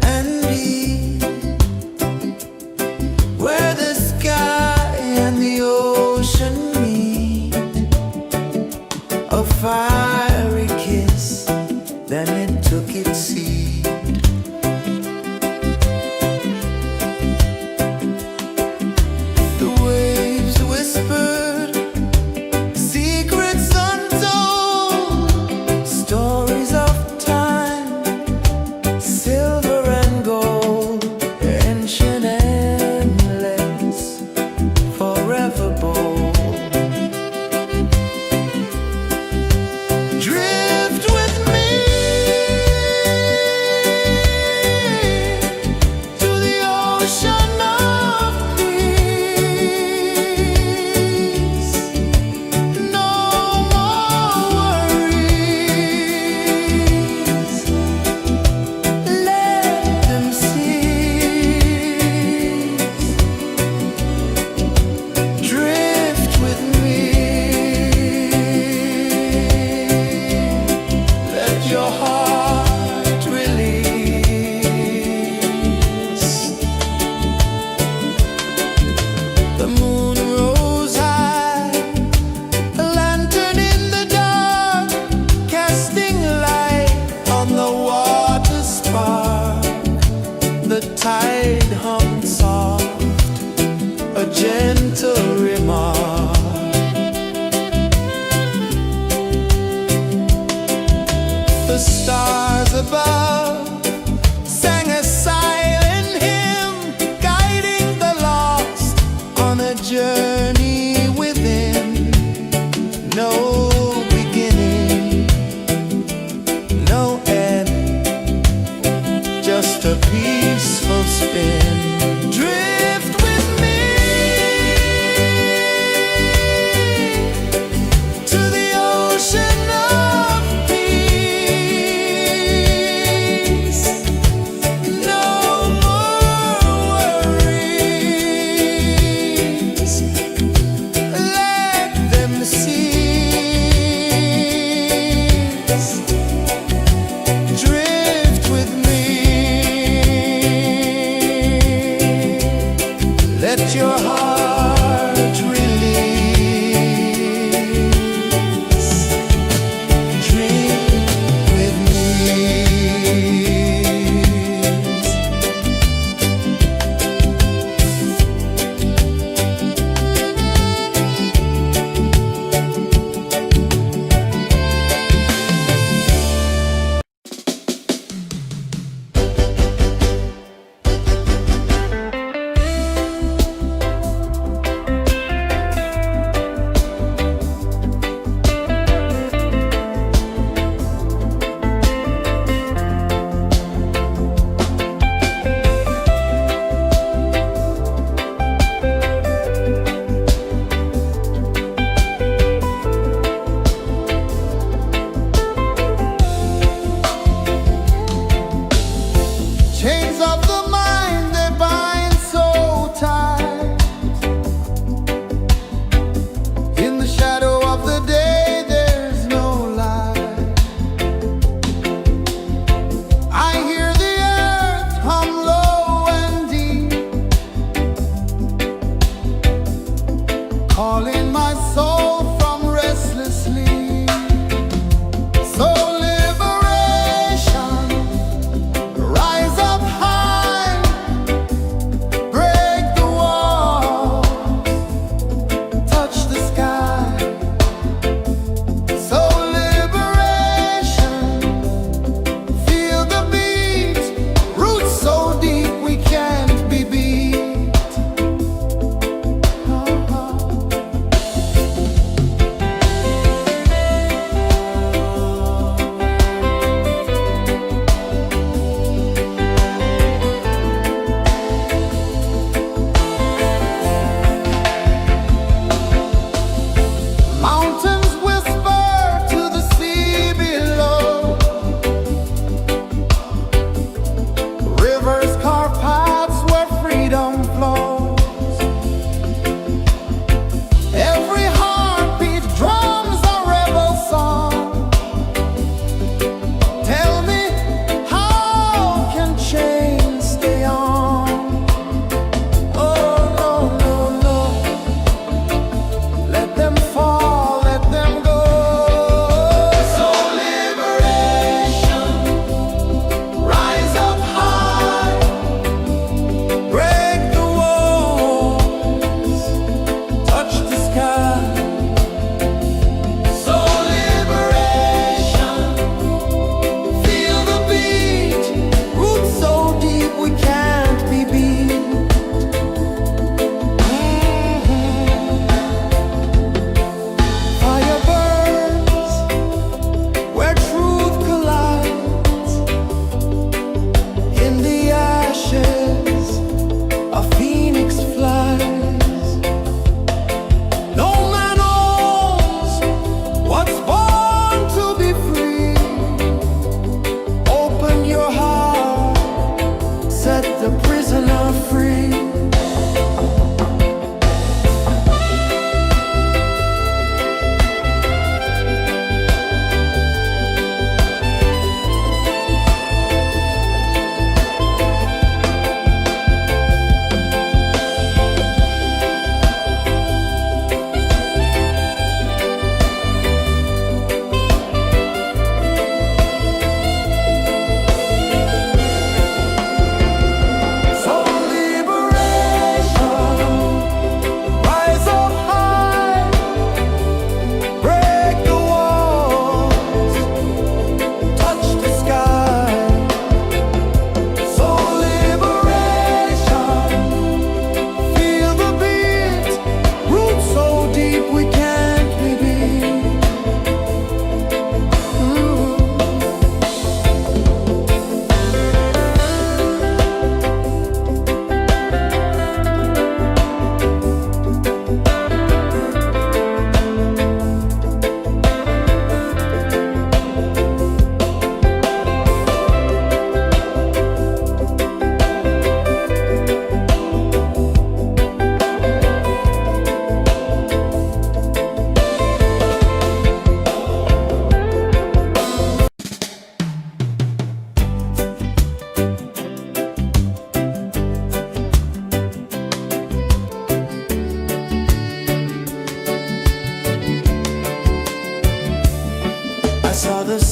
and deep, where the sky and the ocean meet. A fiery kiss, then it took its seat. The waves whispered secrets untold, stories of time, silver and gold, ancient, endless, forever bold. Drift with me to the ocean of peace. No more worries, let them cease. Drift with me, let your heart release. The moon rose high, a lantern in the dark, casting light on the water spark. The tide hummed soft, a gentle remark. The stars above sang a silent hymn, guiding the lost on a journey within. No beginning, no end, just a peaceful spin. Drift with me to the ocean of peace. No more worries, let them cease.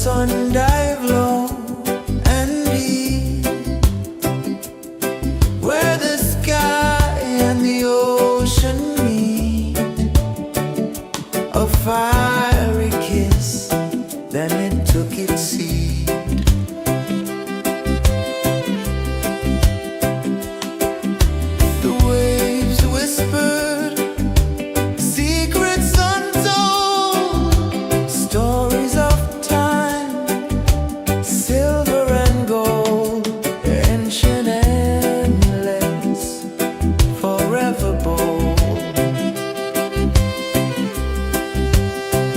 sun dive low and deep, where the sky and the ocean meet, a fiery kiss, then it took its seed. The waves whispered secrets untold, stories of time, silver and gold, ancient, endless, forever bold.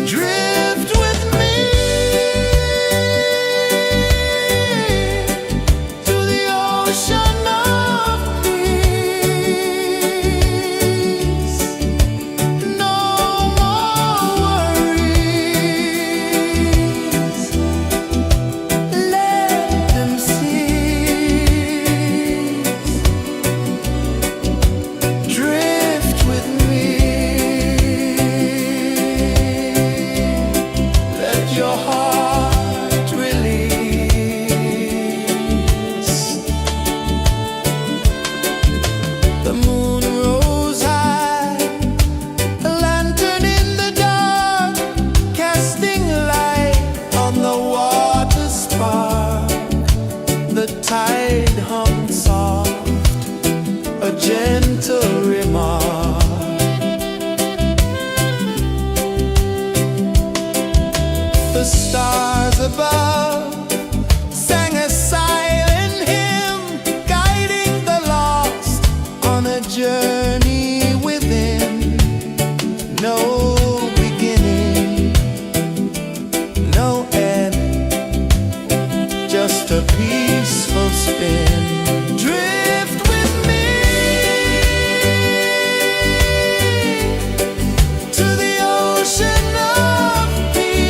Drift with me to the ocean of peace. No more worries, let them cease. Drift with me, let your heart release. The moon rose high, a lantern in the dark, casting light on the water spark. The tide hummed soft, a gentle remark. The stars above sang a silent hymn, guiding the lost on a journey within. No beginning, no end, just a peaceful spin. Drift with me to the ocean of peace.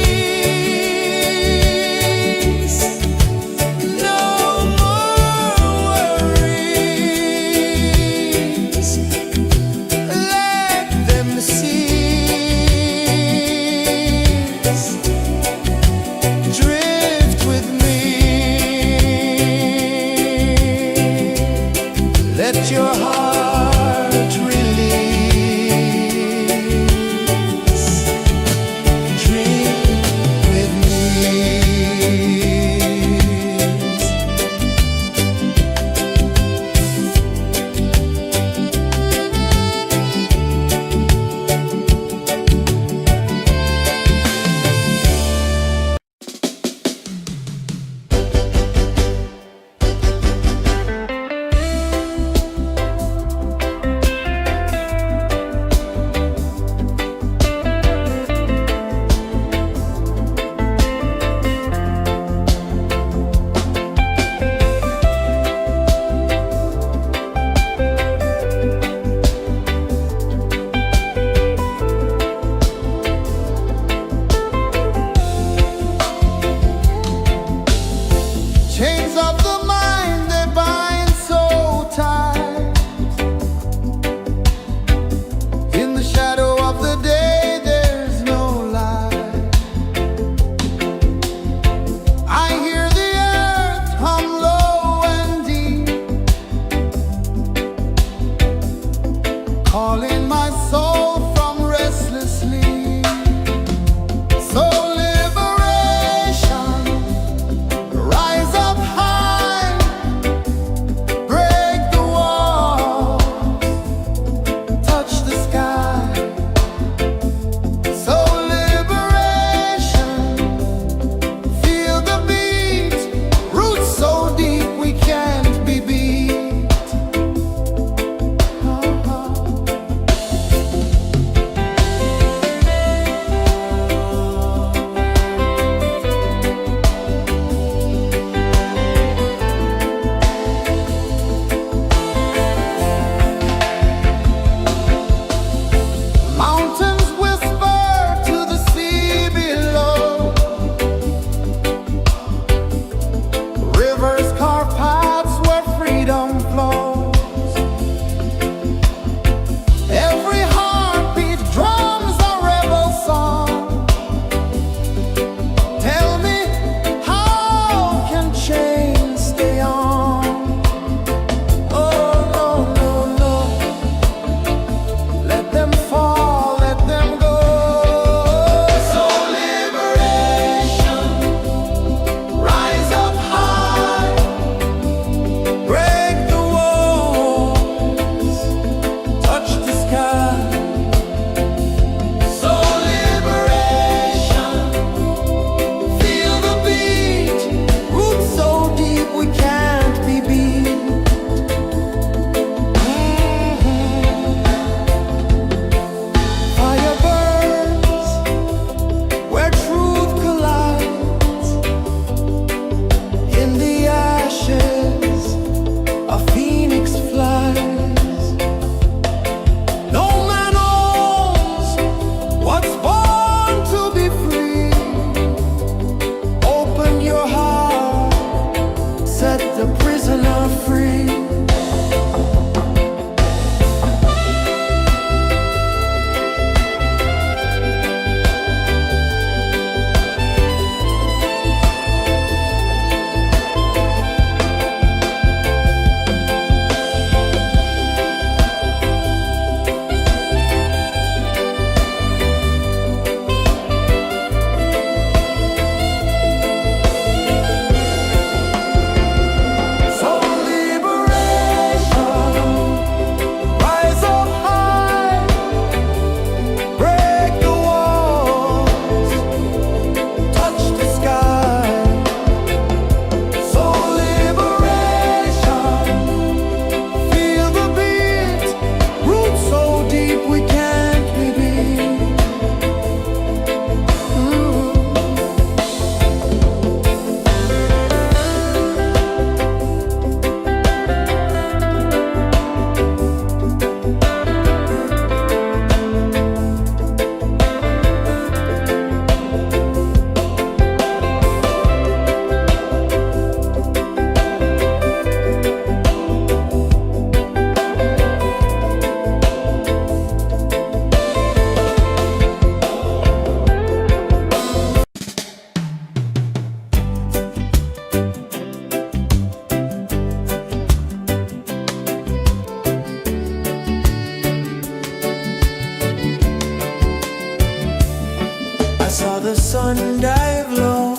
and dive low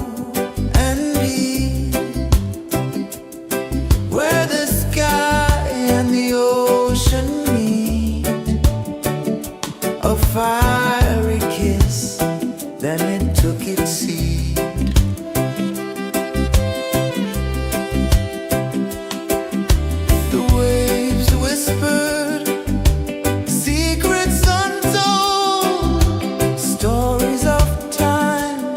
and deep, where the sky and the ocean meet. A fiery kiss, then it took its seed. The waves whispered secrets untold, stories of time,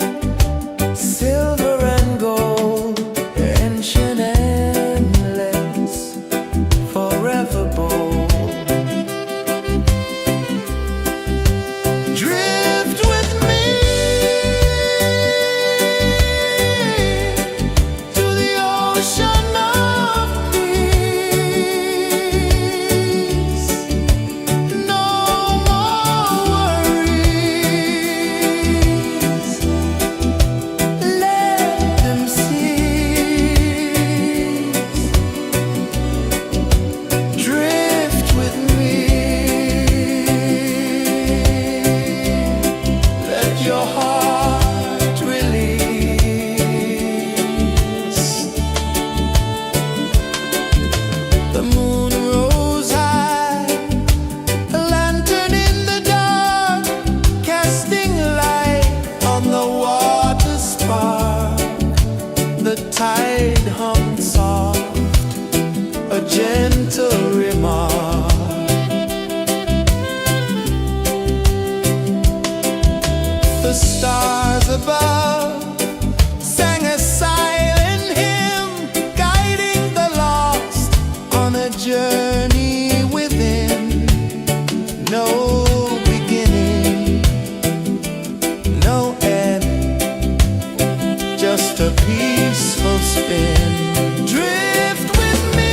silver and gold, ancient, endless, forever bold. Drift with me to the ocean of peace. No more worries, let them cease. Drift with me, let your heart release. The moon rose high, a lantern in the dark, casting light on the water spark. The tide hummed soft, a gentle remark. The stars above sang a silent hymn, guiding the lost on a journey within. No beginning, no end, just a peaceful spin. Drift with me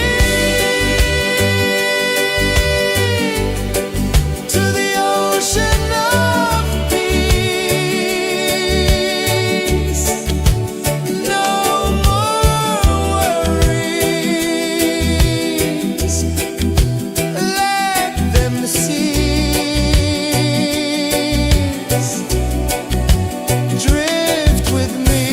to the ocean of peace. No more worries, let them cease. Drift with me.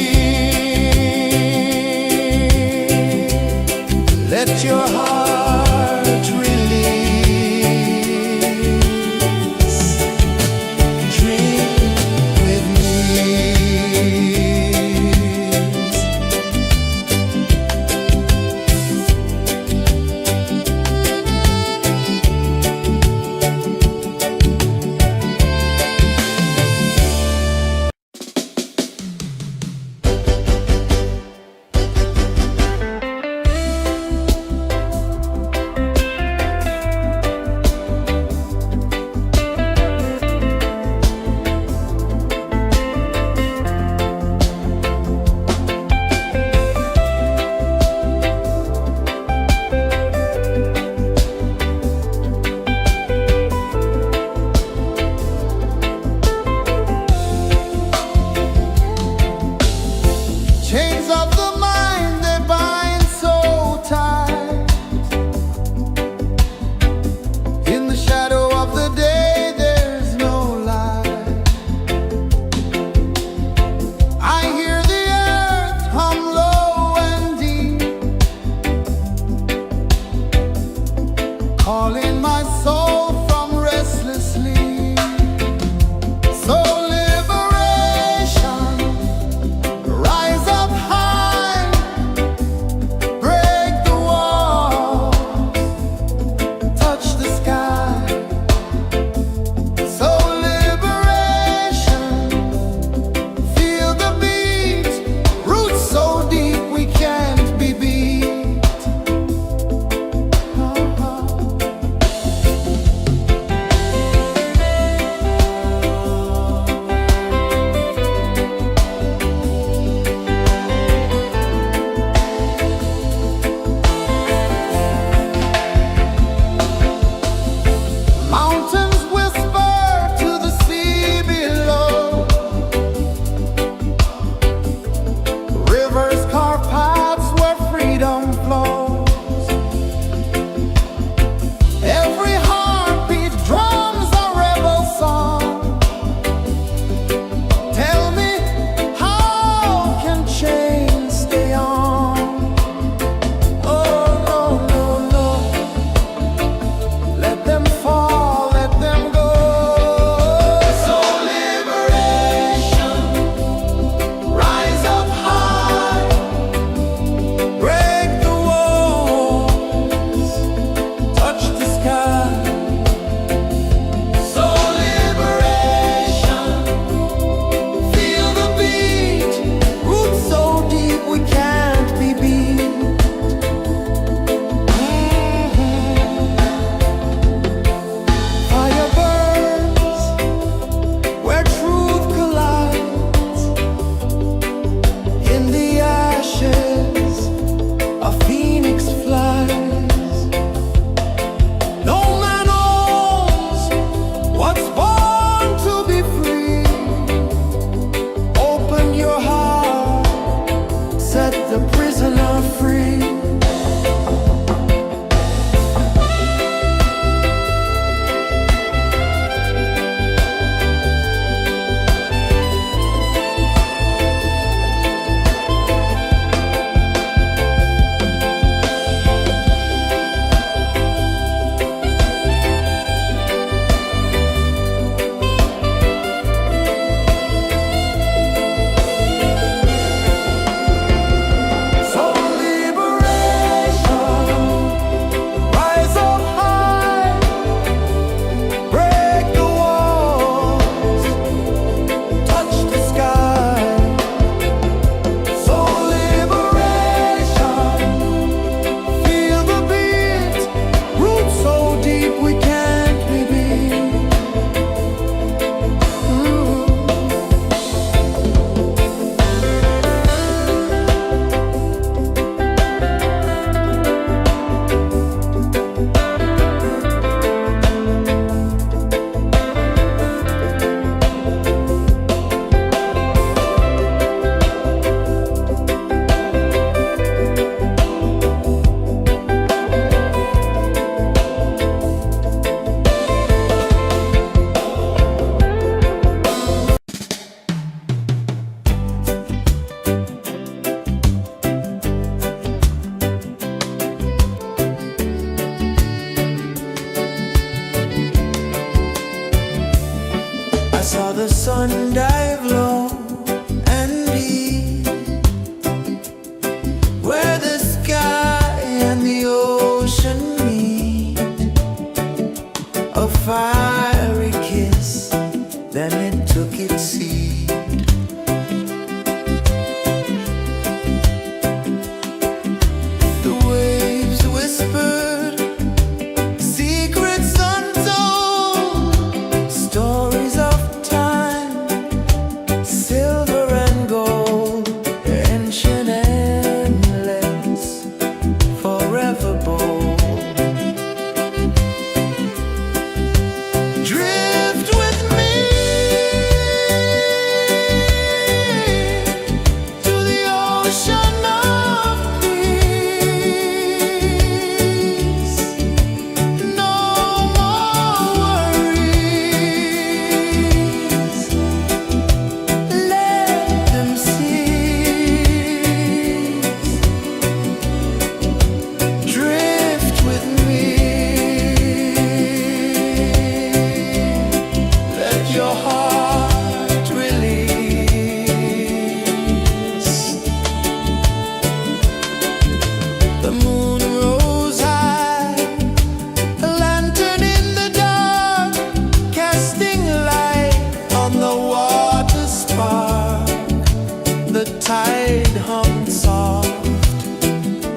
tide hummed soft,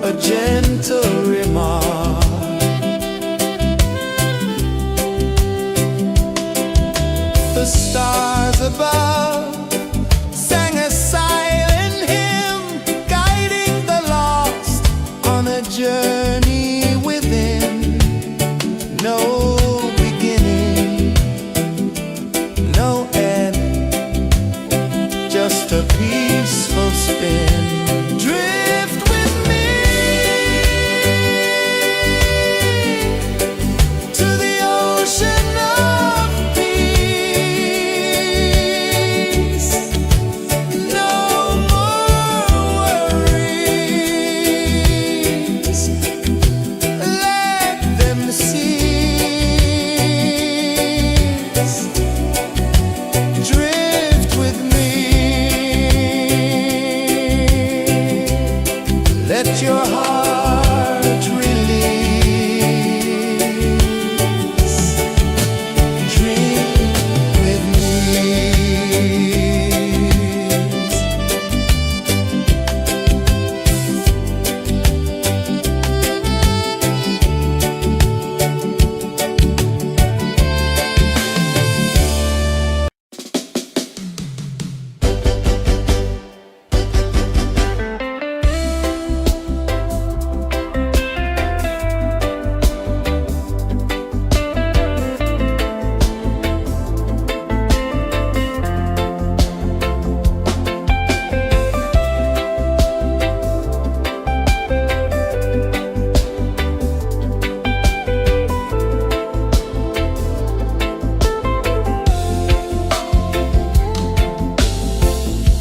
a gentle remark. The stars above sang a silent hymn, guiding the lost on a journey within. No beginning, no end, just a peaceful spin. Drift with me to the ocean of peace. No more worries, let them cease. Drift with me, let your heart release. Dream with me.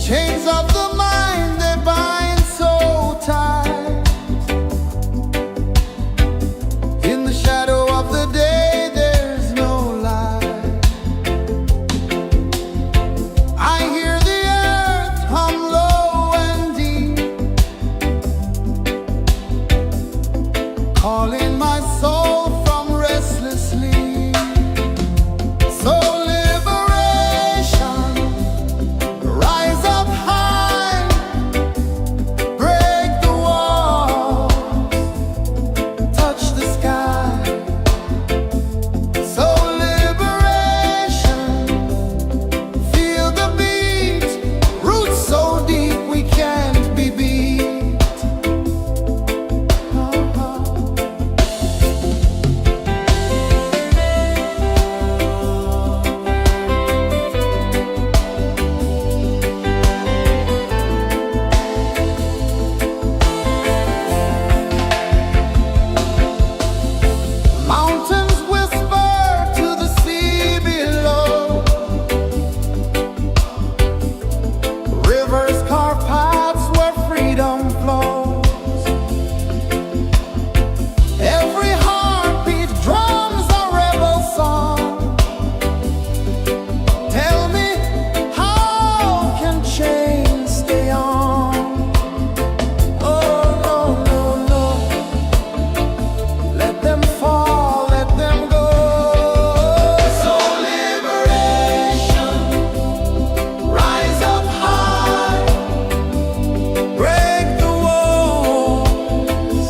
Chains of the mind, they bind so tight. In the shadow of the day, there's no light. I hear the earth hum low and deep, calling my soul from restless sleep. So liberation, rise up high, break the walls, touch the sky. So liberation, feel the beat, roots so deep we can't be beat. Mountains whisper to the sea below, rivers carve paths where freedom flows. Every heartbeat drums a rebel song. Tell me, how can chains stay on? Oh no, no, no, let them fall, let them go. So liberation, rise up high, break the walls,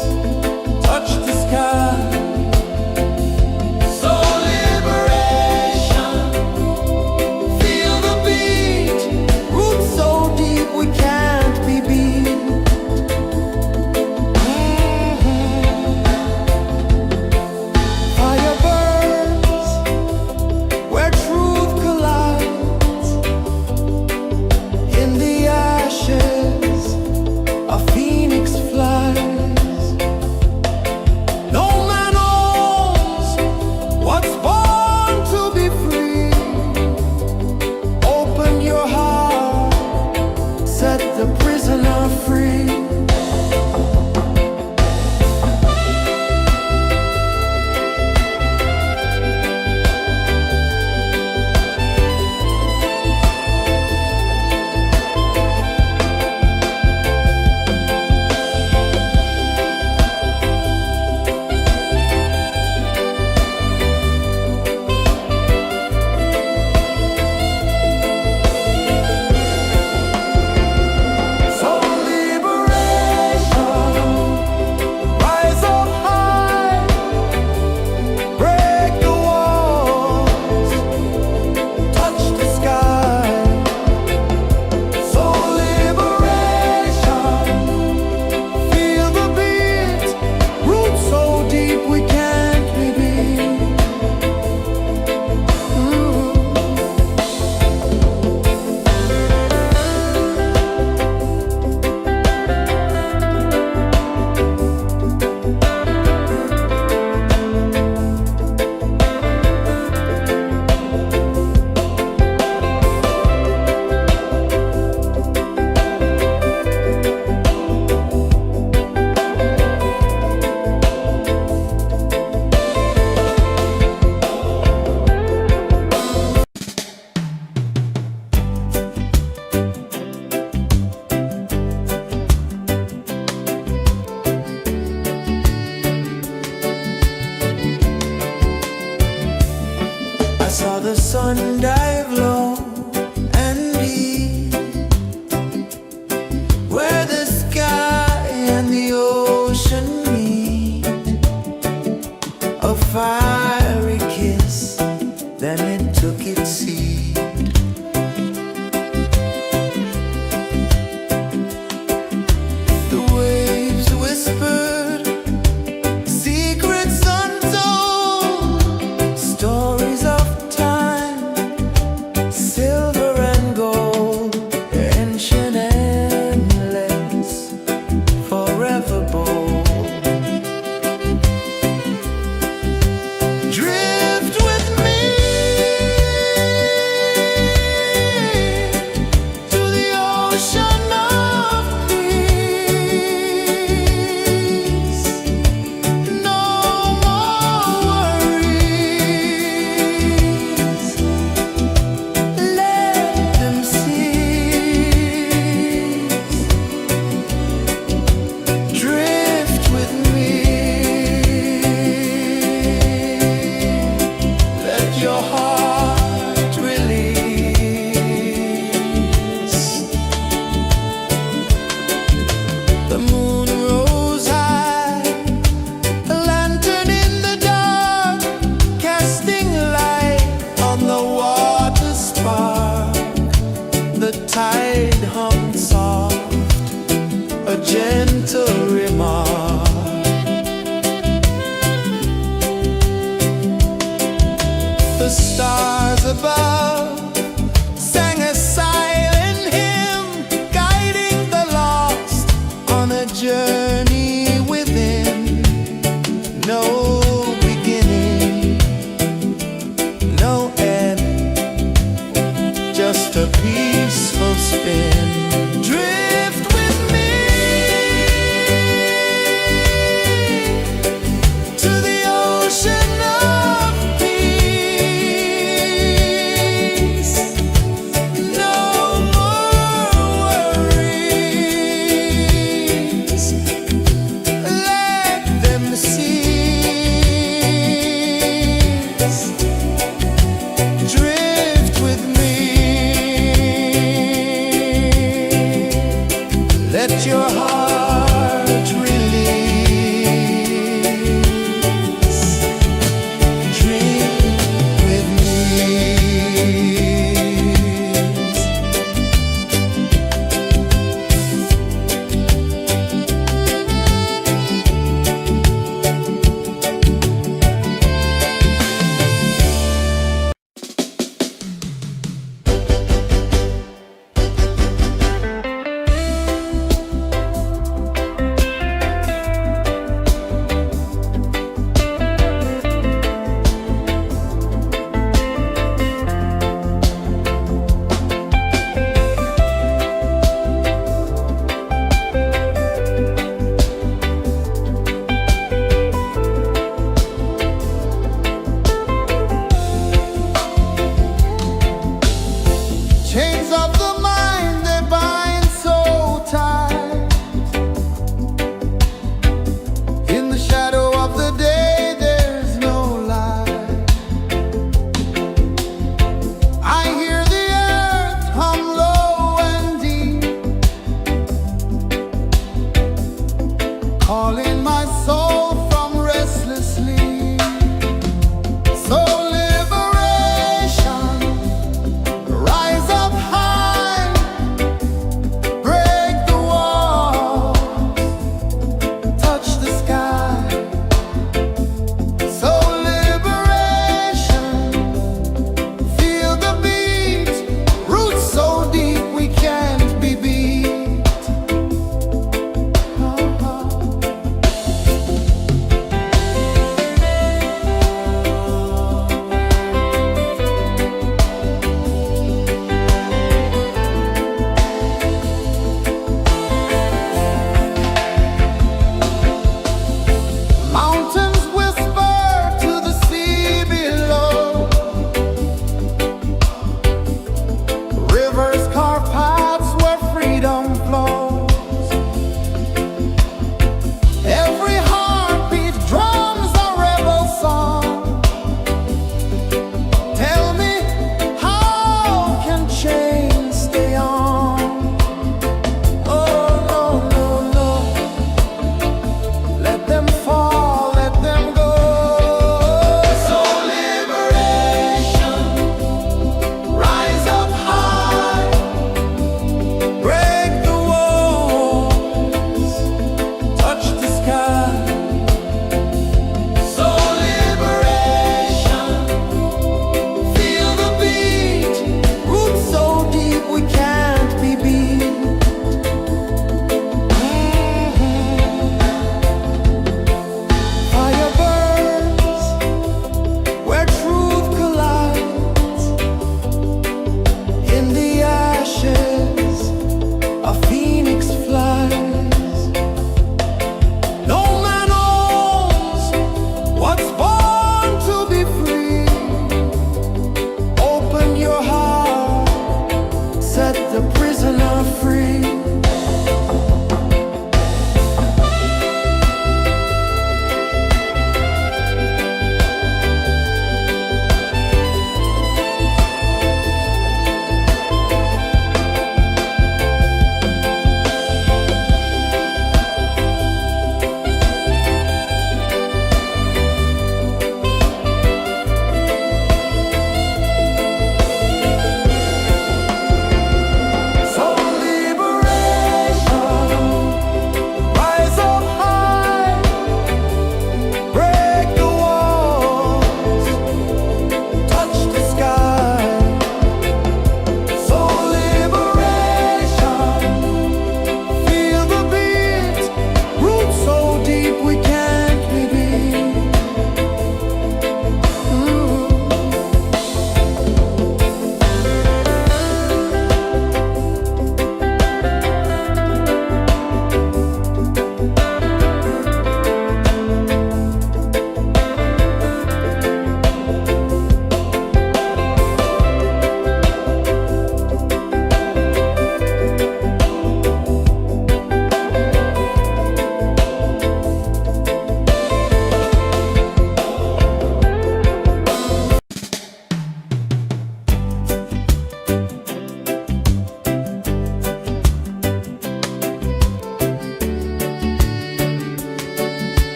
touch the sky. So liberation, feel the beat, roots so deep we can't be beat. Fire burns where truth collides. In the ashes, a phoenix flies. No man owns what's born to be free. Open your heart, set the prisoner free. ocean of peace. No more worries. Let them cease. Drift with me. Let your heart release. The moon rose high, a lantern in the dark, casting light on the water spark. The tide hummed soft, a gentle remark. The stars above sang a silent hymn, guiding the lost on a journey within. No beginning, no end, just a peaceful spin. Drift with me to the ocean of peace. No more worries. Let them cease. Drift with me. Let your heart release. Dream with me.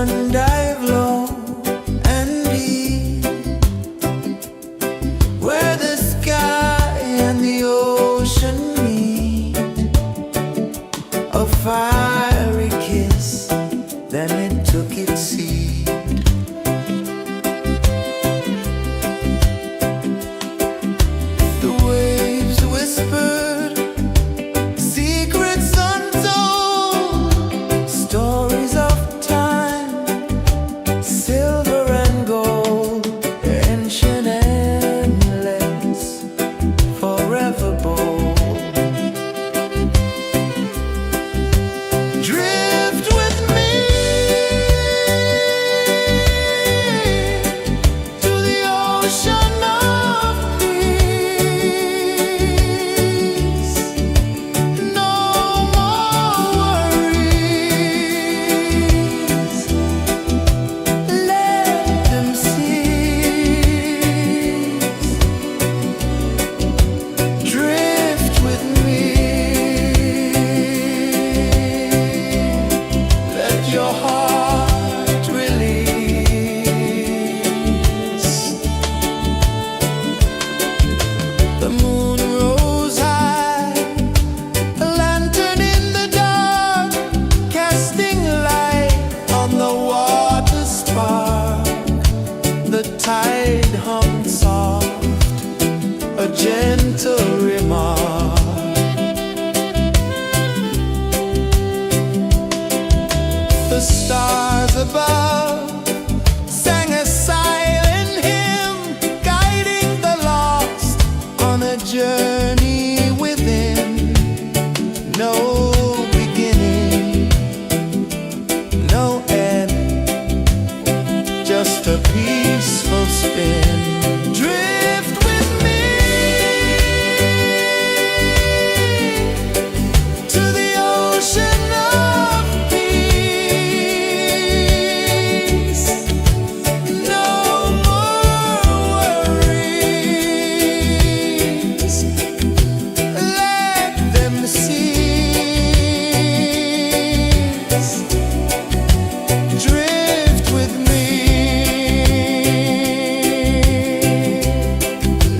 sun dive low and deep, where the sky and the ocean meet. A fiery kiss, then it took its seed. The waves whispered secrets untold, stories of time, silver and gold, ancient endless, forever bold. Drift with me to the ocean of peace. No more worries, let them cease. Drift with me, let your heart release. The moon rose high, a lantern in the dark, casting light on the water spark. The tide hummed soft, a gentle remark. The stars above sang a silent hymn, guiding the lost on a journey within. No beginning, no end, just a peaceful spin. Drift with me to the ocean of peace. No more worries, let them cease. Drift with me,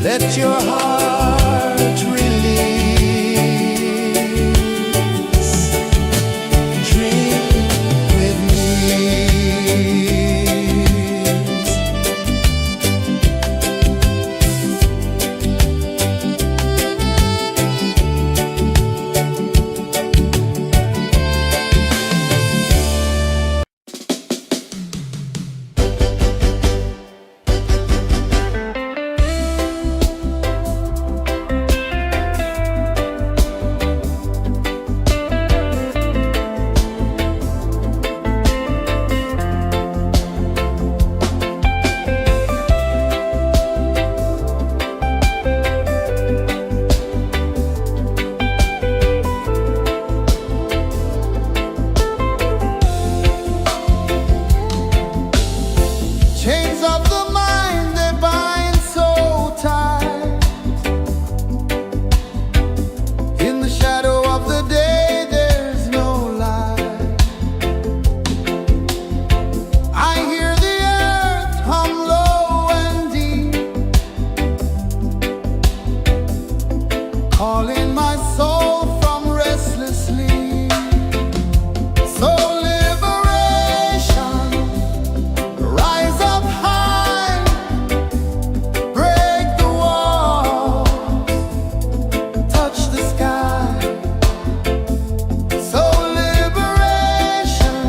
let your heart release. Dream with me. Chains of the mind, they bind so tight. In the shadow of the day, there's no light. I hear the earth hum low and deep, calling my soul from restless sleep. So liberation, rise up high, break the walls, touch the sky. So liberation,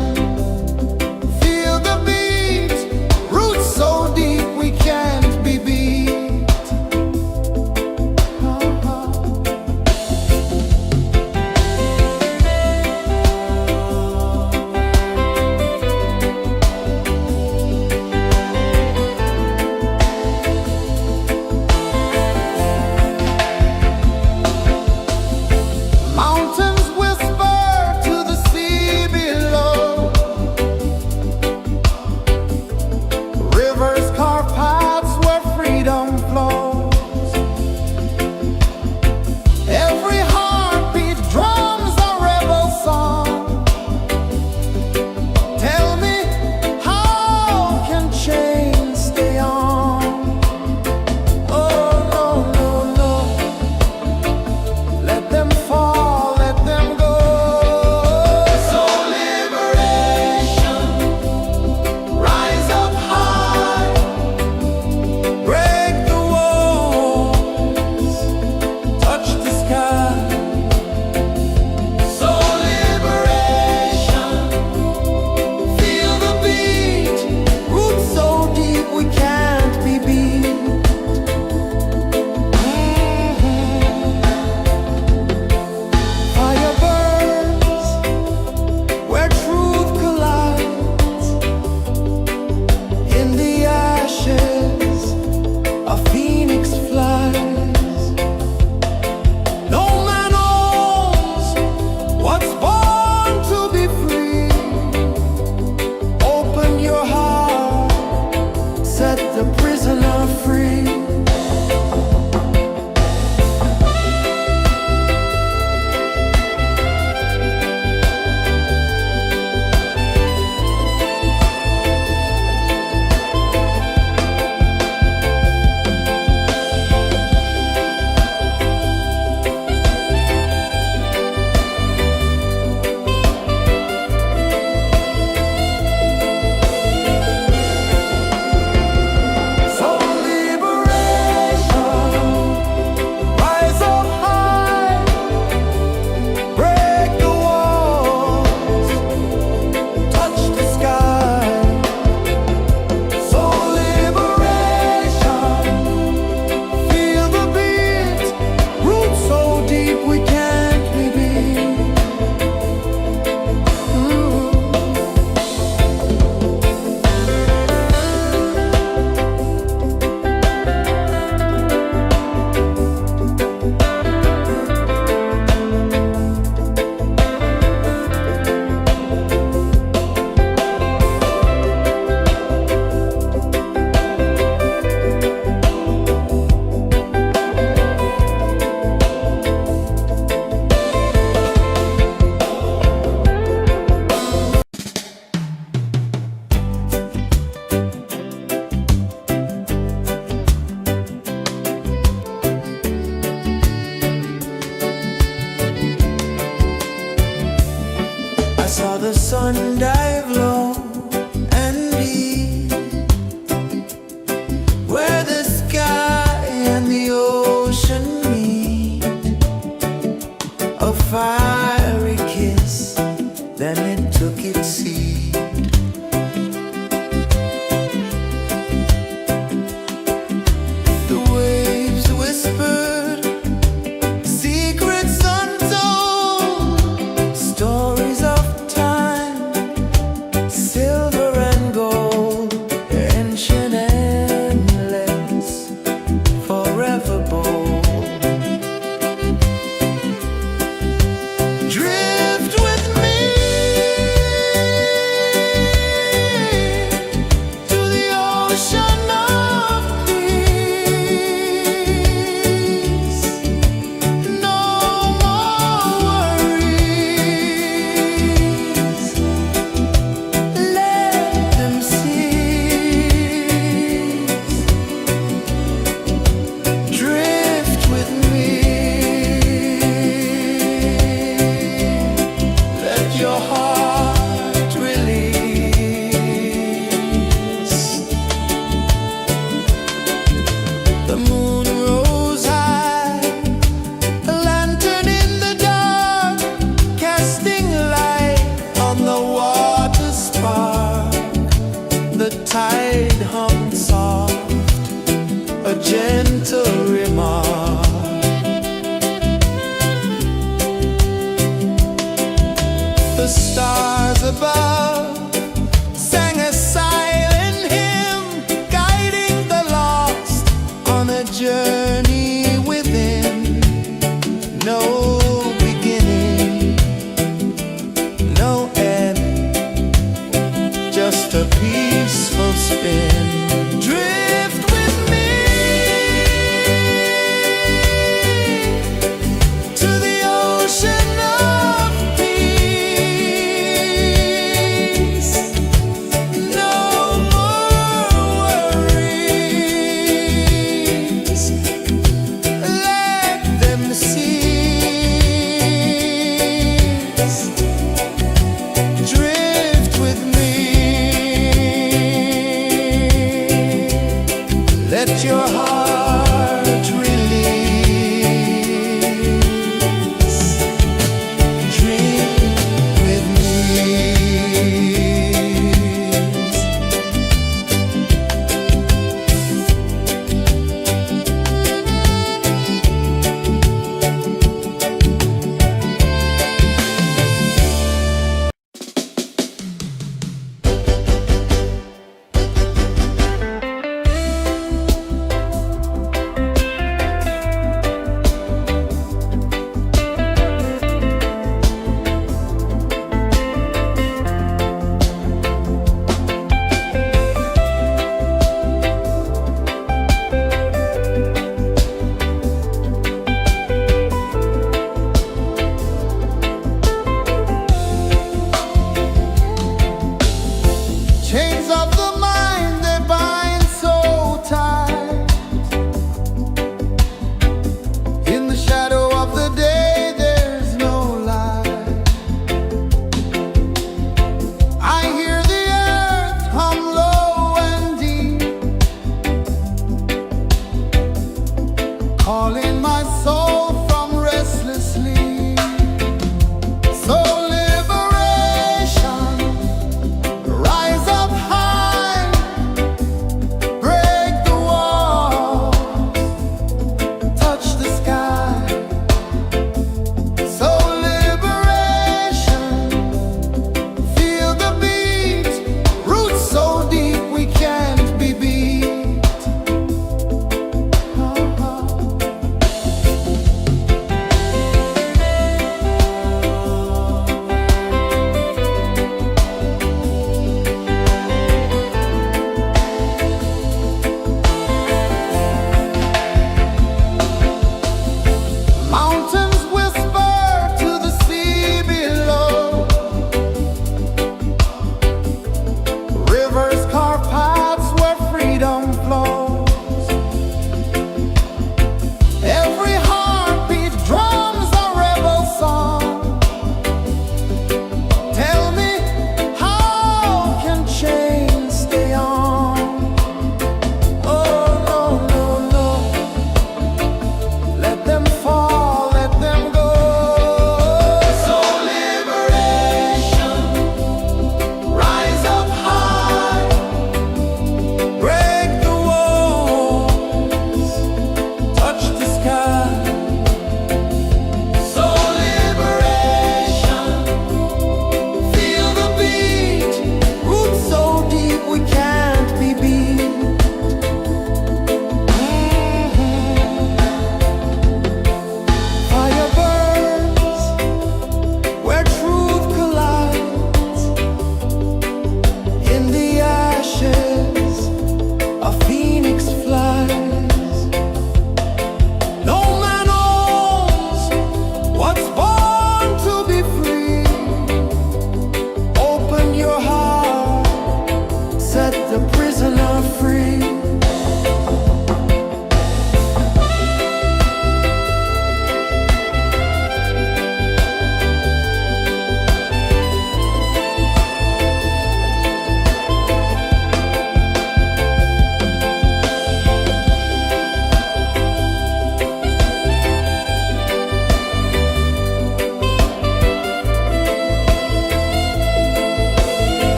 feel the beat, roots so deep we can't be beat.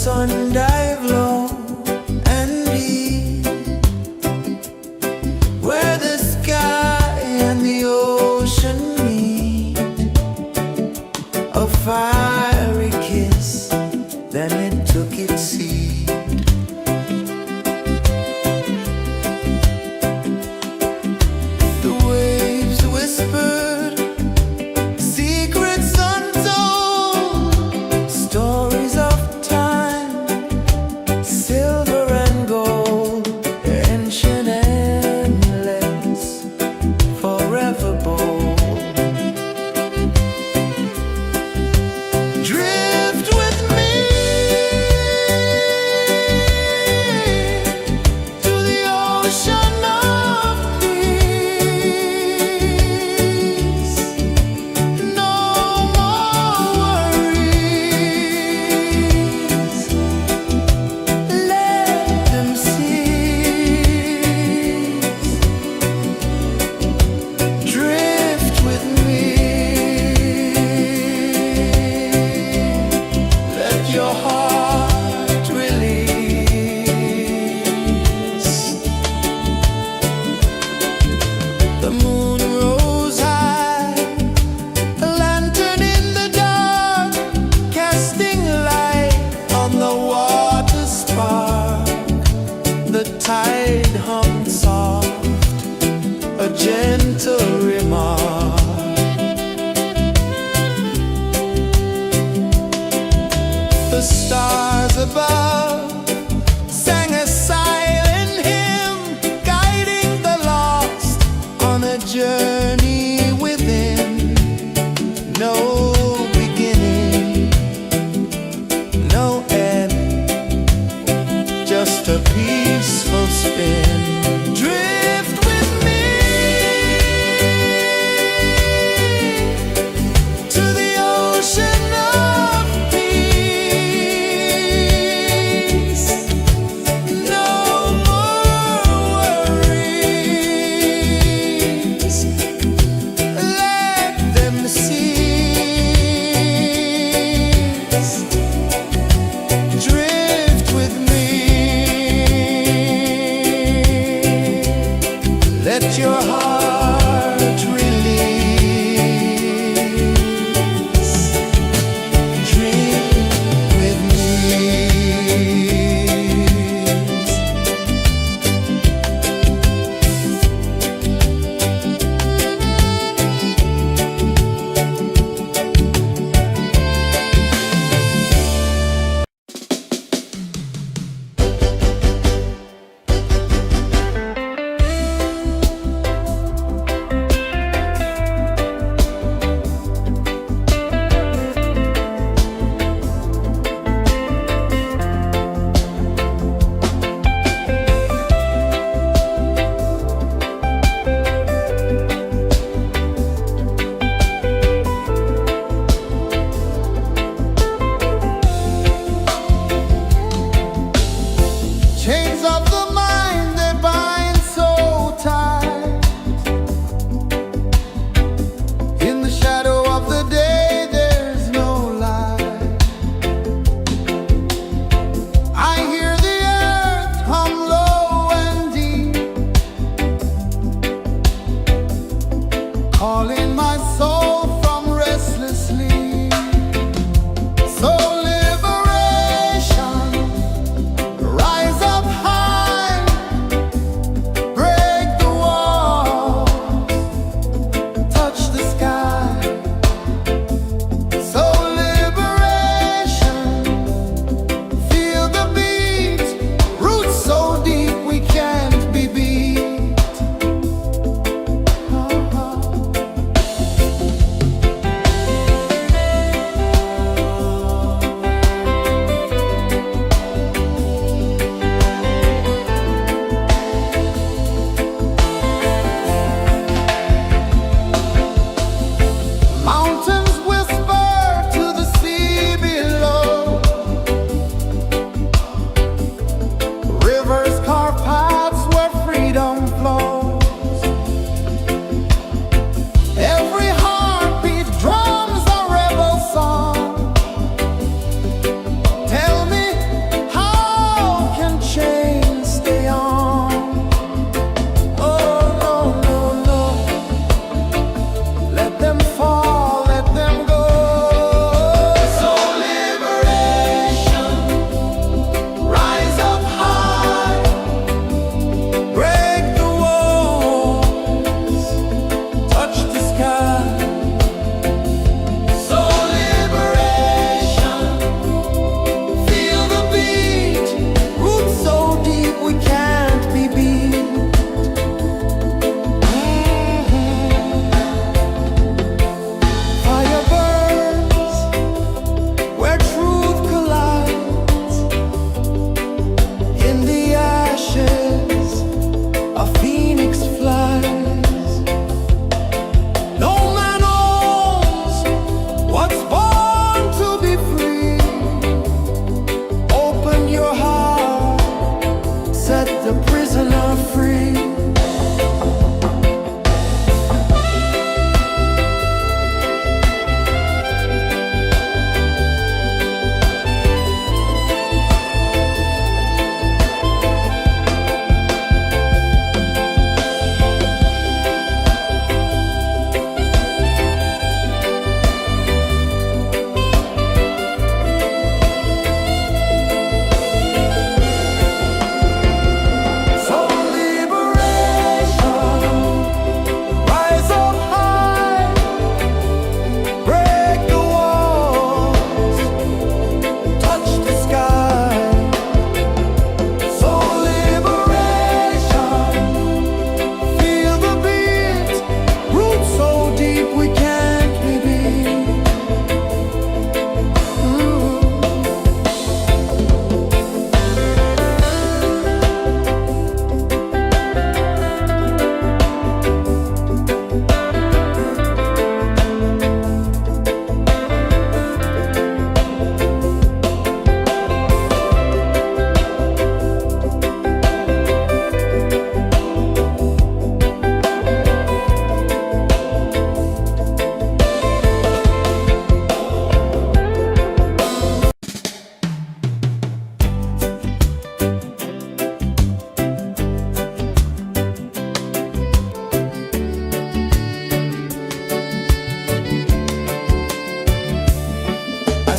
sun dive low and deep, where the sky and the ocean meet, a fiery kiss, then it took its seed. The waves whispered secrets untold, stories of time, silver and gold, ancient endless, forever bold. Drift with me to the ocean of peace. No more worries, let them cease. Drift with me, let your heart release. The moon rose high, a lantern in the dark, casting light on the water spark. The tide hummed soft, a gentle remark. The stars above sang a silent hymn, guiding the lost on a journey within. No beginning, no end, just a peaceful spin. Drift with me to the ocean of peace.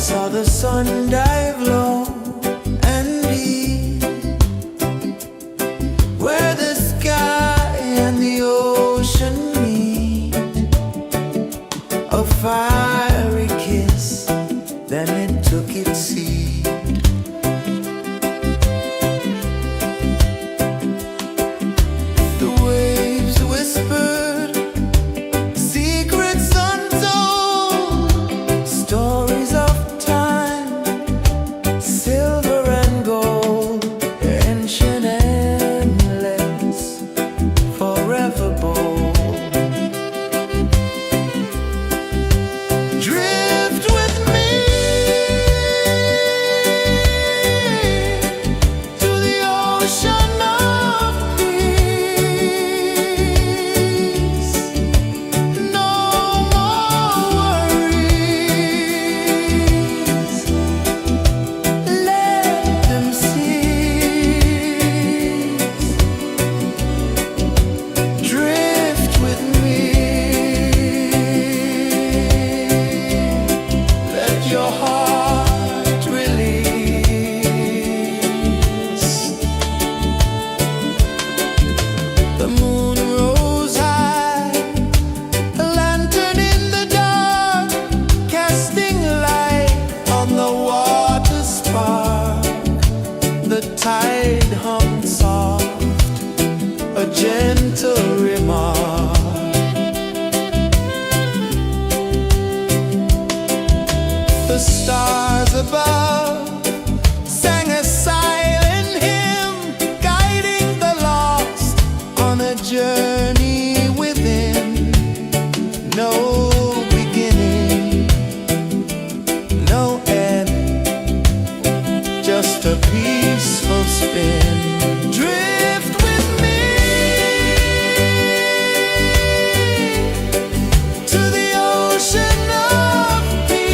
saw the sun dive low and deep, where the sky and the ocean meet. A fiery kiss, then it took its seat. The waves whispered secrets untold, stories of time, silver and gold, ancient, endless, forever bold. Drift with me to the ocean of peace. No more worries, let them cease. Drift with me, let your heart release. The moon rose high, a lantern in the dark, casting light on the water spark. The tide hummed soft, a gentle remark. The stars above sang a silent hymn, guiding the lost on a journey within. No beginning, no end, just a peaceful spin. Drift with me to the ocean of peace.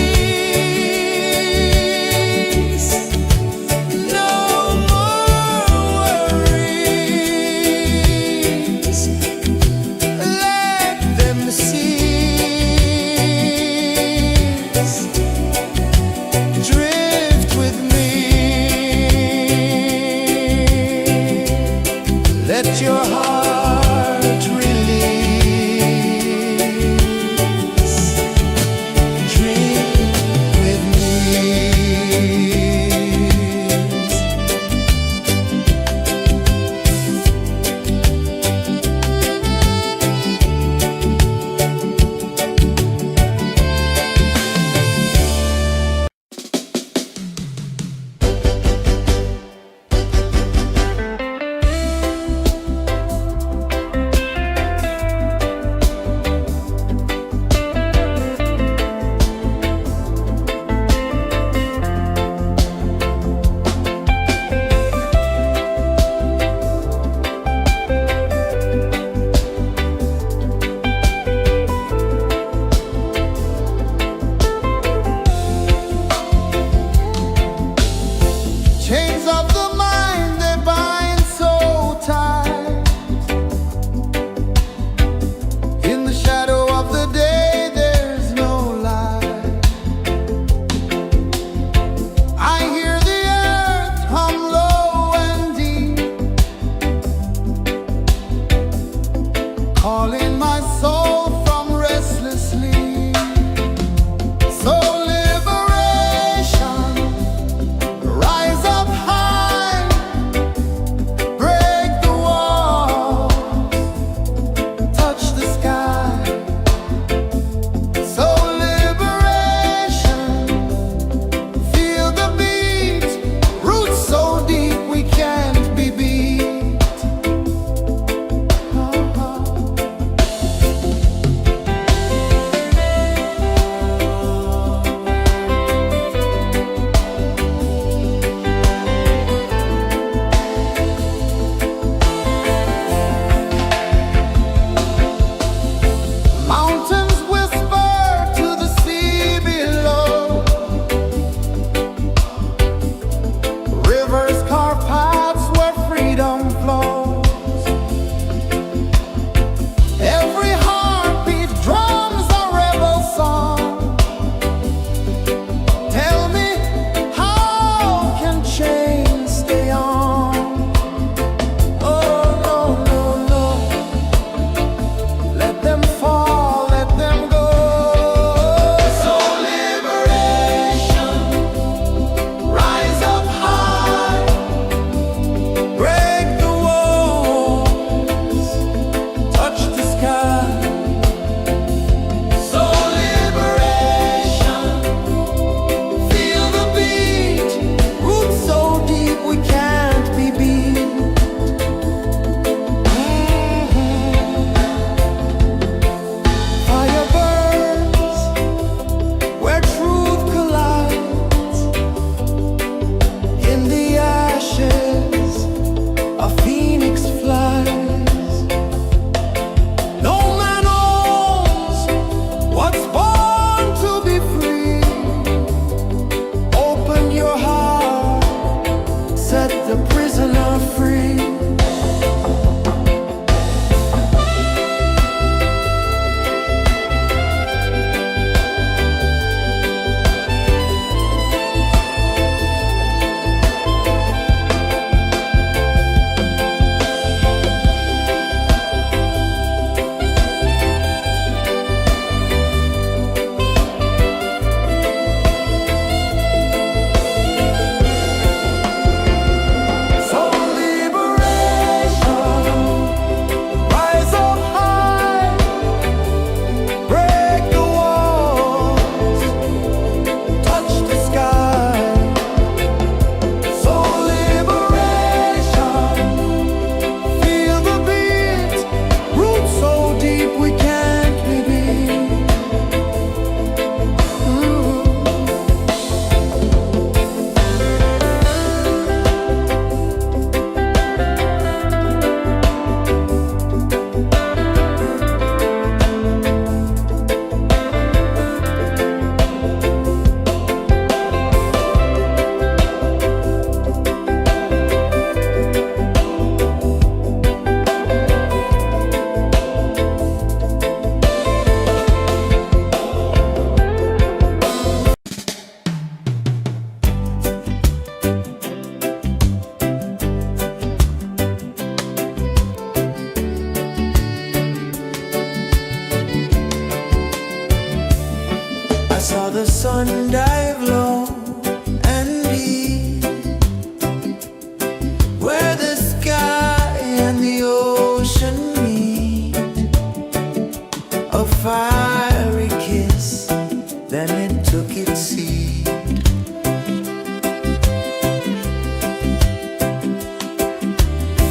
sea.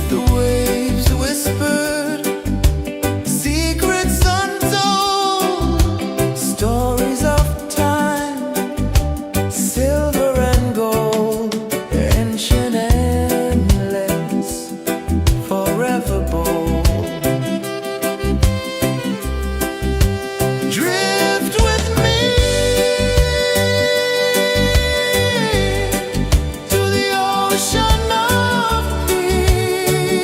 The waves whispered secrets untold, stories of time, silver and gold, ancient, endless, forever bold. Drift with me to the ocean of peace.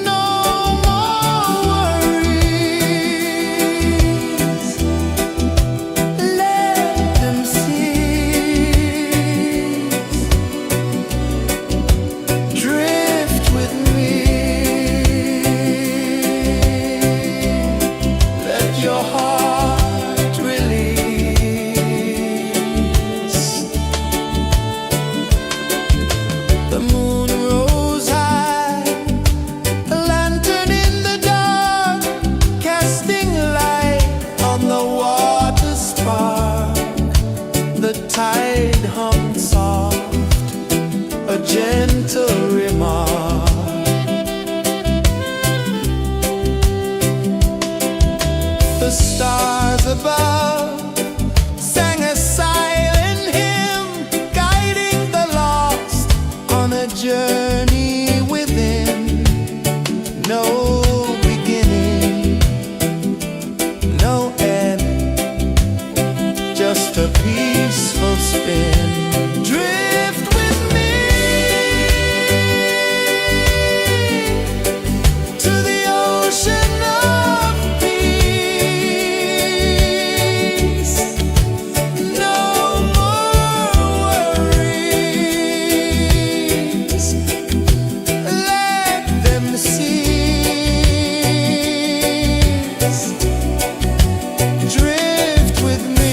No more worries. Let them cease. Drift with me. Let your heart release. The moon rose high, a lantern in the dark, casting light on the water spark. The tide hummed soft, a gentle remark. The stars above sang a silent hymn, guiding the lost on a journey within. No beginning, no end, just a peaceful spin. Drift with me to the ocean of peace. No more worries. Let them cease. Drift with me.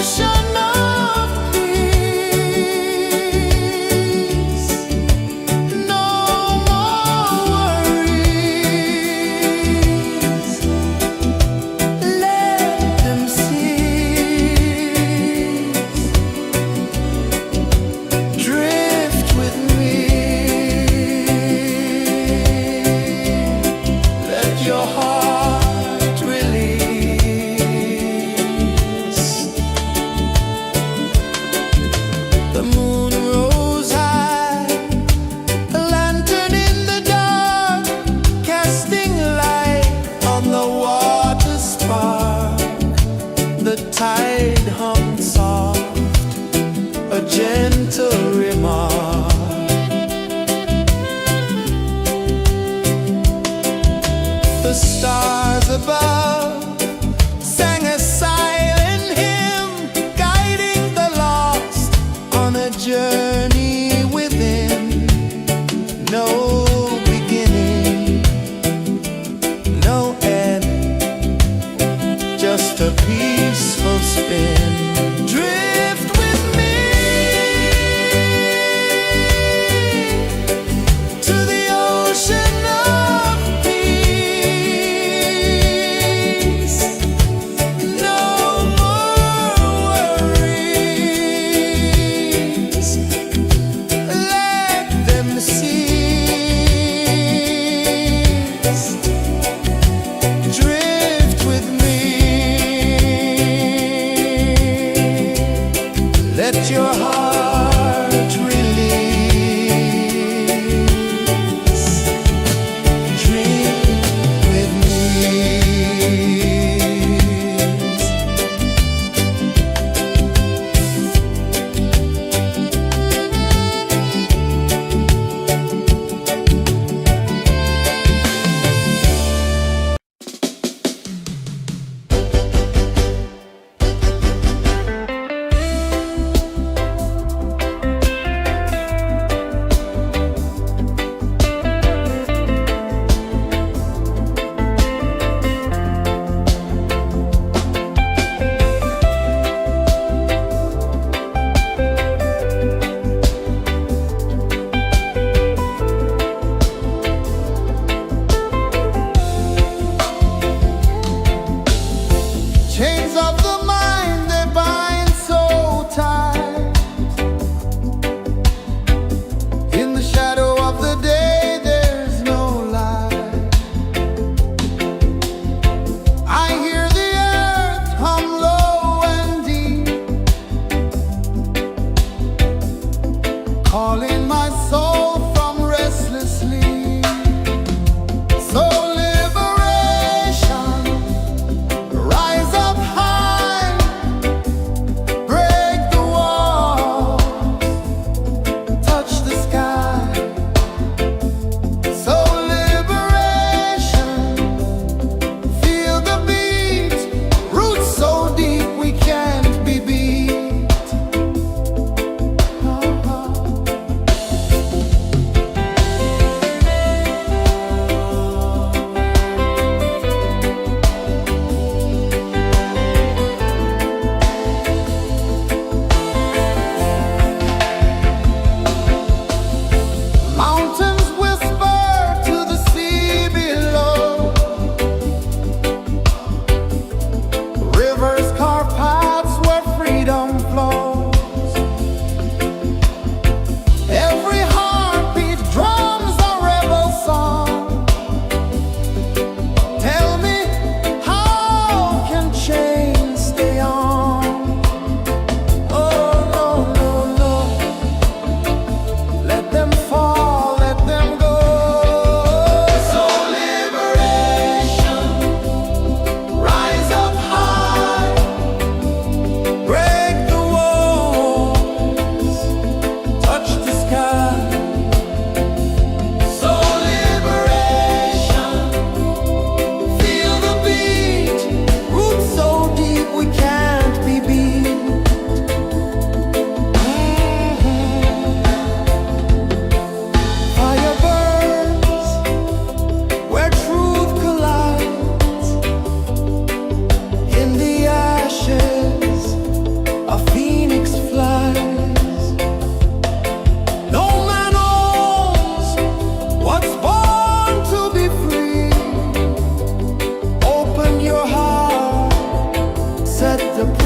ocean of peace. No more worries. Let them cease. Drift with me. Let your heart release. The moon rose high, a lantern in the dark, casting light on the water spark. The tide hummed soft, a gentle remark. The stars above sang a silent hymn, guiding the lost on a journey within. No beginning, no end, just a peaceful spin. Drift with me to the ocean of peace. No more worries. Let them cease. Drift with me. Let your heart release. Dream with me. Chains of the mind, they bind so tight. In the shadow of the day, there's no light. I hear the earth hum low and deep, calling my soul from restless sleep. So liberation, rise up high,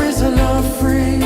prisoner free.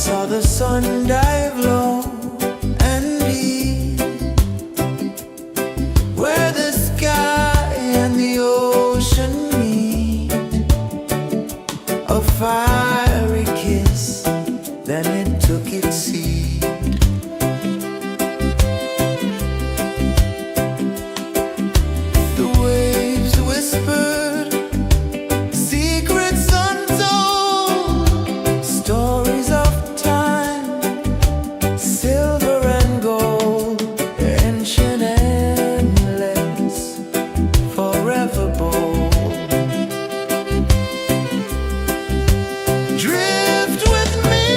Saw the sun dive low and deep, where the sky and the ocean meet. A fiery kiss, then it took its seat. The waves whispered secrets untold, stories of silver and gold, ancient, endless, forever bold. Drift with me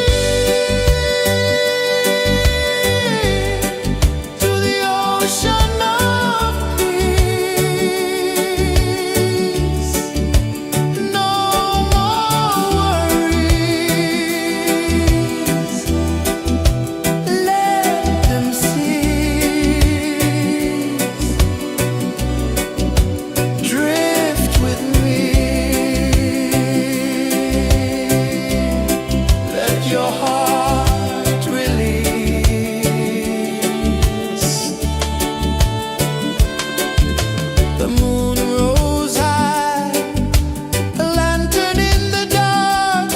to the ocean of peace. No more worries. Drift with me. Let your heart release. The moon rose high, a lantern in the dark,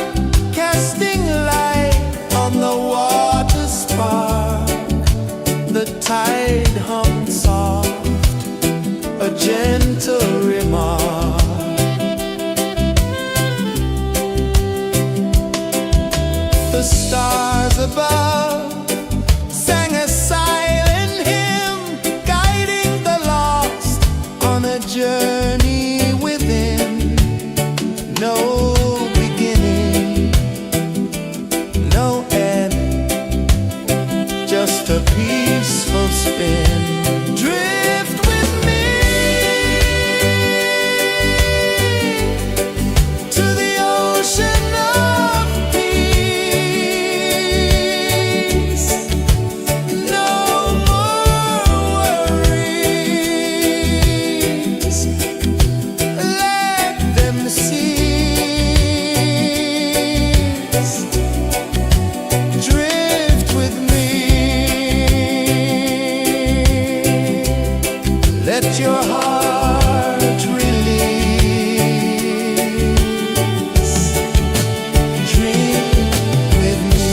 casting light on the water spark. The tide hummed soft, a gentle remark. The stars above sang a silent hymn, guiding the lost on a journey within. No beginning, no end, just a peaceful spin. Drift with me to the ocean of peace. No more worries. Let them cease. Drift with me. Let your heart release. Dream with me.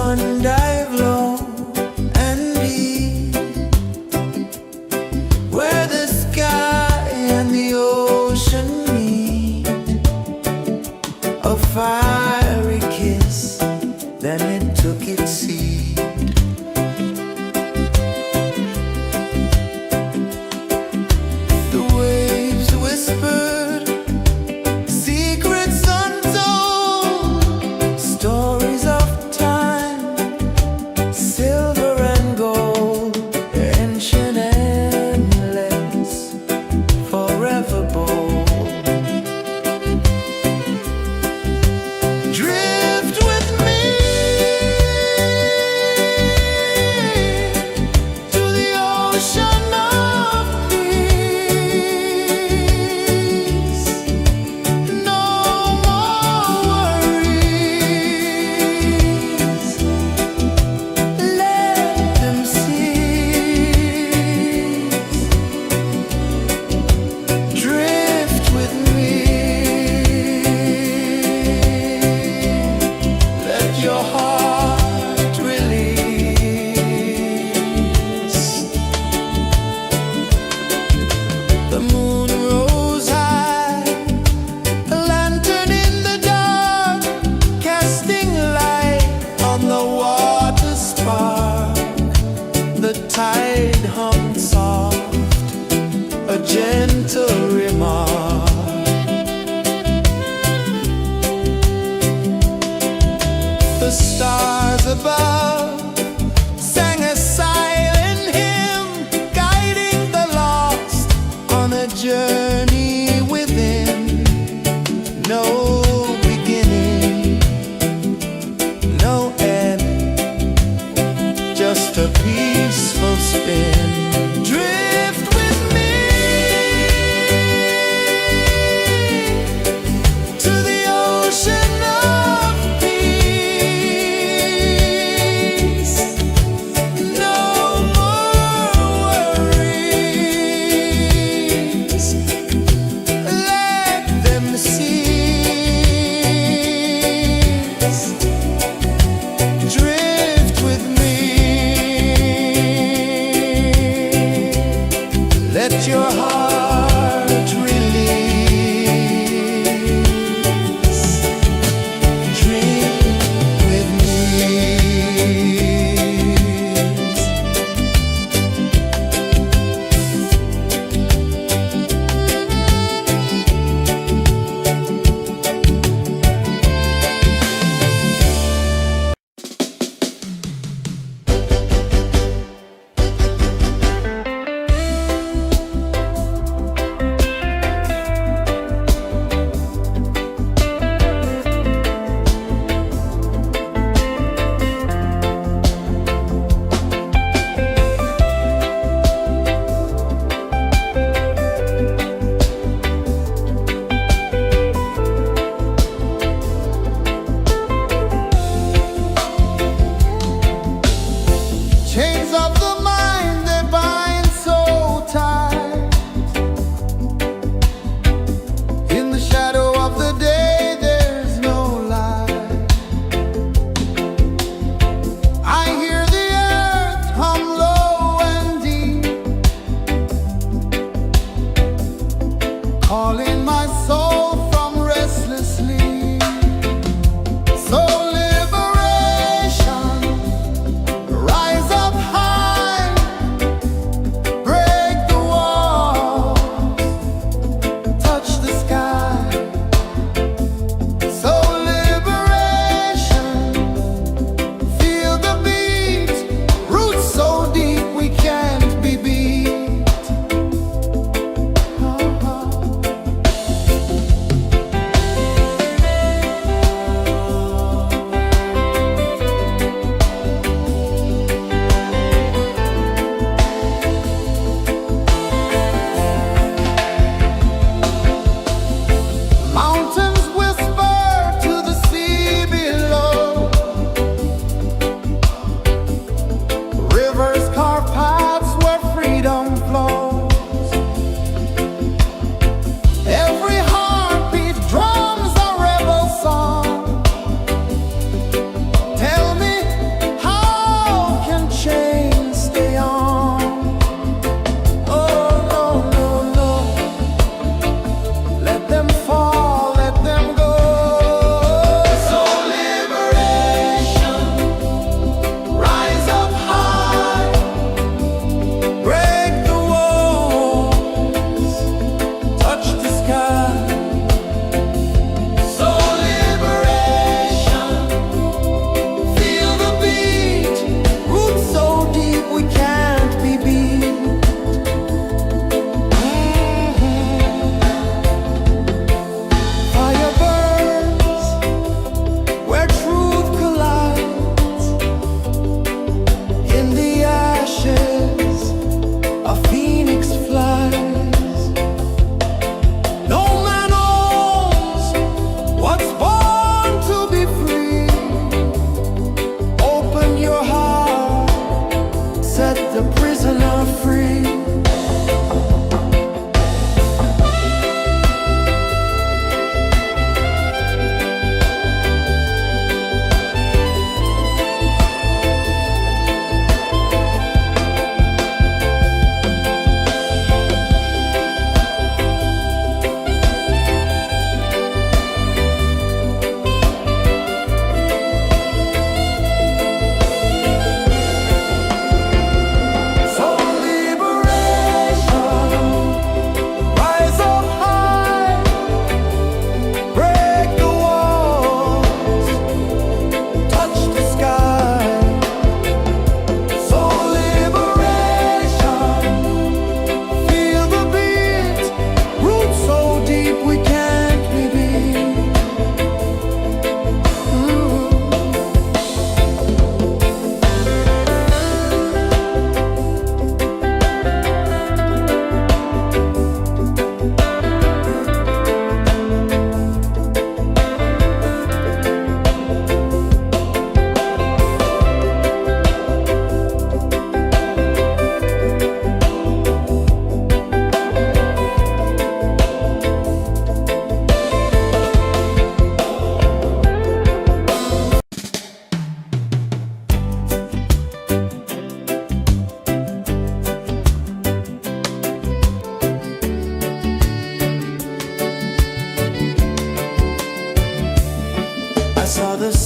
one dive low and deep, where the sky and the ocean meet. A fiery kiss, then it took its seed. The waves whispered secrets untold, stories of time, silver and gold, ancient, endless, forever bold. Drift with me to the ocean of peace. No more worries, let them cease. Drift with me, let your heart release. The moon rose high, a lantern in the dark, casting light on the water spark. The tide hummed soft, a gentle remark. The stars above sang a silent hymn, guiding the lost on a journey within. No beginning, no end, just a peaceful spin. Drift with me to the ocean of peace. No more worries, let them cease. Drift with me, let your heart release. Dream with me. Chains of the mind, they bind so tight. In the shadow of the day, there's no light. I hear the earth hum low and deep, calling my soul from restless sleep. So liberation, rise up high, break the walls, touch the sky. So liberation, feel the beat, roots so deep we can't be beat.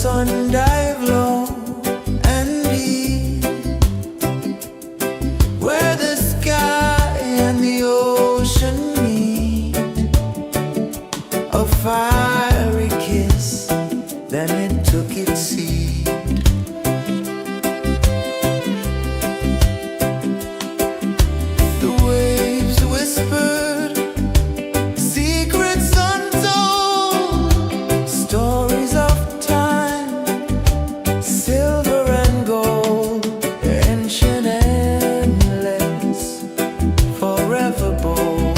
sun dive low and deep, where the sky and the ocean meet, a fiery kiss, then it took its seed. The waves whispered secrets untold, stories of time, silver and gold, ancient, endless, forever bold.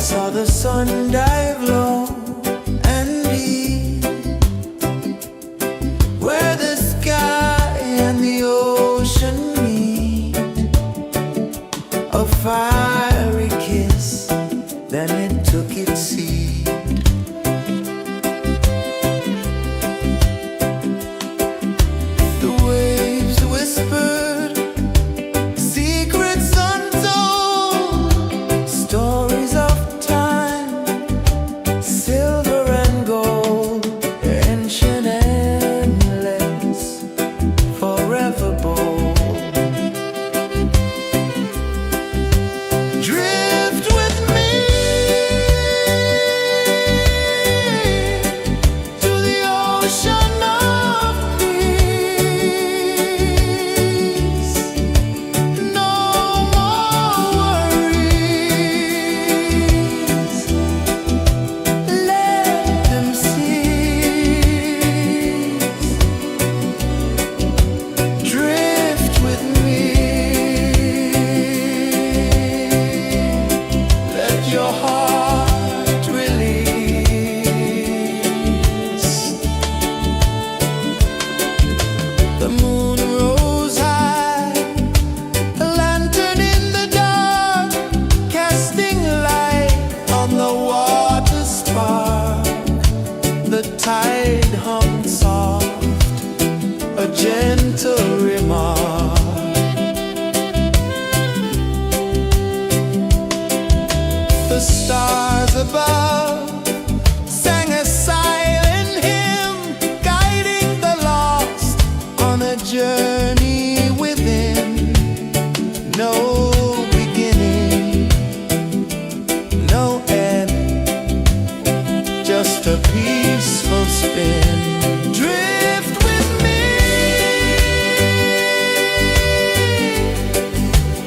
saw the sun dive low and deep, where the sky and the ocean meet. A fiery kiss, then it took its seed. The waves whispered secrets untold, stories of time, silver and gold, ancient, endless, forever bold. Drift with me to the ocean of peace. No more worries, let them cease. Drift with me, let your heart release. The moon rose high, a lantern in the dark, casting light on the water spark. The tide hummed soft, a gentle remark. The stars above sang a silent hymn, guiding the lost on a journey within. No beginning, no end, just a peaceful spin. Drift with me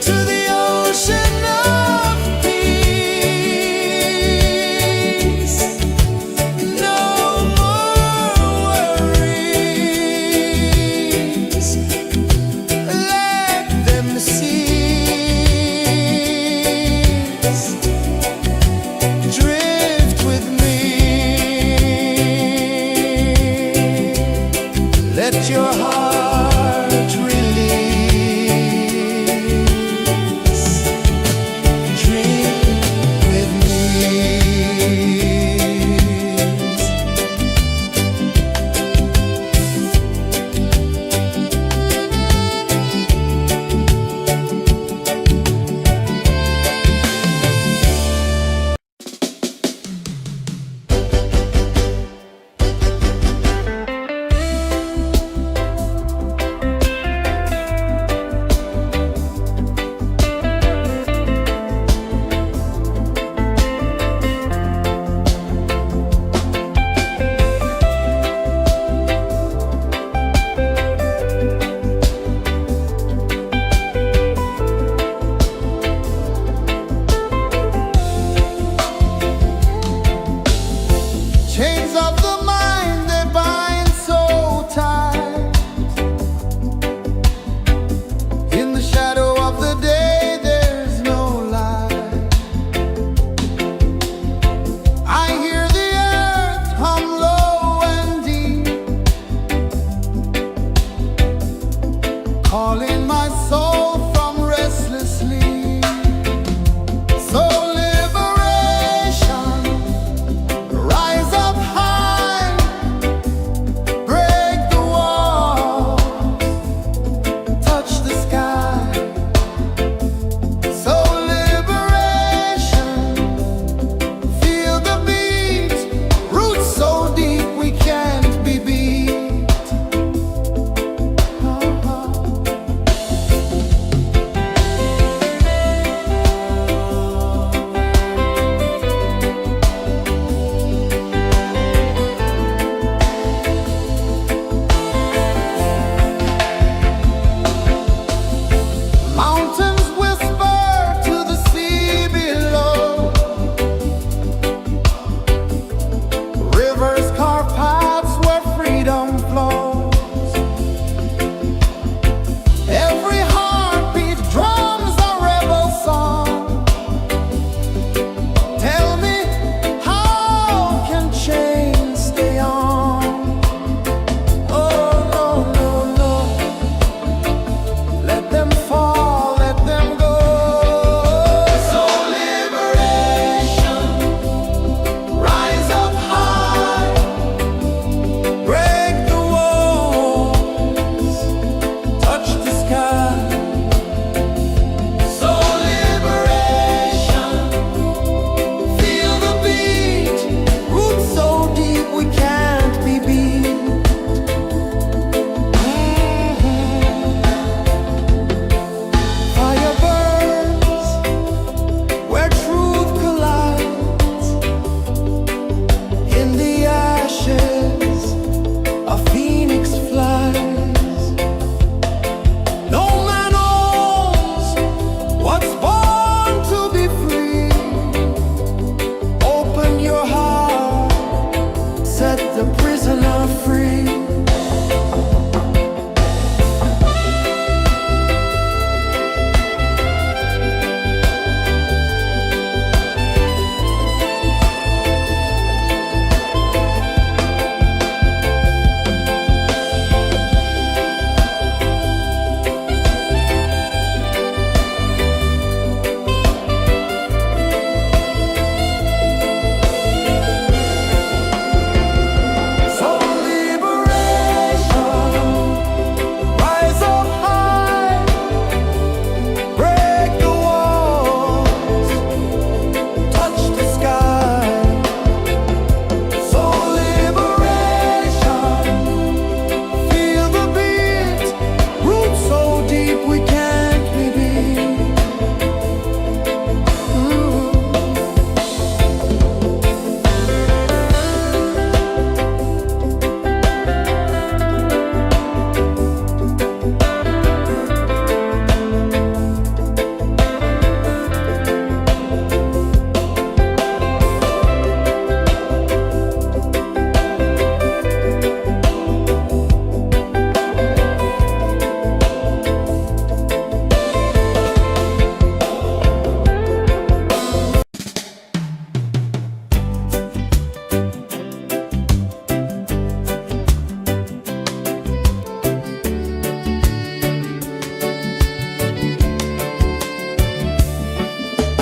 to the ocean of peace.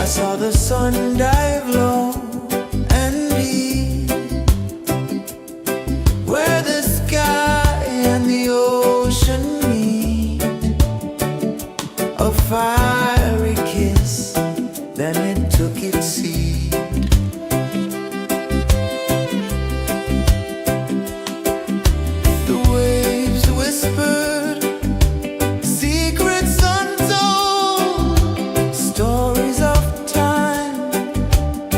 saw the sun dive low and deep, where the sky and the ocean meet. A fiery kiss, then it took its seat. The waves whispered secrets untold, stories of time,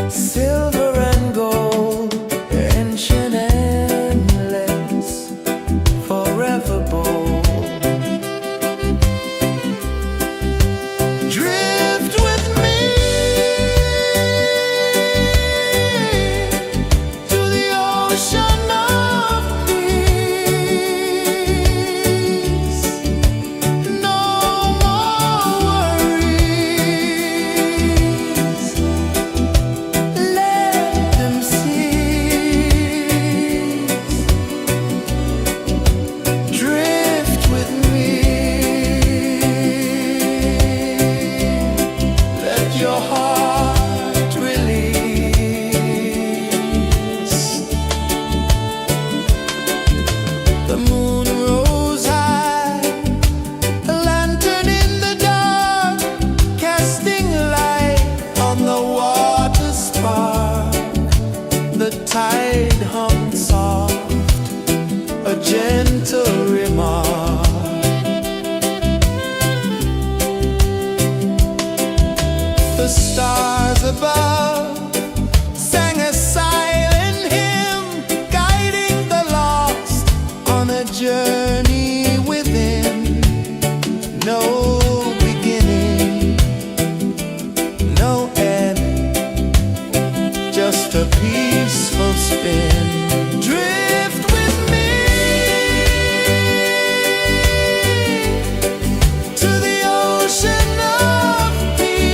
silver and gold, ancient, endless, forever bold. Drift with me to the ocean of peace. No more worries, let them cease. Drift with me, let your heart release. The moon rose high, a lantern in the dark, casting light on the water spark. The tide hummed soft, a gentle remark. The stars above sang a silent hymn, guiding the lost on a journey within. No beginning, no end, just a peaceful spin. Drift with me to the ocean of peace.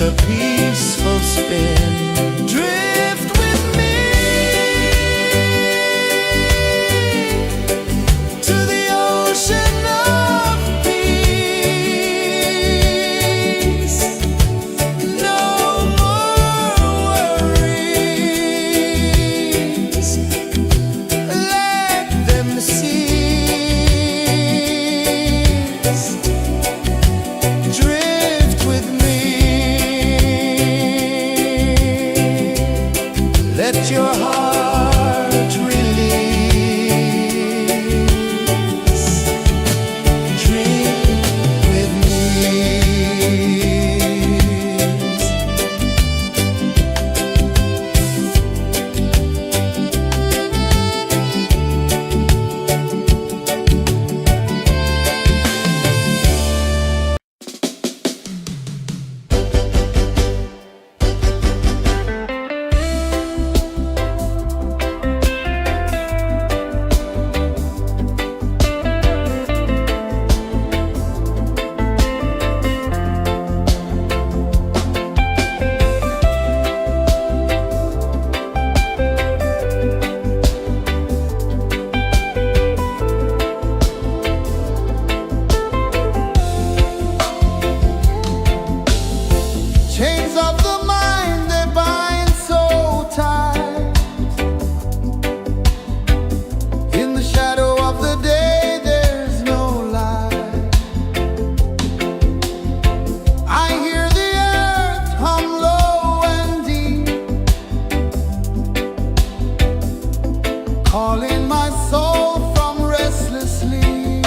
a peaceful spin. Drift with me to the ocean of peace. No more worries, let them cease. Drift with me, let your heart release. Drift with me. Chains of the mind, they bind so tight. In the shadow of the day, there's no light. I hear the earth hum low and deep, calling my soul from restless sleep.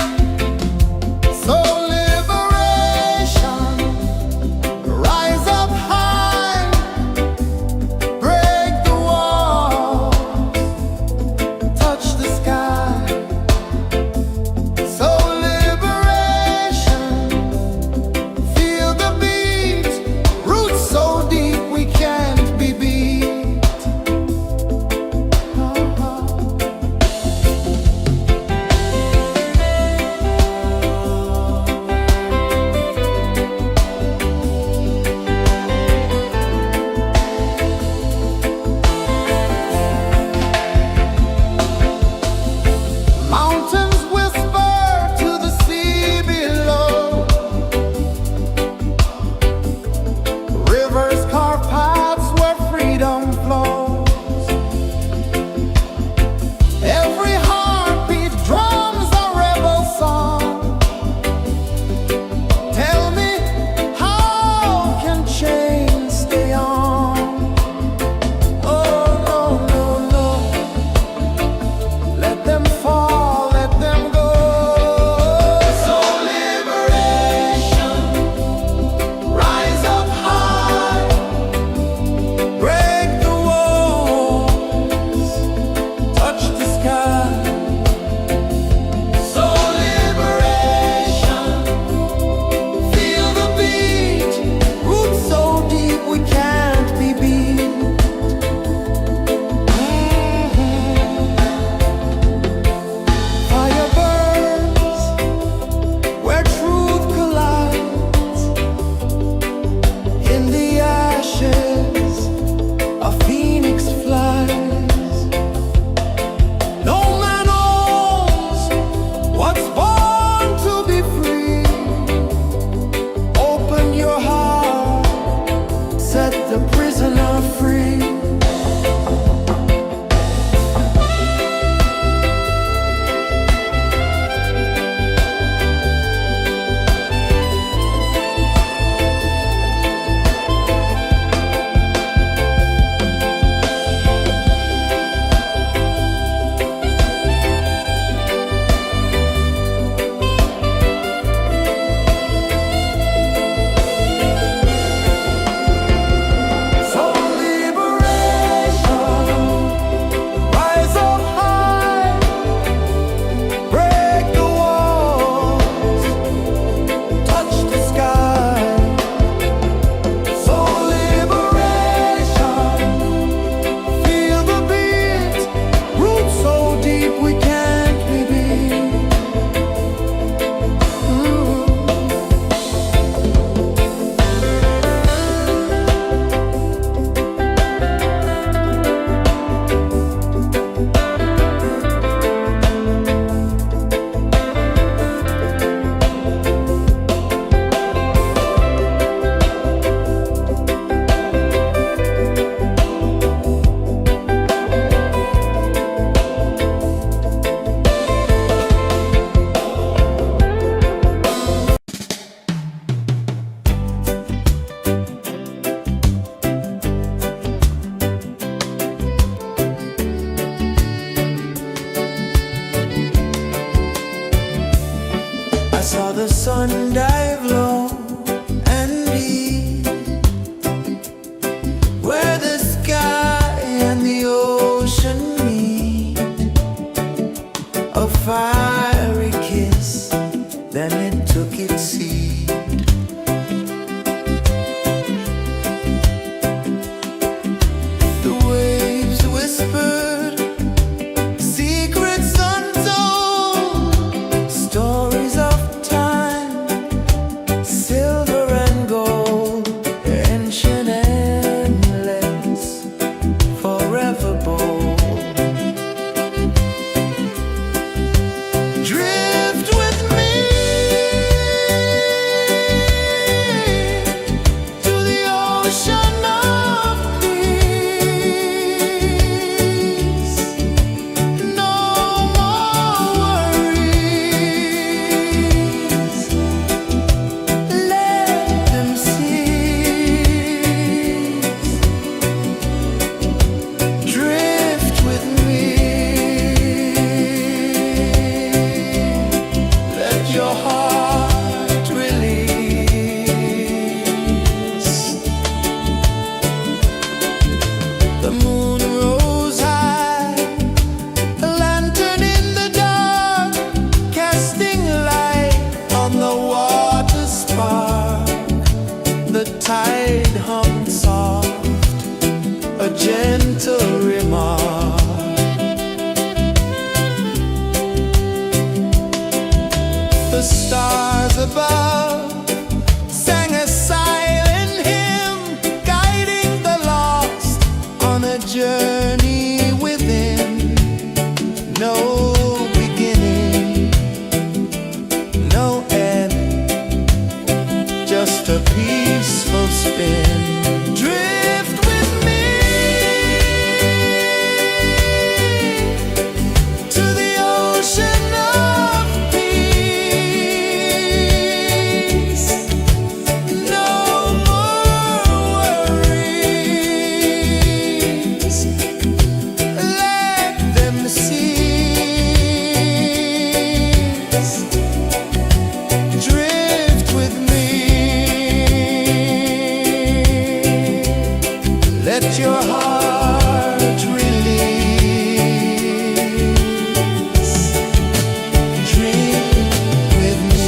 So liberation, rise up high ocean of peace. No more worries. Let them cease. Drift with me. Let your heart release. The moon rose high, a lantern in the dark, casting light on the water spark. The tide hummed soft, a gentle remark. The stars above sang a silent hymn, guiding the lost on a journey within. No beginning, no end, just a peaceful spin. Drift with me to the ocean of peace. No more worries. Let them cease. Drift with me. Let your heart release. Dream with me.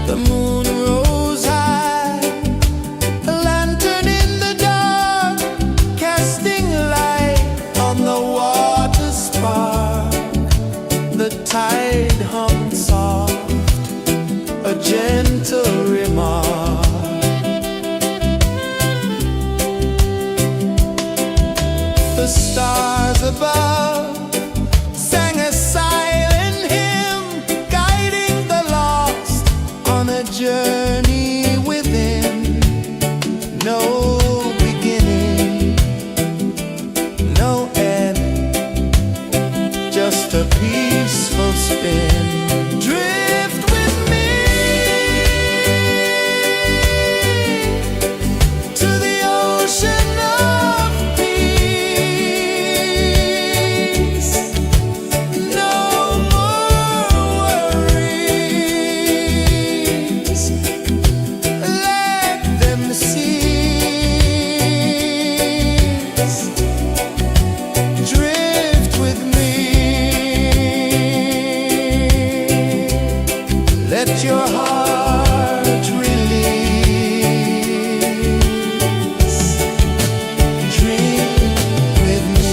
The moon rose high, a lantern in the dark, casting light on the water spark. The tide hummed soft, a gentle remark. The stars above sang a silent hymn, guiding the lost on a journey within. No beginning, no end, just a peaceful spin. Drift with me to the ocean of peace. No more worries, let them cease. Drift with me, let your heart release. Dream with me.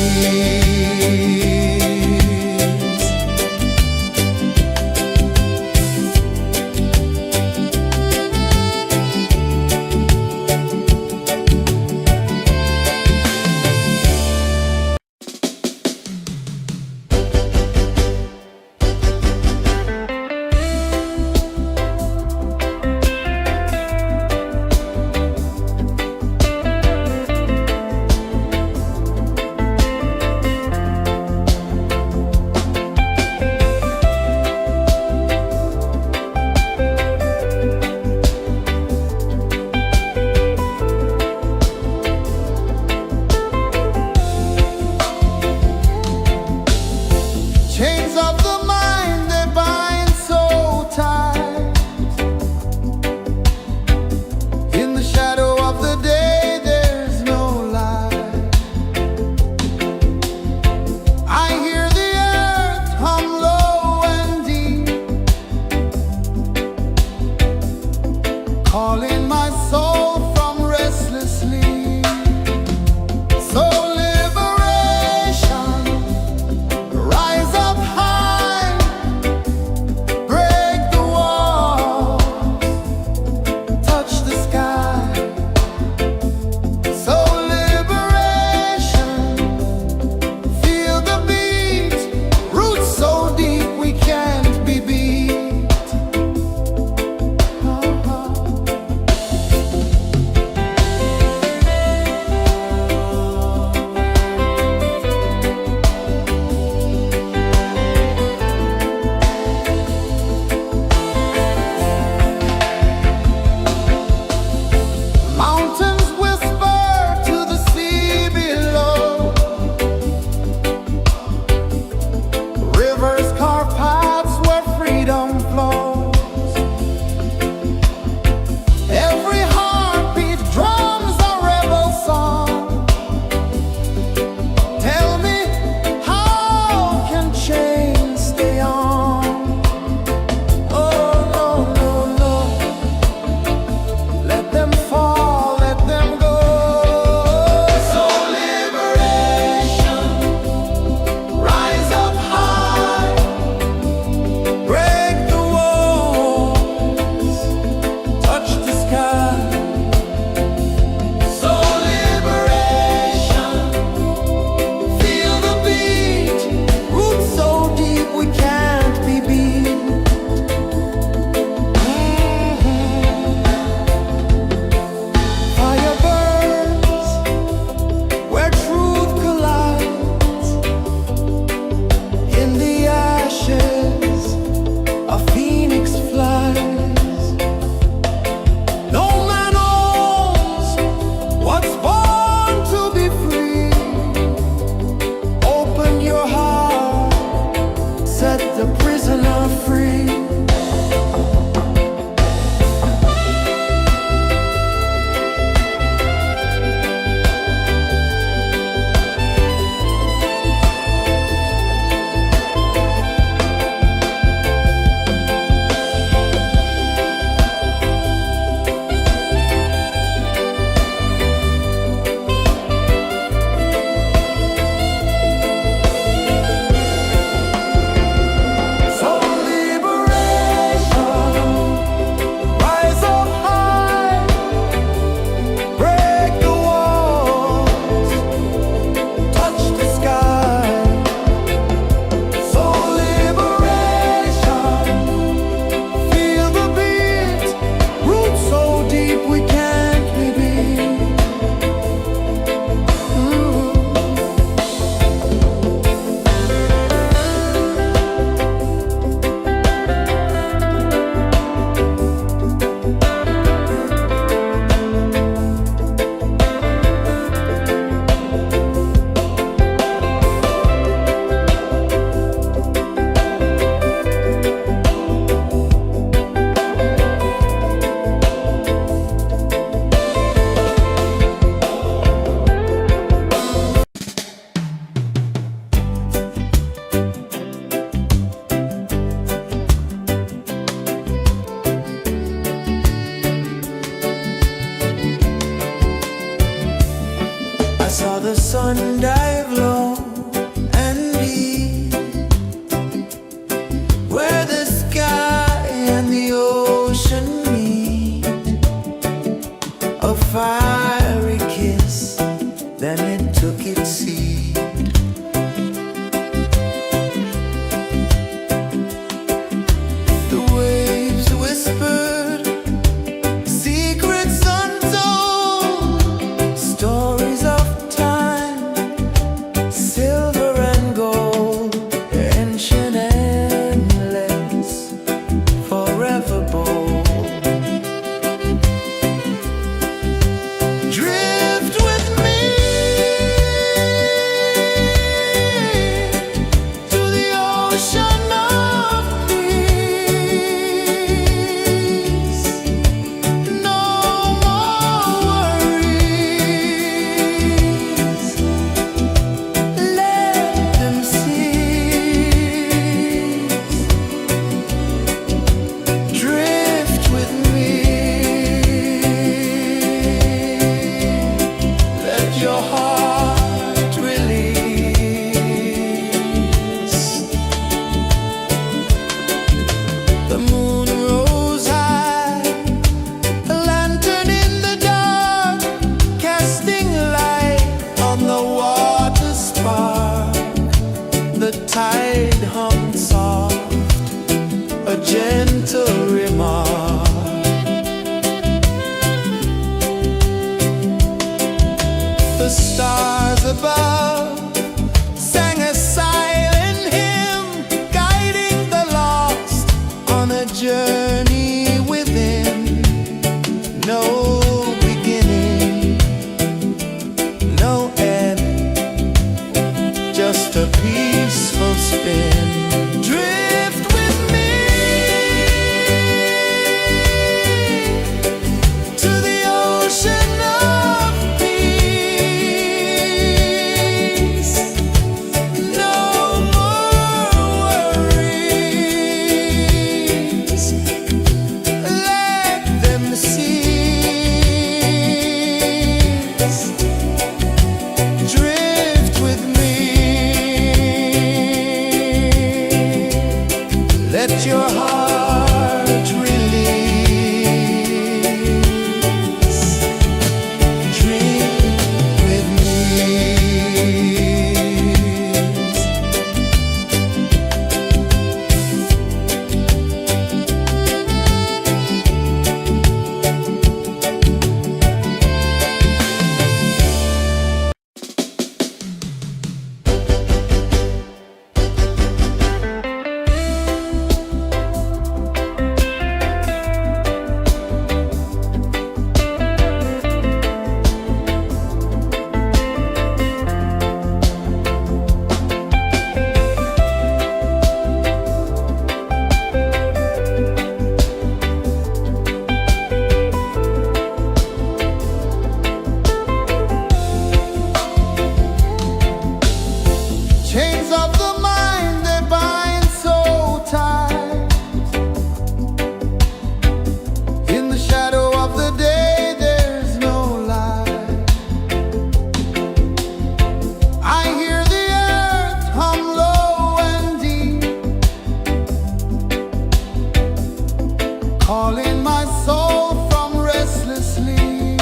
my soul from restless sleep.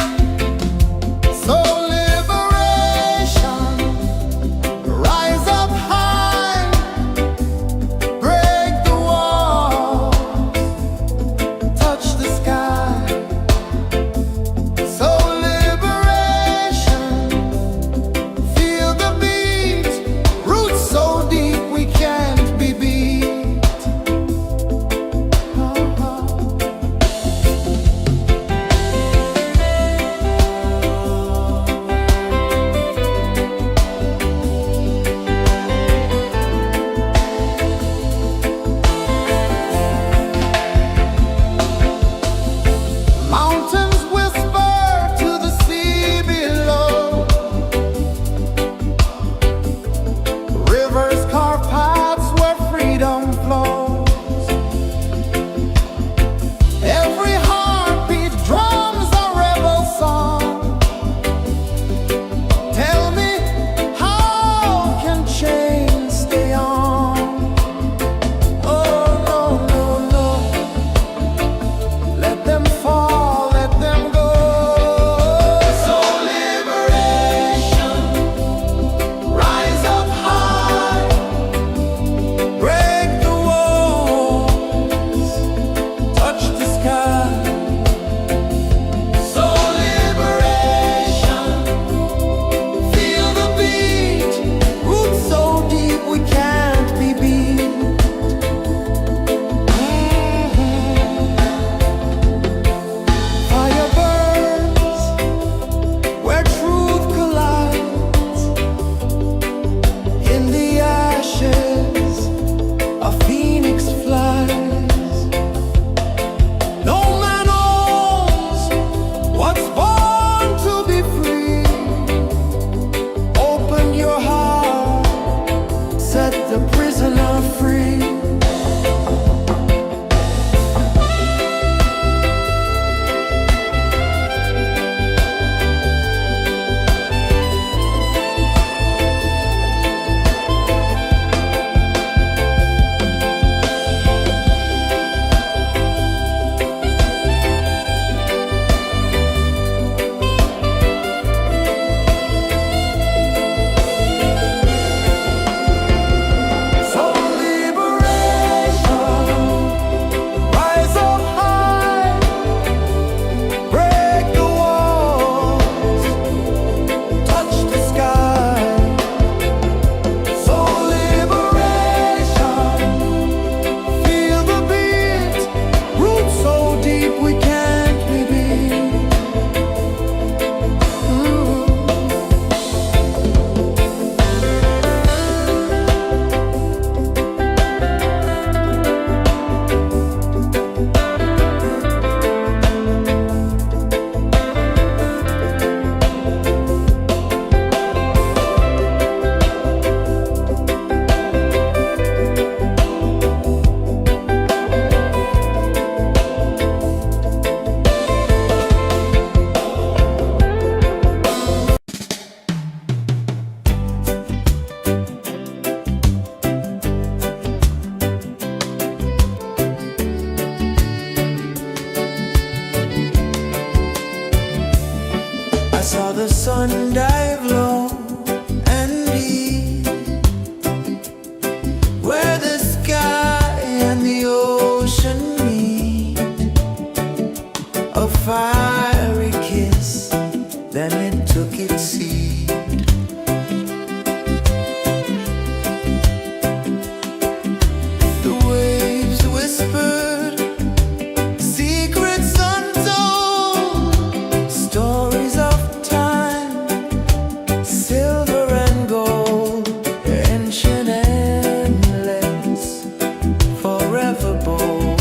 So liberation, rise up high, break the wall, touch the sky. So liberation, feel the beat, roots so deep we can't be beat. Mountains whisper to the sea below. Rivers carve paths where freedom flows. Every heartbeat drums a rebel song. Tell me, how can chains stay on? Oh, no, no, no. Let them fall, let them go. So liberation, rise up high, break the walls, touch the sky. So liberation, feel the beat, roots so deep we can't be beat. Fire burns where truth collides. In the ashes, a phoenix flies. No man owns what's born to be free. Open your heart, set the prisoner free. So liberation, rise up high, break the walls, touch the sky. So liberation, feel the beat, roots so deep we can't be beat. I saw the sun dive low and deep, where the sky and the ocean meet. A fiery kiss, then it took its seed. The waves whispered secrets untold, stories of time, silver and gold, ancient, endless, forever bold.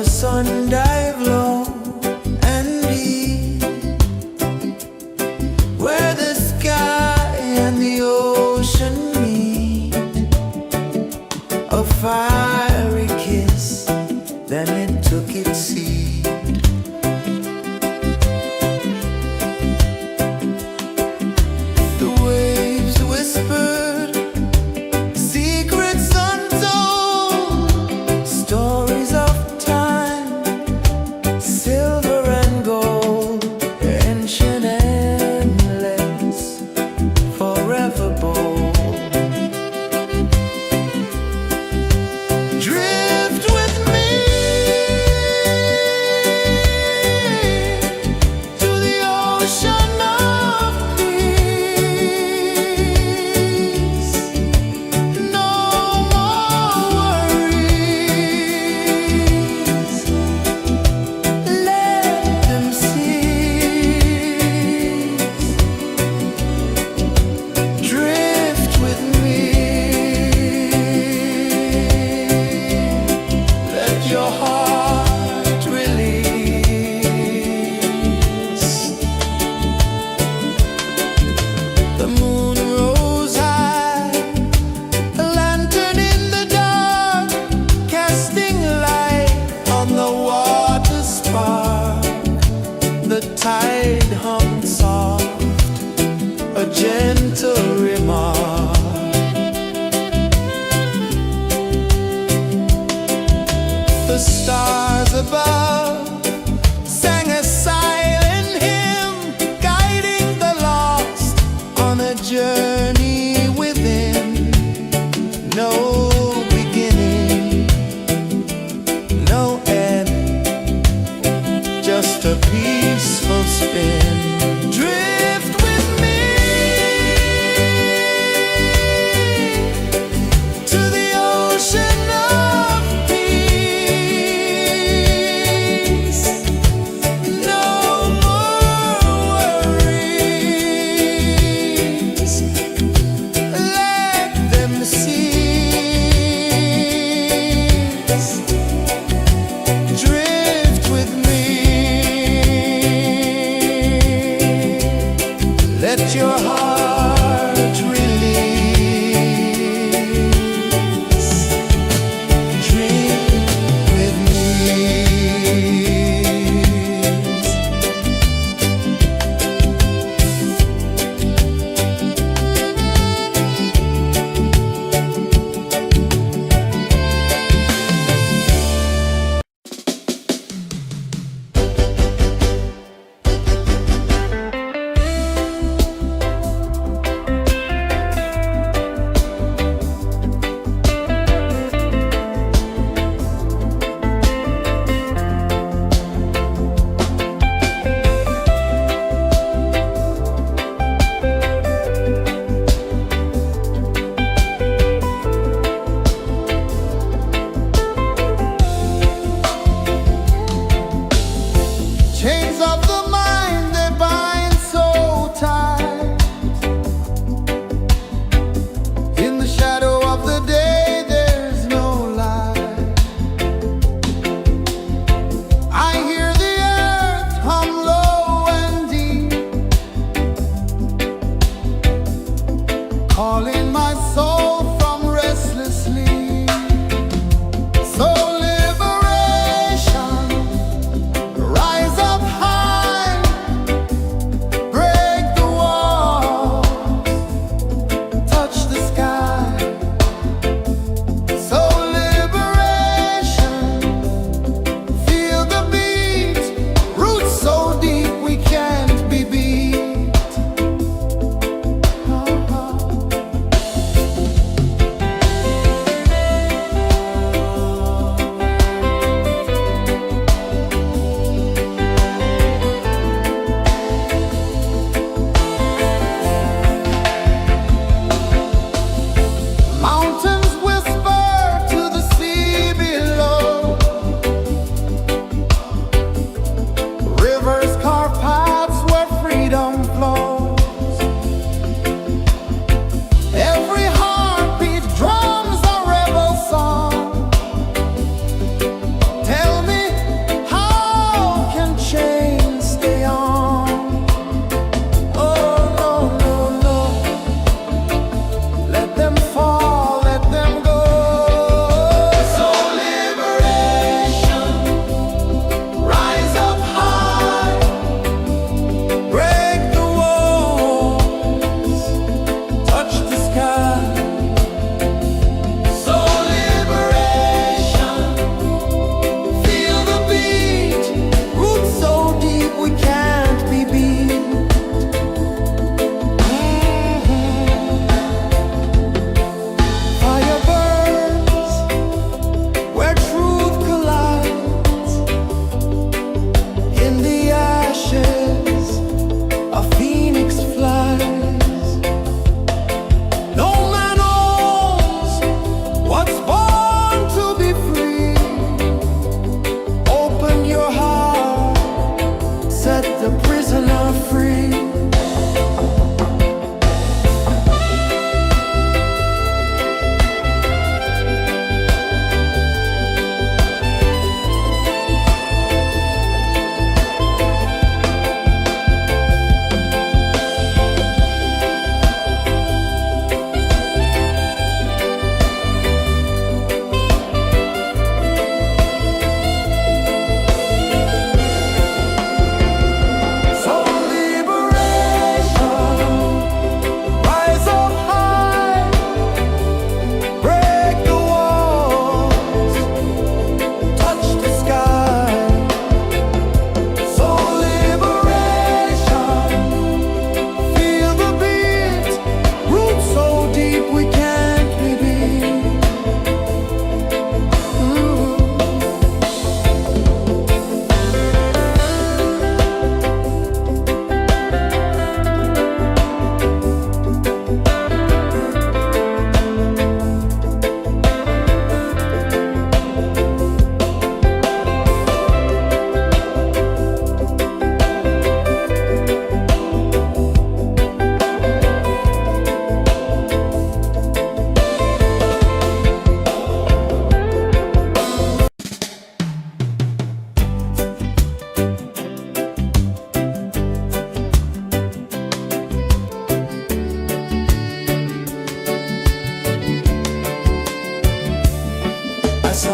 the sun dive low and deep, where the sky and the ocean meet, a fiery kiss, then it took its seat. The waves whispered secrets untold, stories of time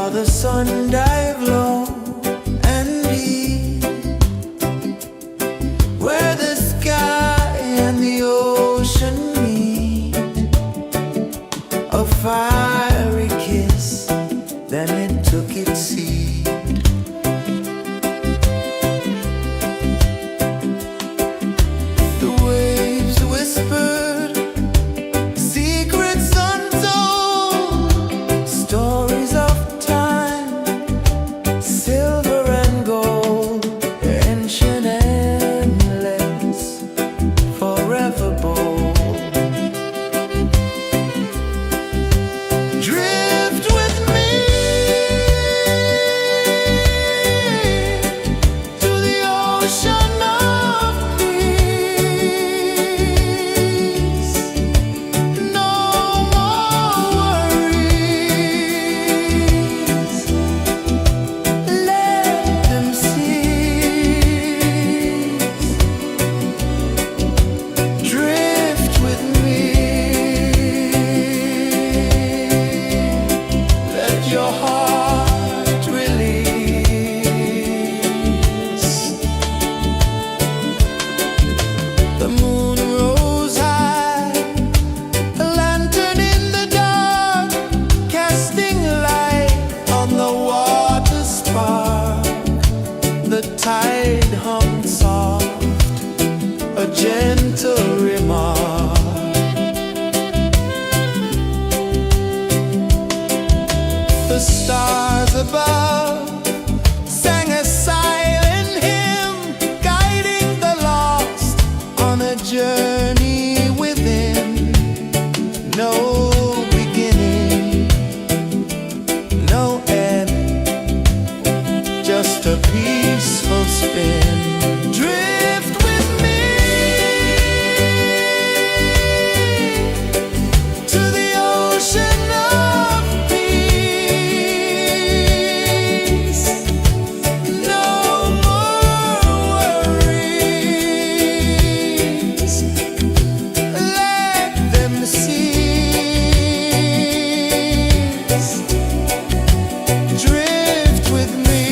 saw the sun dive low and deep, where the sky and the ocean meet. A fiery kiss, then it took its seed. The waves whispered secrets untold, stories of time, silver and gold, ancient, endless, forever bold. Drift with me to the ocean of peace. No more worries, let them cease. Drift with me, let your heart release. The moon rose high, a lantern in the dark, casting light on the water spark. The tide hummed soft, a gentle remark. The stars above sang a silent hymn, guiding the lost on a journey within. No beginning, no end, just a peaceful spin. Drift with me to the ocean of peace. No more worries, let them cease. Drift with me.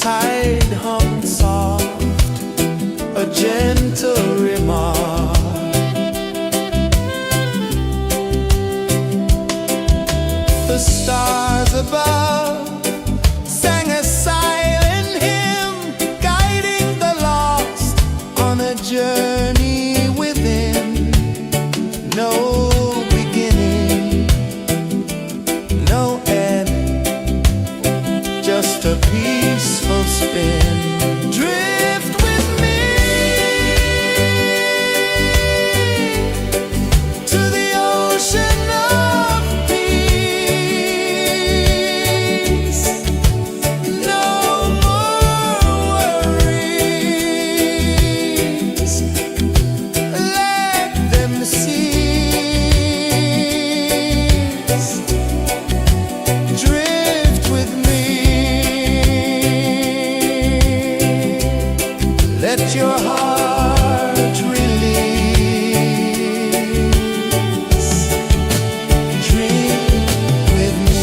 tide hummed soft, a gentle remark. The stars above sang a silent hymn, guiding the lost on a journey within. No beginning, no end, just a peaceful spin. Drift with me to the ocean of peace. No more worries, let them cease. Drift with me, let your heart release. Dream with me.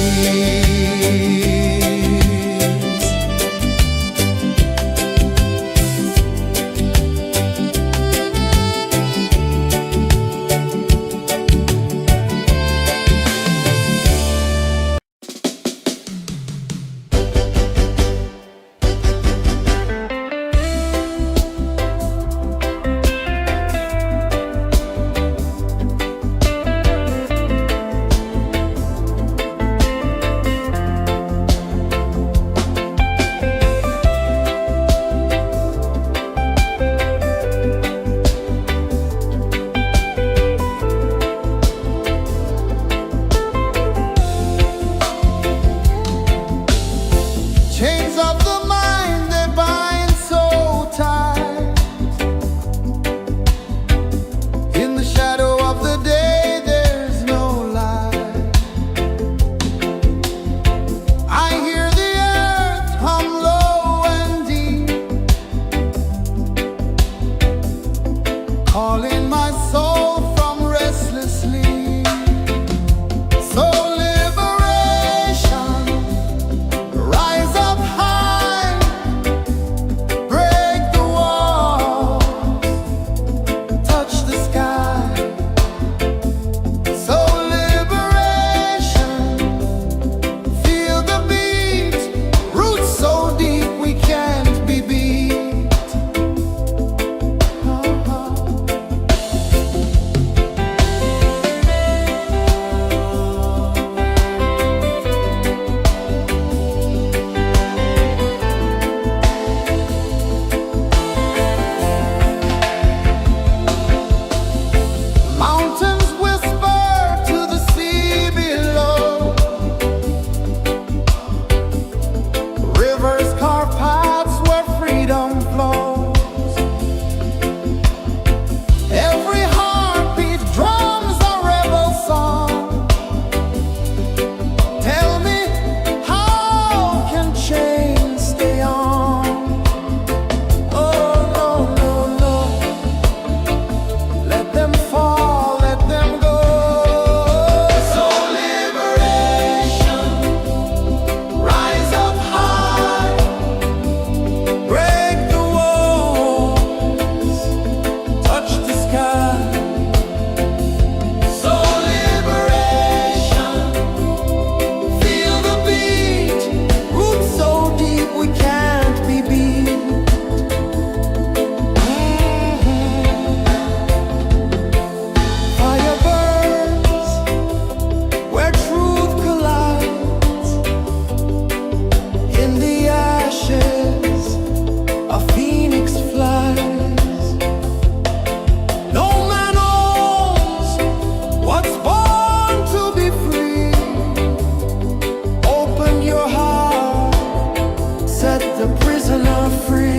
Chains of the mind, they bind so tight. In the shadow of the day, there's no light. I hear the earth hum low and deep, calling my soul from restless sleep. So liberation, rise up high, break the walls, touch the sky. So liberation, feel the beat, roots so deep we can't be beat. Mountains whisper to the sea below, rivers carve paths where freedom flows. Every heartbeat drums a rebel song. Tell me, how can chains stay on? Oh no, no, no, let them fall, let them go. So liberation, rise up high, break the walls, touch the sky. So liberation, feel the beat, roots so deep we can't be beat. Fire burns where truth collides. In the ashes, a phoenix flies. No man owns what's born to be free. Open your heart, set the prisoner free.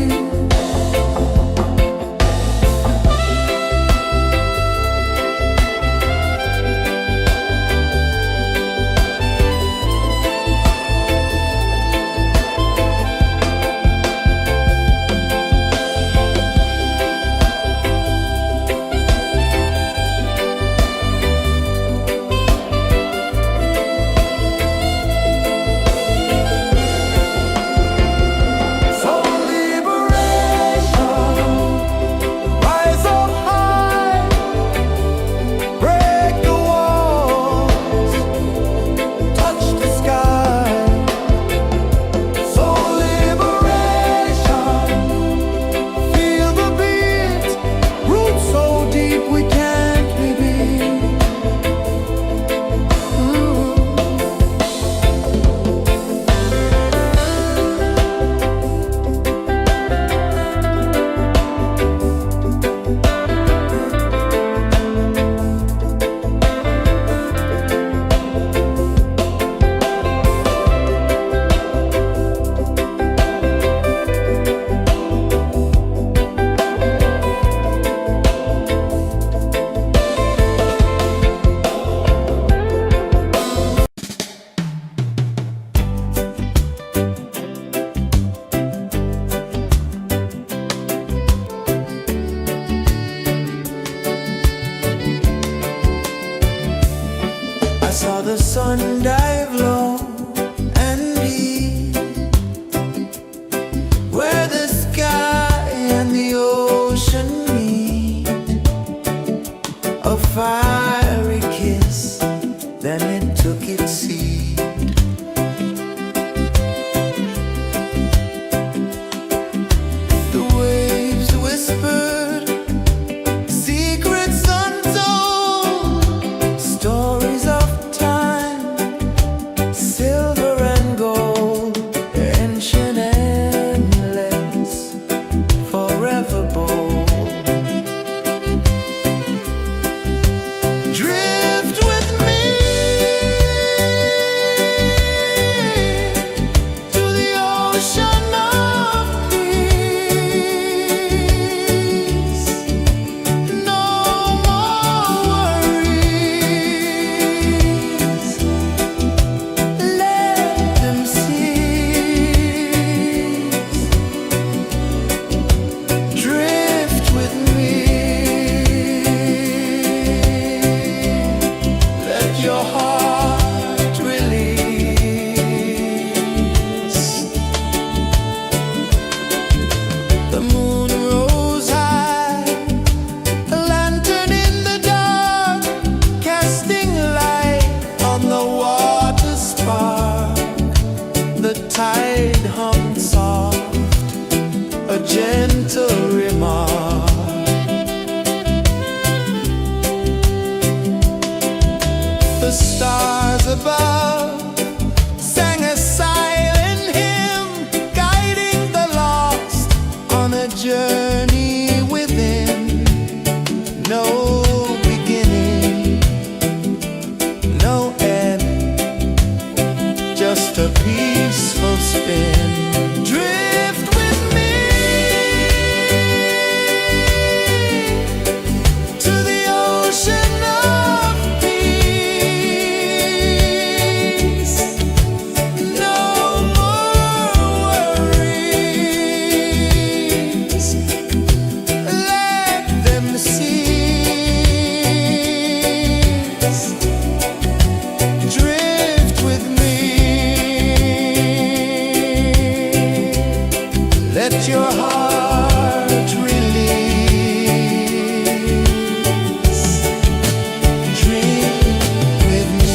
ocean of peace. No more worries. Let them cease. Drift with me. Let your heart release. The moon rose high, a lantern in the dark, casting light on the water spark. The tide hummed soft, a gentle remark. The stars above sang a silent hymn, guiding the lost on a journey within. No beginning, no end, just a peaceful spin. Drift with me to the ocean of peace. No more worries. Let them cease. Drift with me. Let your heart release. Dream with me.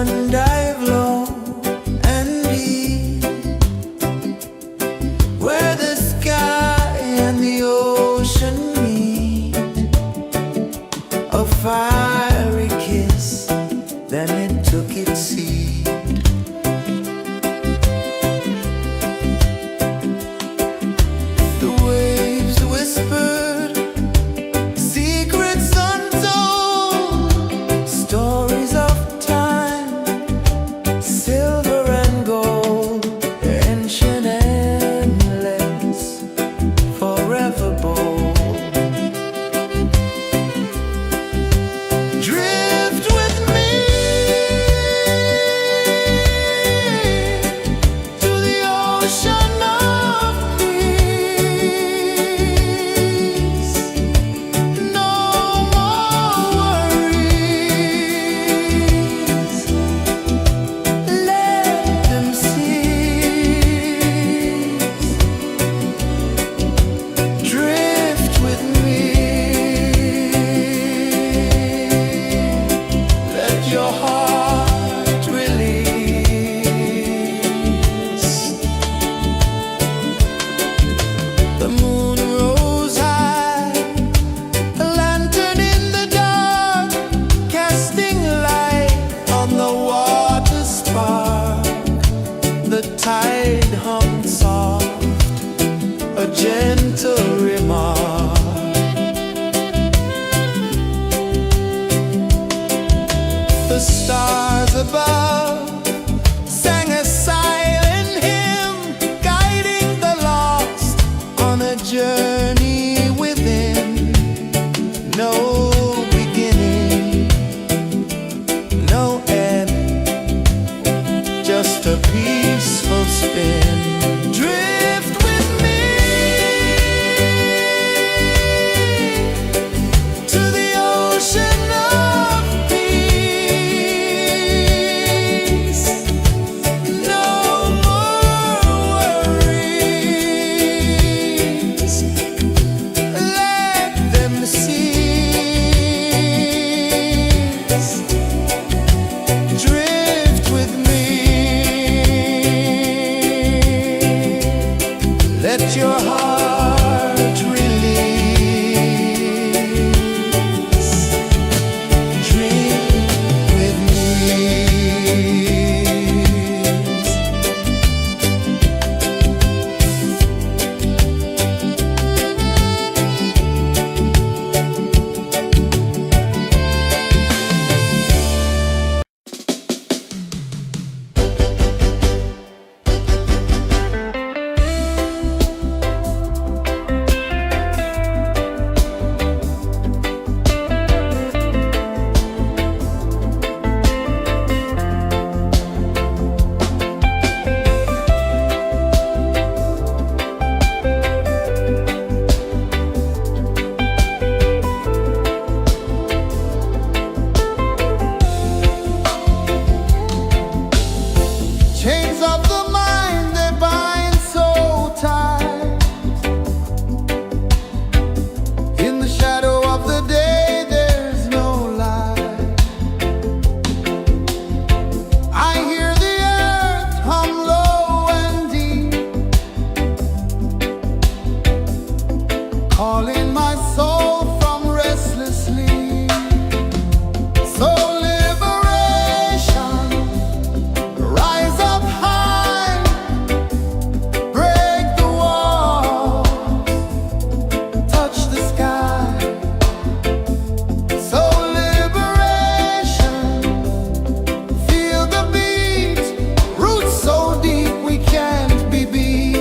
one dive low and deep, where the sky and the ocean meet. A fiery kiss, then it took its seat. The waves whispered secrets untold, stories of time, silver and gold, ancient, endless, forever bold. Drift with me to the ocean of peace. No more worries, let them cease. Drift with me, let your heart release. The moon rose high, a lantern in the dark, casting light on the water spark. The tide hummed soft, a gentle remark. The stars above sang a silent hymn, guiding the lost on a journey within. No beginning, no end, just a peaceful spin. Drift with me to the ocean of peace. No more worries, let them cease. Drift with me, let your heart release. Dream with me. Chains of the mind, they bind so tight. In the shadow of the day, there's no light. I hear the earth hum low and deep, calling my soul from restless sleep. So liberation, rise up high, break the wall, touch the sky. So liberation, feel the beat, roots so deep we can't be beat.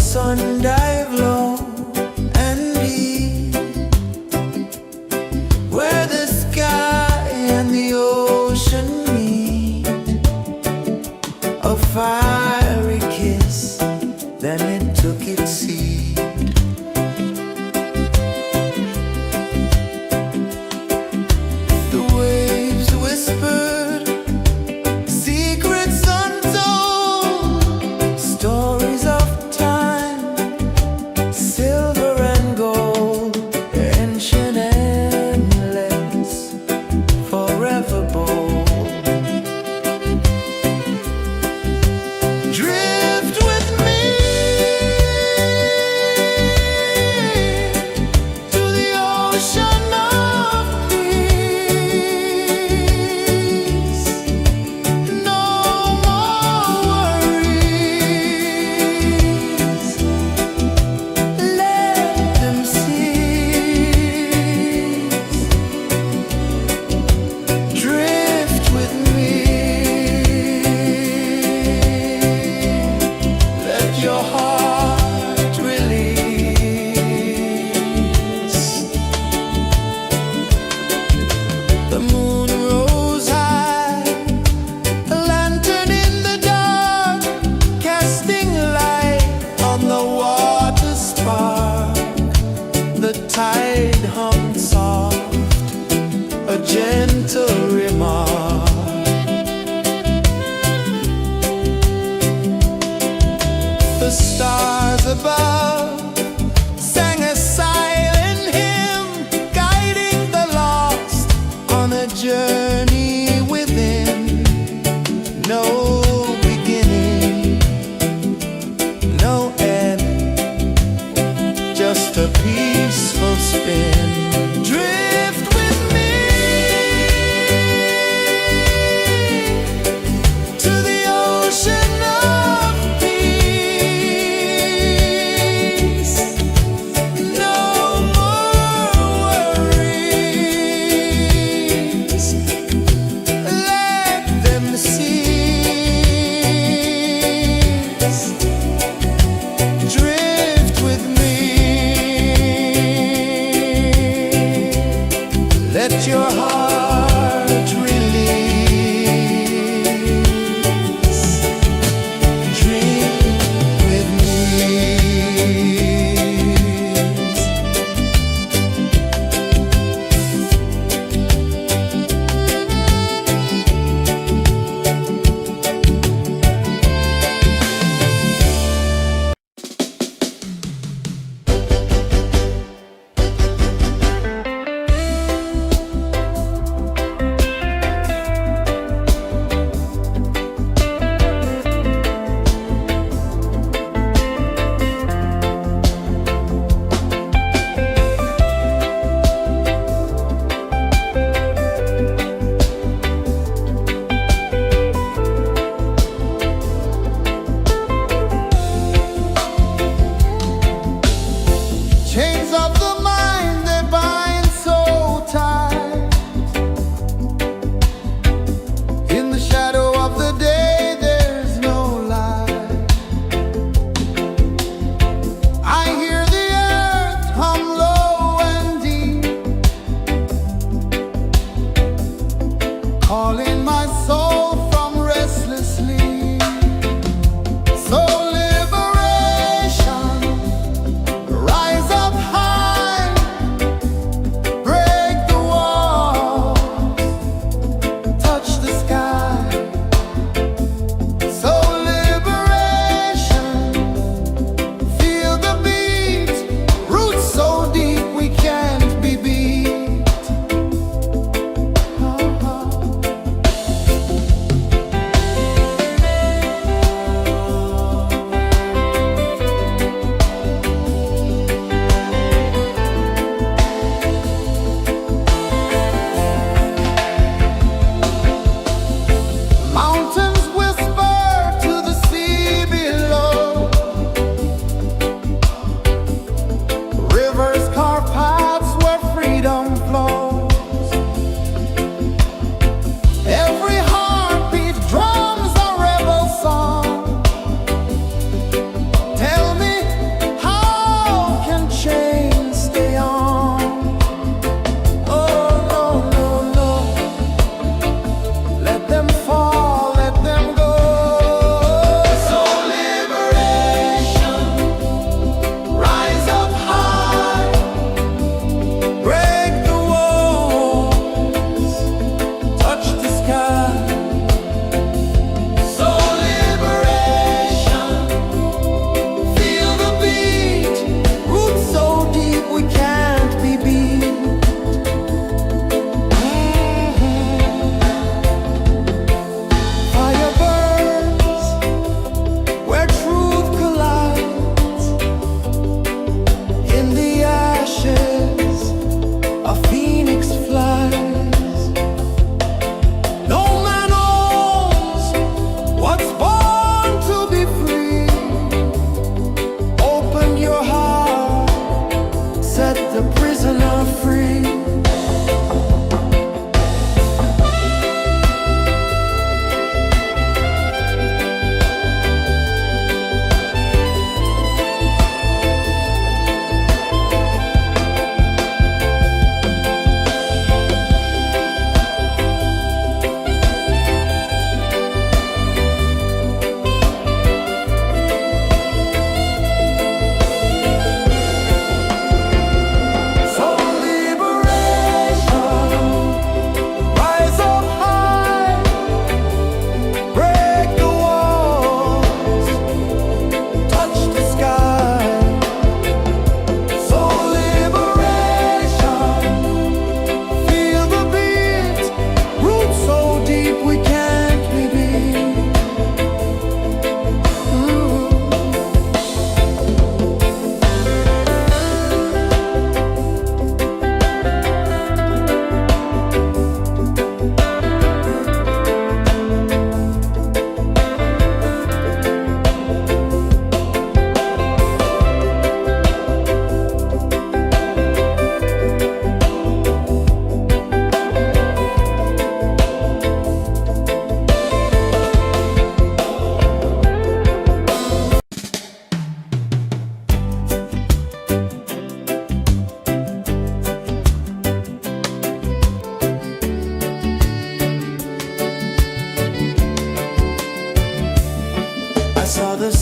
sun dive low and deep, where the sky and the ocean meet. A fiery kiss, then it took its seat. The waves whispered secrets untold, stories of time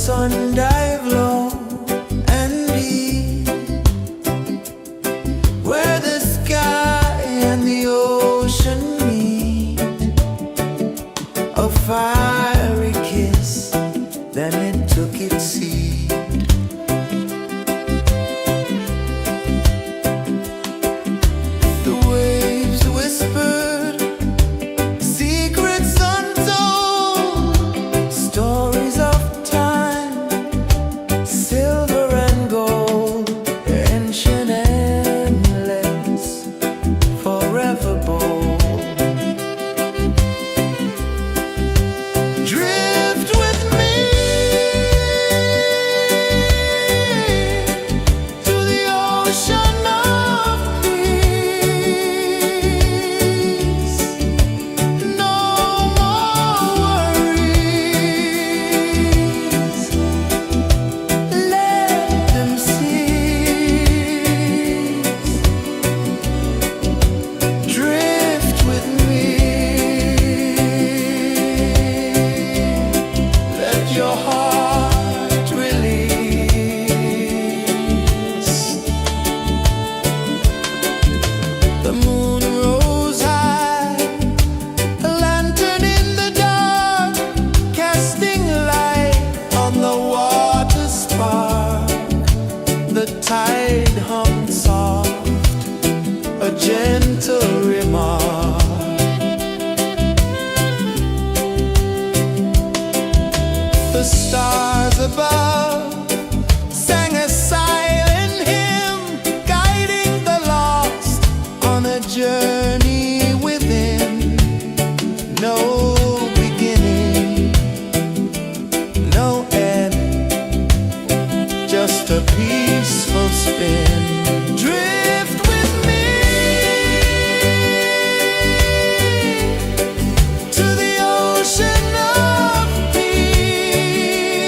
sun dive low and deep, where the sky and the ocean meet, a fiery kiss, then it took its seat. The waves whispered secrets untold, stories of time, silver and gold, ancient, endless, forever bold. Drift with me to the ocean of peace. No more worries, let them cease. Drift with me, let your heart release. The moon rose high, a lantern in the dark, casting light on the water spark. The tide hummed soft, a gentle remark. The stars above sang a silent hymn, guiding the lost on a journey within. No beginning, no end, just a peaceful spin. Drift with me to the ocean of peace.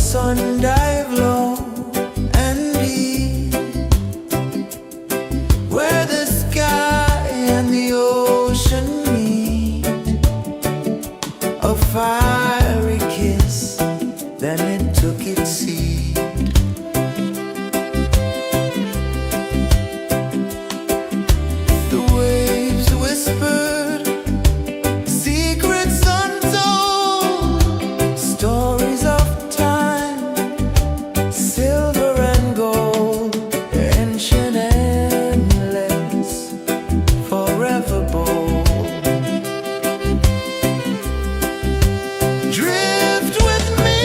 sun dive low and deep, where the sky and the ocean meet, a fiery kiss, then it took its seed. The waves whispered secrets untold, stories of time, silver and gold, ancient, endless, forever bold. Drift with me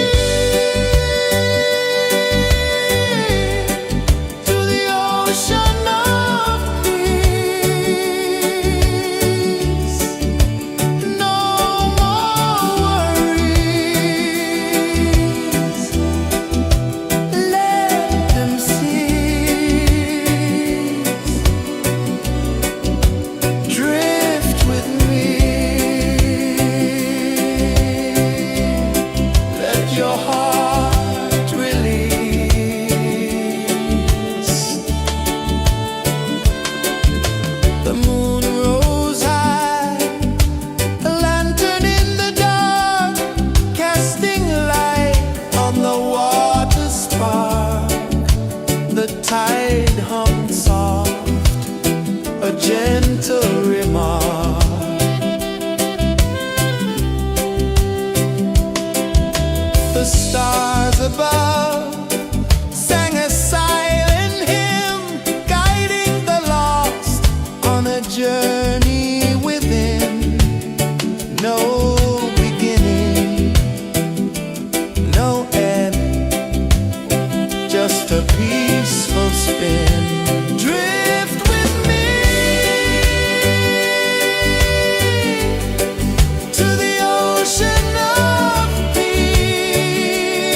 to the ocean of peace. No more worries, let them cease. Drift with me, let your heart release. The moon rose high, a lantern in the dark, casting light on the water spark. The tide hummed soft, a gentle remark. The stars above sang a silent hymn, guiding the lost on a journey within. No beginning, no end, just a peaceful spin. Drift with me to the ocean of peace.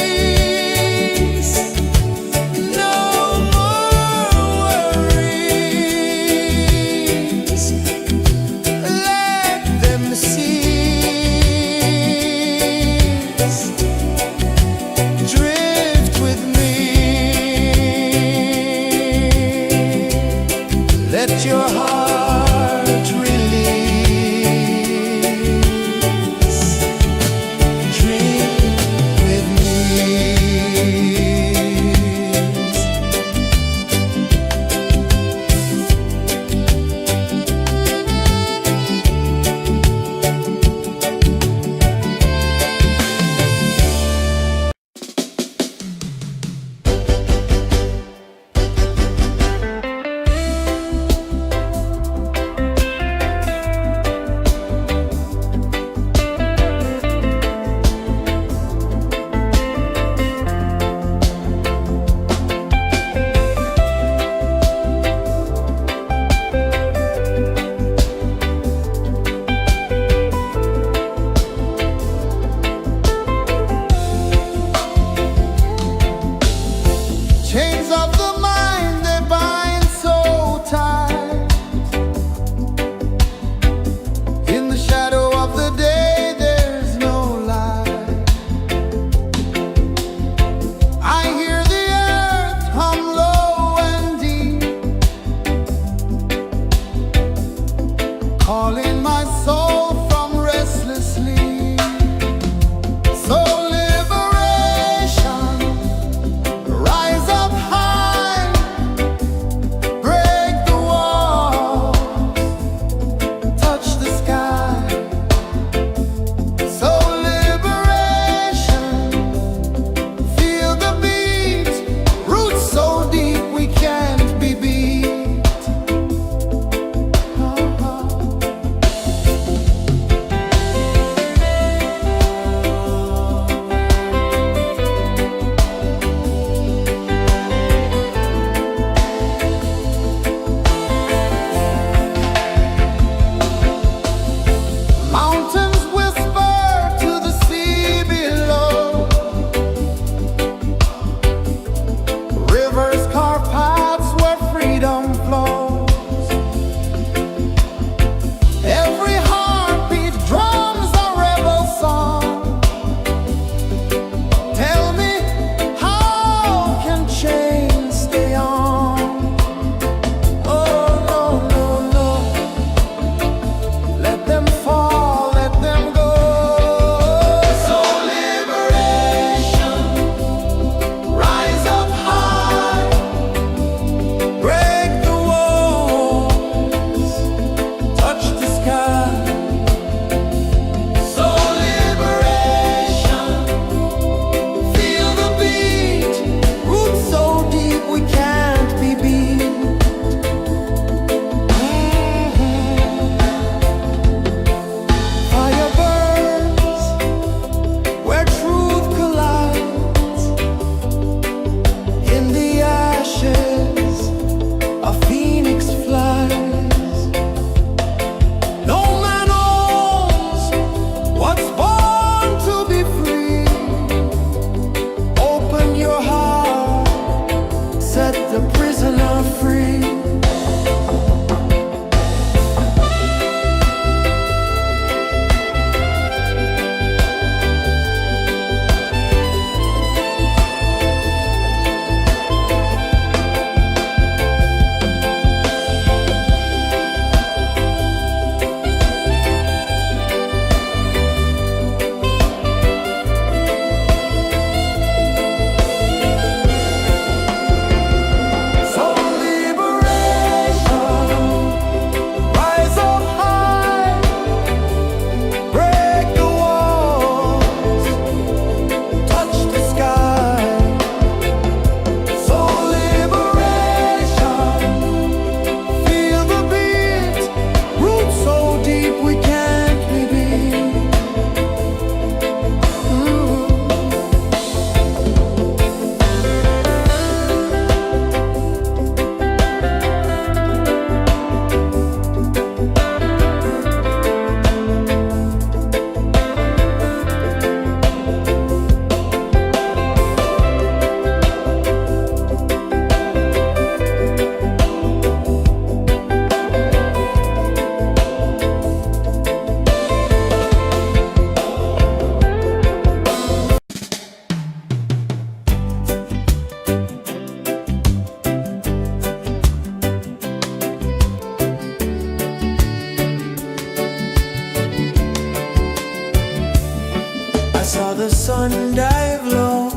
dive low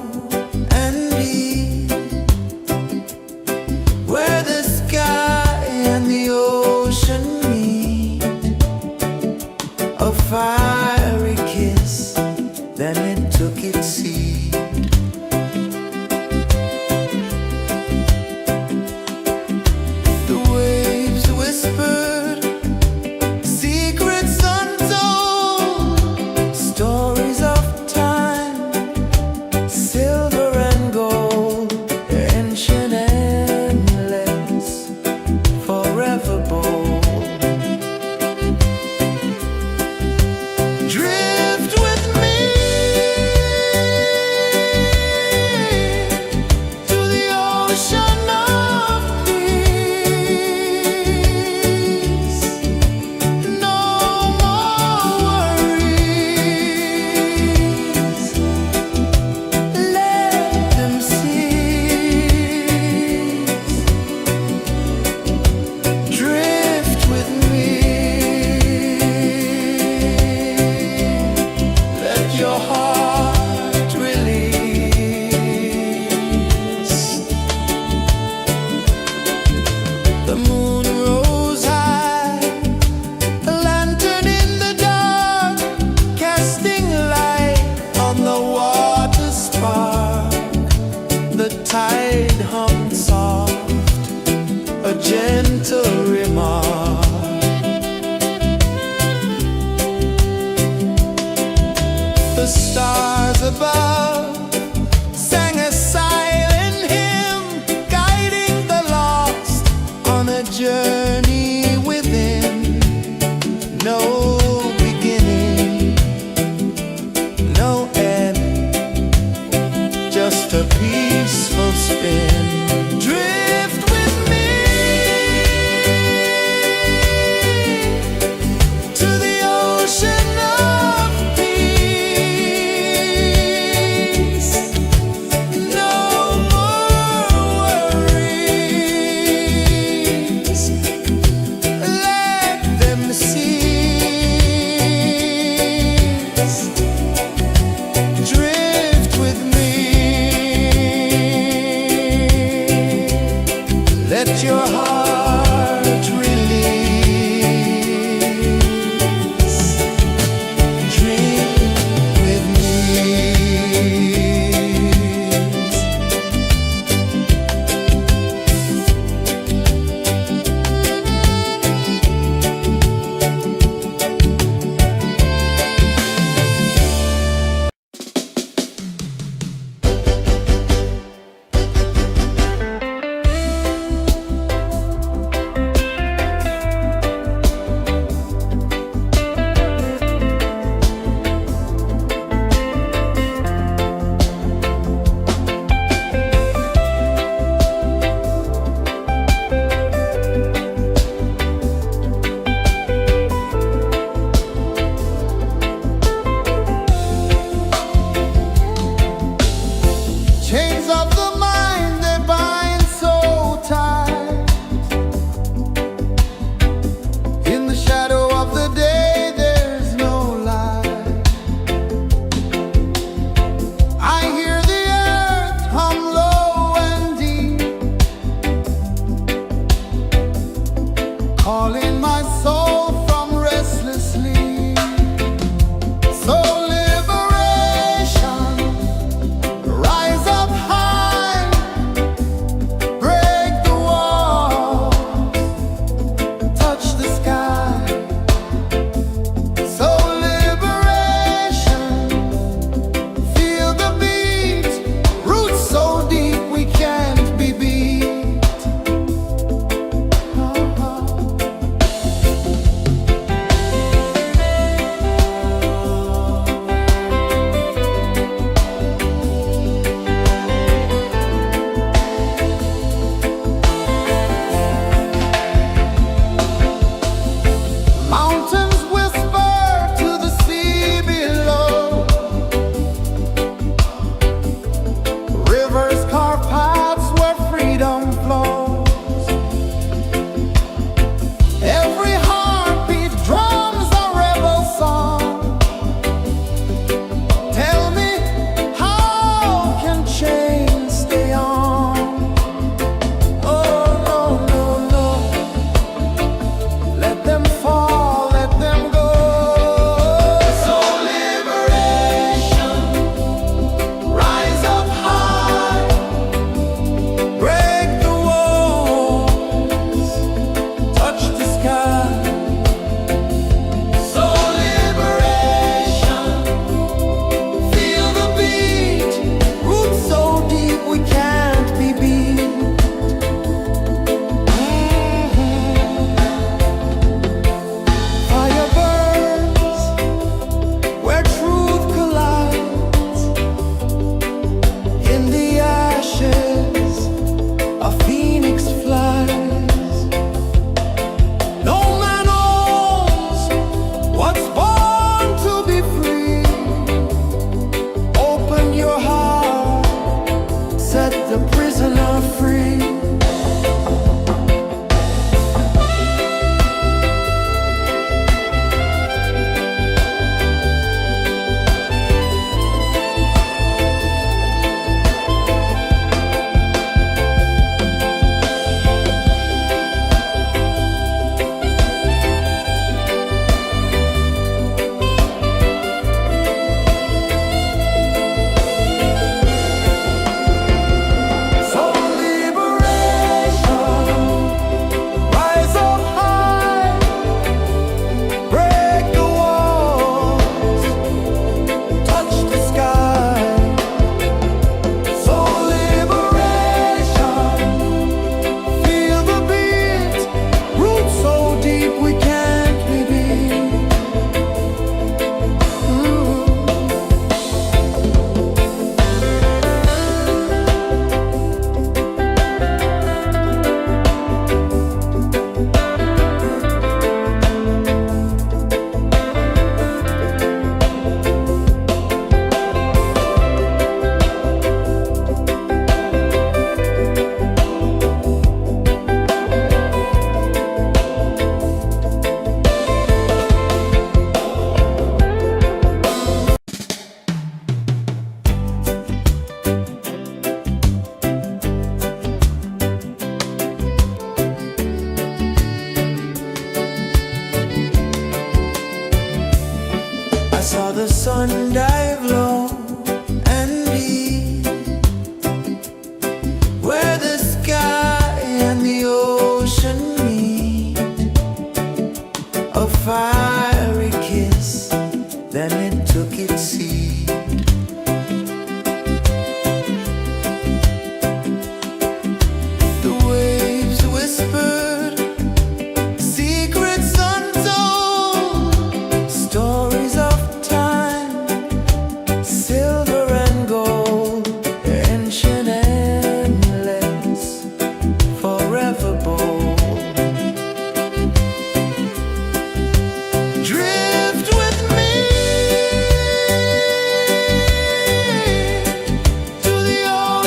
and deep, where the sky and the ocean meet. A fiery kiss, then it took its seat. The waves whispered secrets untold, stories of time, silver and gold, ancient, endless, forever bold. Drift with me to the ocean of peace. No more worries, let them cease. Drift with me, let your heart release. The moon rose high, a lantern in the dark, casting light on the water spark. The tide hummed soft, a gentle remark. The stars above sang a silent hymn, guiding the lost on a journey within. No beginning, no end, just a peaceful spin. Drift with me to the ocean of peace. No more worries, let them cease. Drift with me.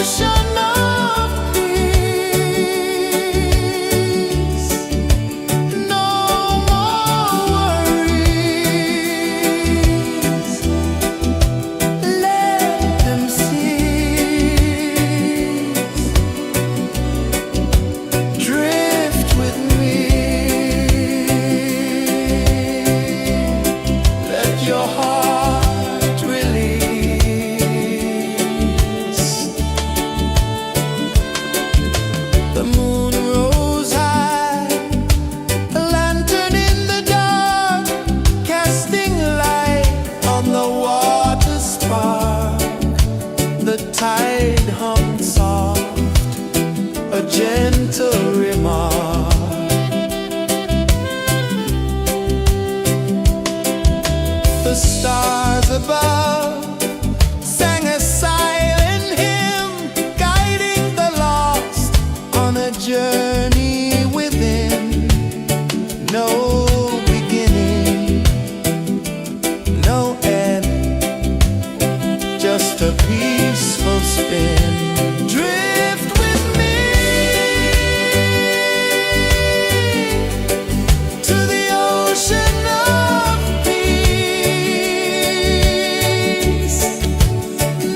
ocean of peace. No more worries. Let them cease. Drift with me. Let your heart release. The moon rose high, a lantern in the dark, casting light on the water spark. The tide hummed soft, a gentle remark. The stars above sang a silent hymn, guiding the lost on a journey within. No beginning, no end, just a peaceful spin. Drift with me to the ocean of peace.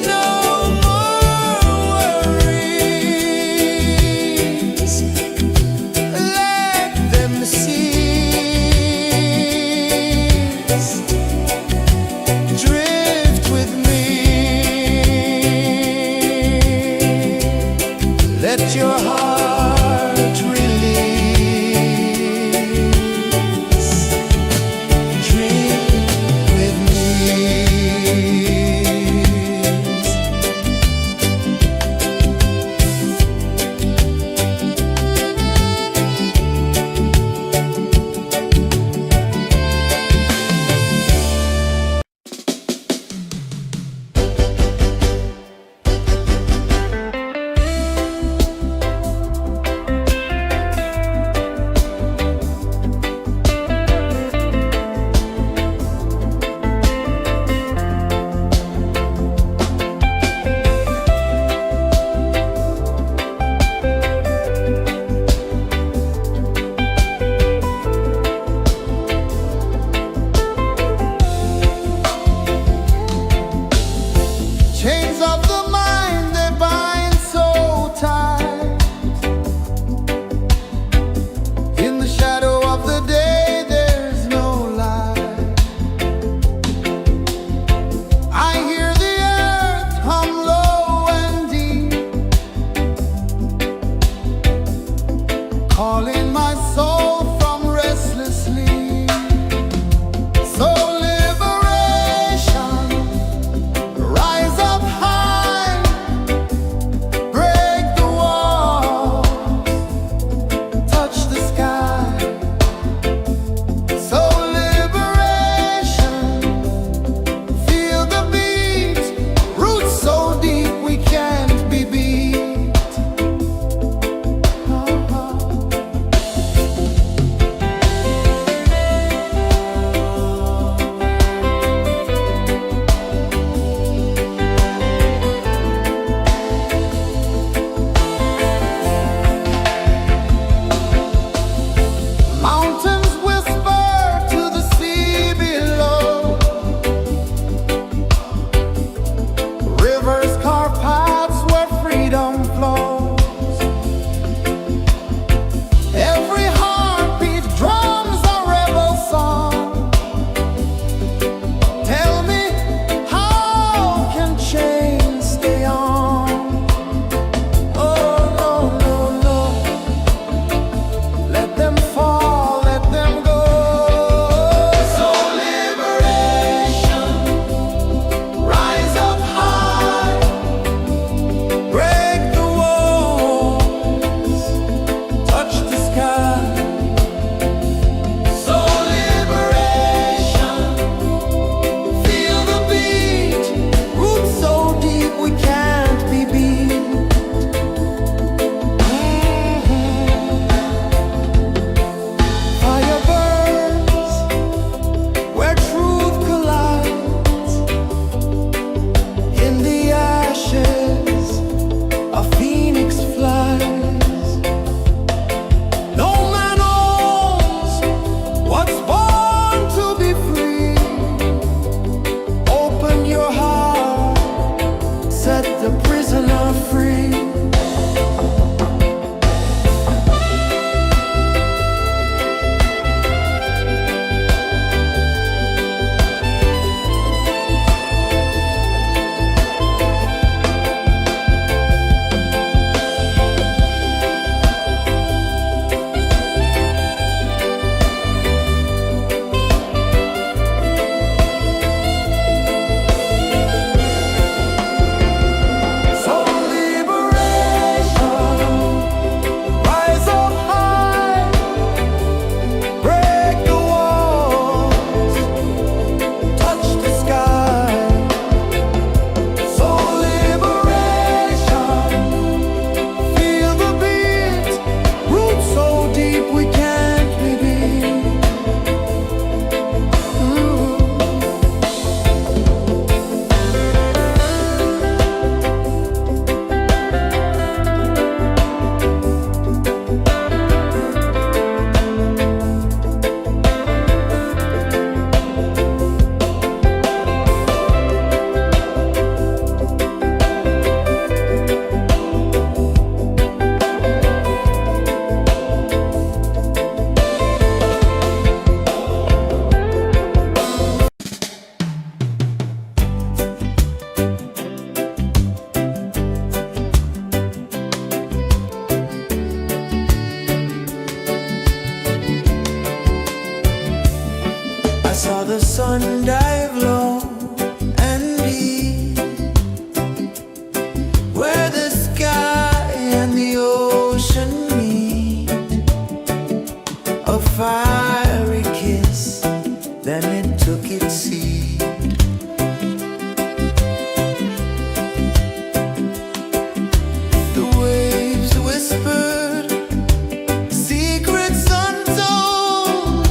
No more worries. and are free. Saw the sun dive low and deep, where the sky and the ocean meet. A fiery kiss, then it took its seat. The waves whispered secrets untold,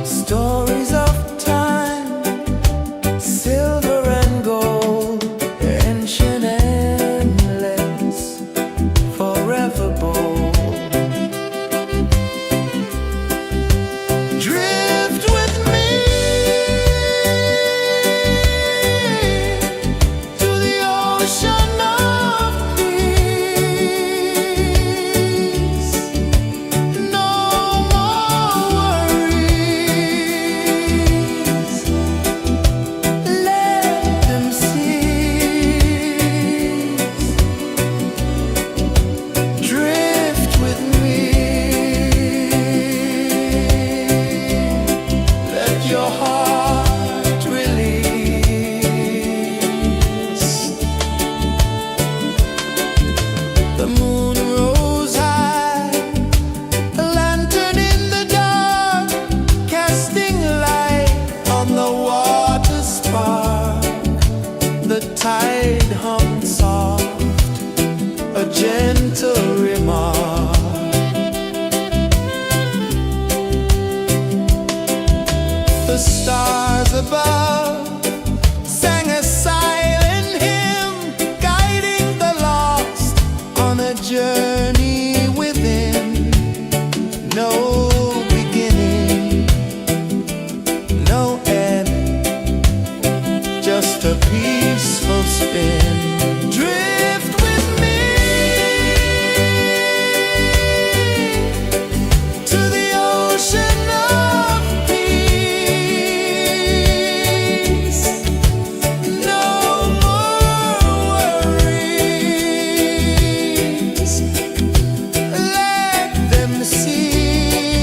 stories of silver and gold, ancient, endless, forever bold. Drift with me to the ocean of peace. No more worries. Drift with me. Let your heart release. The moon rose high, a lantern in the dark, casting light on the water spark. The tide hummed soft, a gentle remark. The stars above sang a silent hymn, guiding the lost on a journey within. No beginning, no end, just a peaceful spin. Drift with me to the ocean of peace. No more worries. Let them see.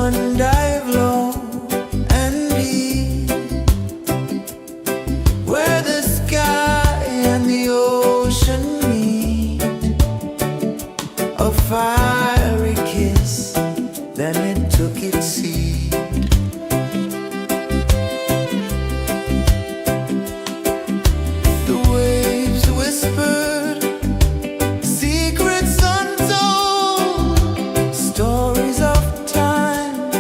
ocean dive low and deep, where the sky and the ocean meet. A fiery kiss, then it took its seat. The waves whispered secrets untold, stories of time,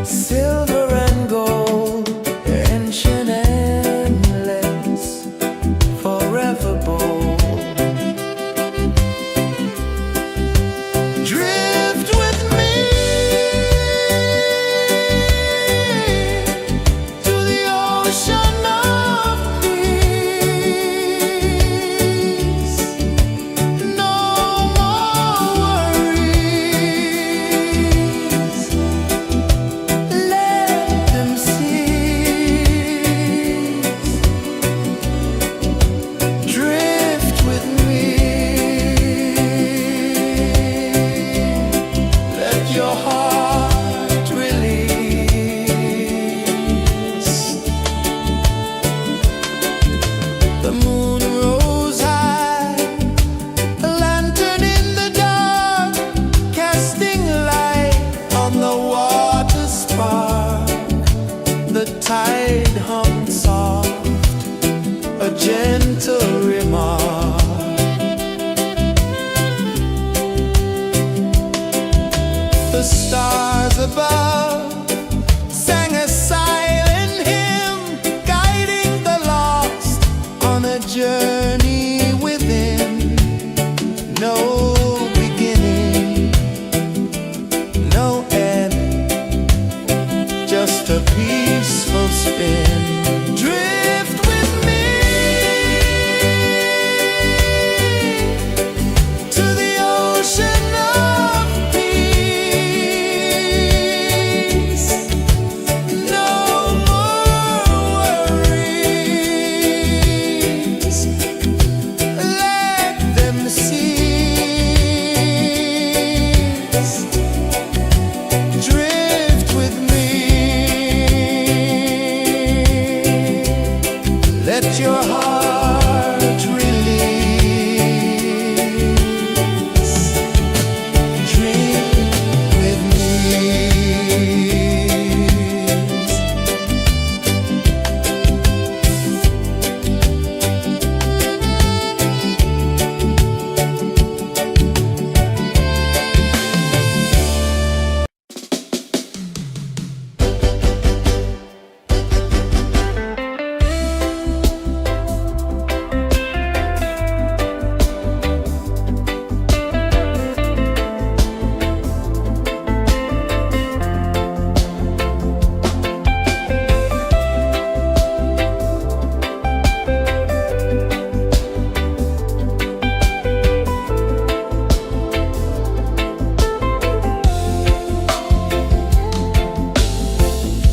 silver and gold, ancient, endless, forever bold. Drift with me to the ocean of peace. No more worries, let them cease. Drift with me, let your heart release. The moon rose high, a lantern in the dark, casting light on the water spark. The tide hummed soft, a gentle remark. The stars above sang a silent hymn, guiding the lost on a journey within. No beginning, no end, just a peaceful spin. Drift with me to the ocean of peace. No more worries, let them cease. Drift with me, let your heart release. Dream with me.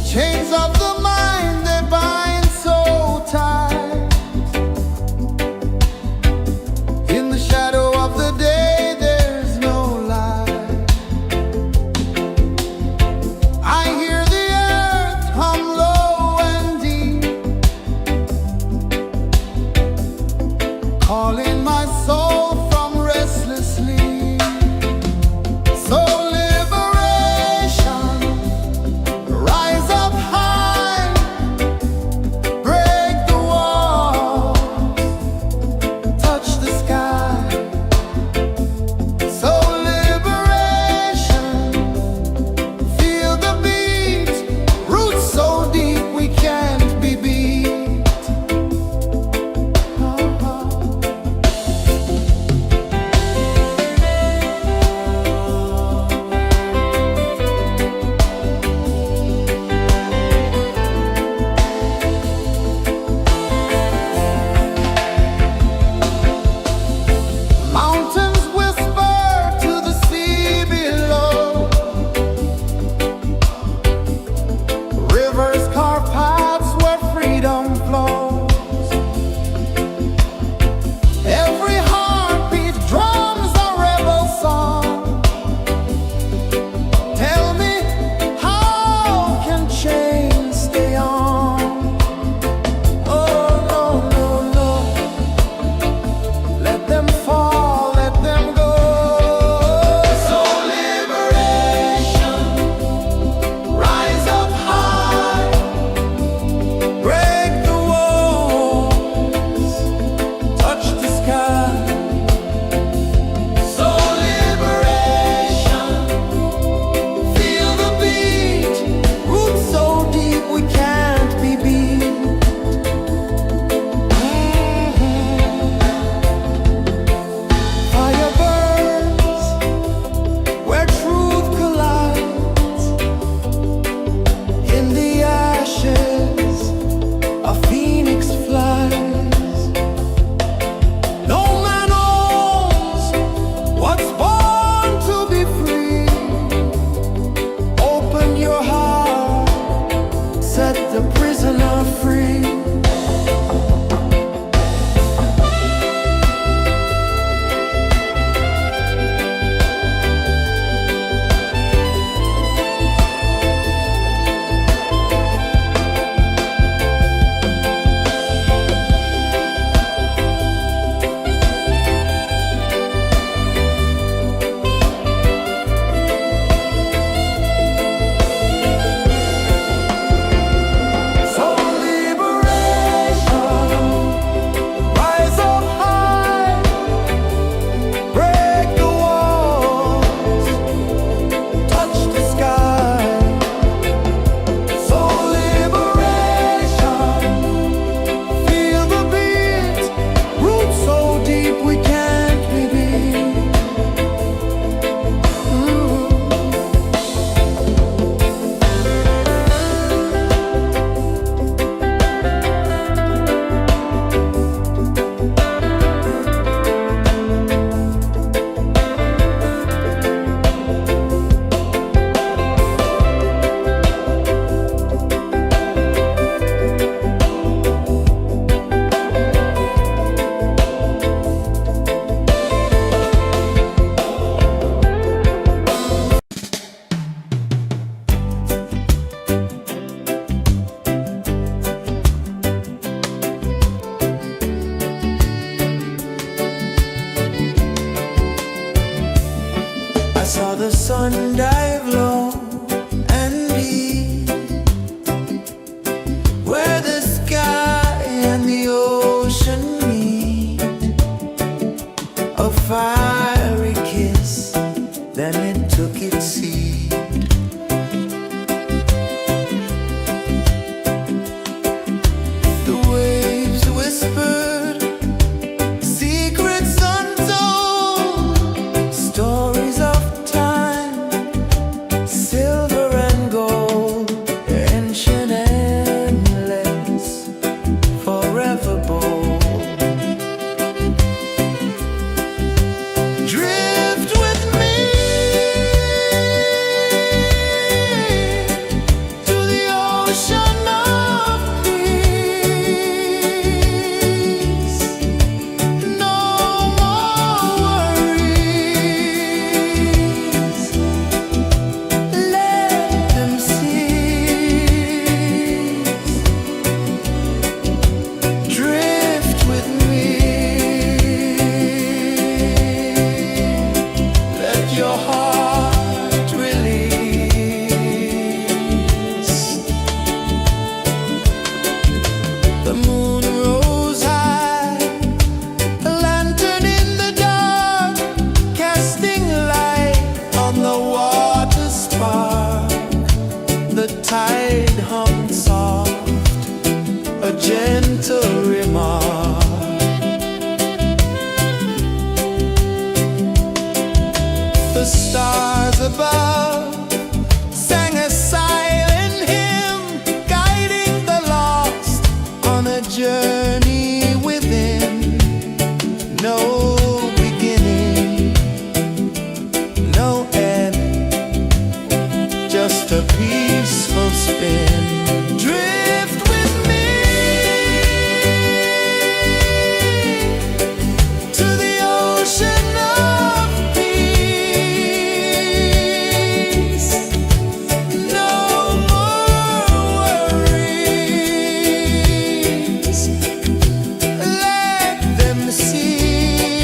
Chains of the mind, they bind so tight. In the shadow of the day, there's no light. I hear the earth hum low and deep, calling my soul from restless sleep. So liberation, rise up high, break the walls, touch the sky. So liberation, feel the beat, roots so deep we can't be beat. the sun dive low and deep, where the sky and the ocean meet, a fiery kiss, then it took its seed. The waves whispered secrets untold, stories of time, silver and gold, ancient, endless, forever bold. Drift with me to the ocean of peace. No more worries, let them cease. Drift with me, let your heart release. The moon rose high, a lantern in the dark, casting light on the water spark. The tide hummed soft, a gentle remark. The stars above sang a silent hymn, guiding the lost on a journey within. No beginning, no end, just a peaceful spin. Drift with me to the ocean of peace. No more worries, let them cease.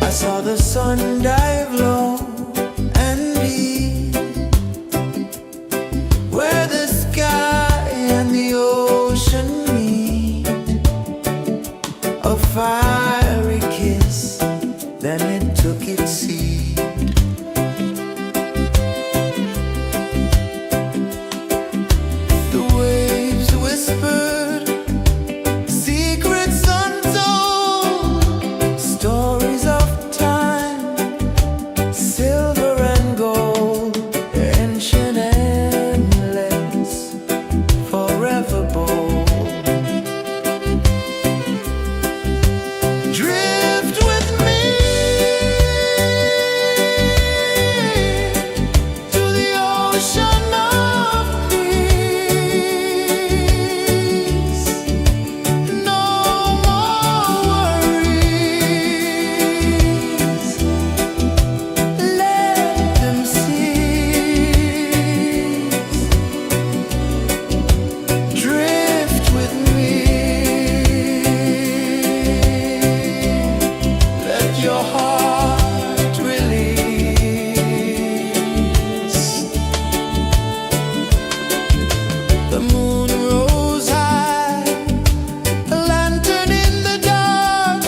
I saw the sun dive low and deep, where the sky and the ocean meet. A fiery kiss, then it took its seat. The waves whispered secrets untold, stories of time, silver and gold, ancient, endless, forever bold. Drift with me to the ocean of peace. No more worries, let them cease. Drift with me, let your heart release. The moon rose high, a lantern in the dark,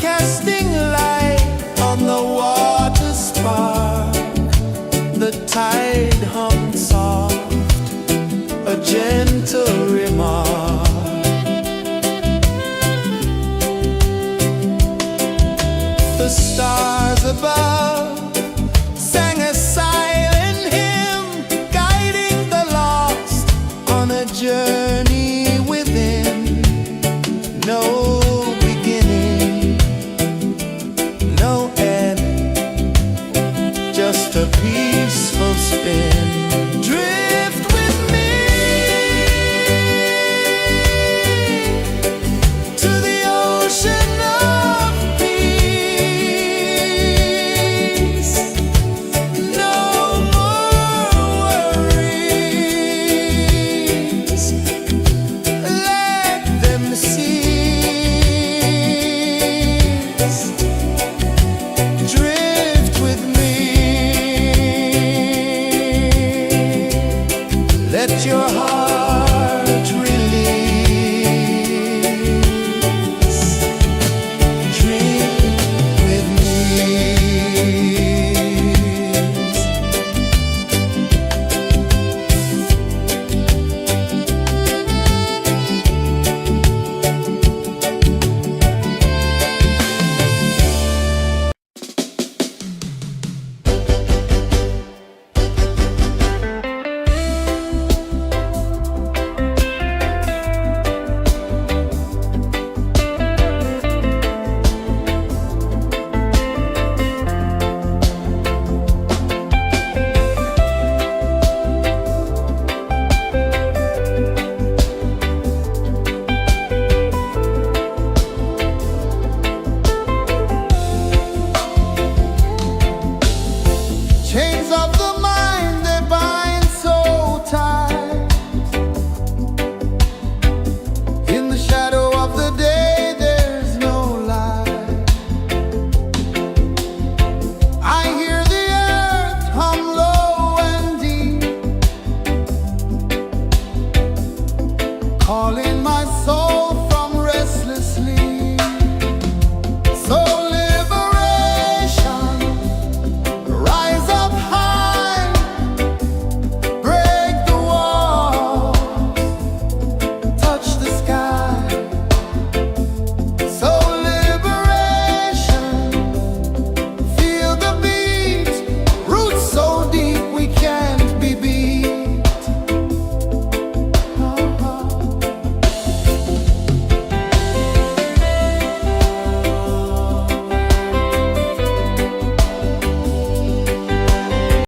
casting light on the water spark. The tide hummed soft, a gentle remark. The stars above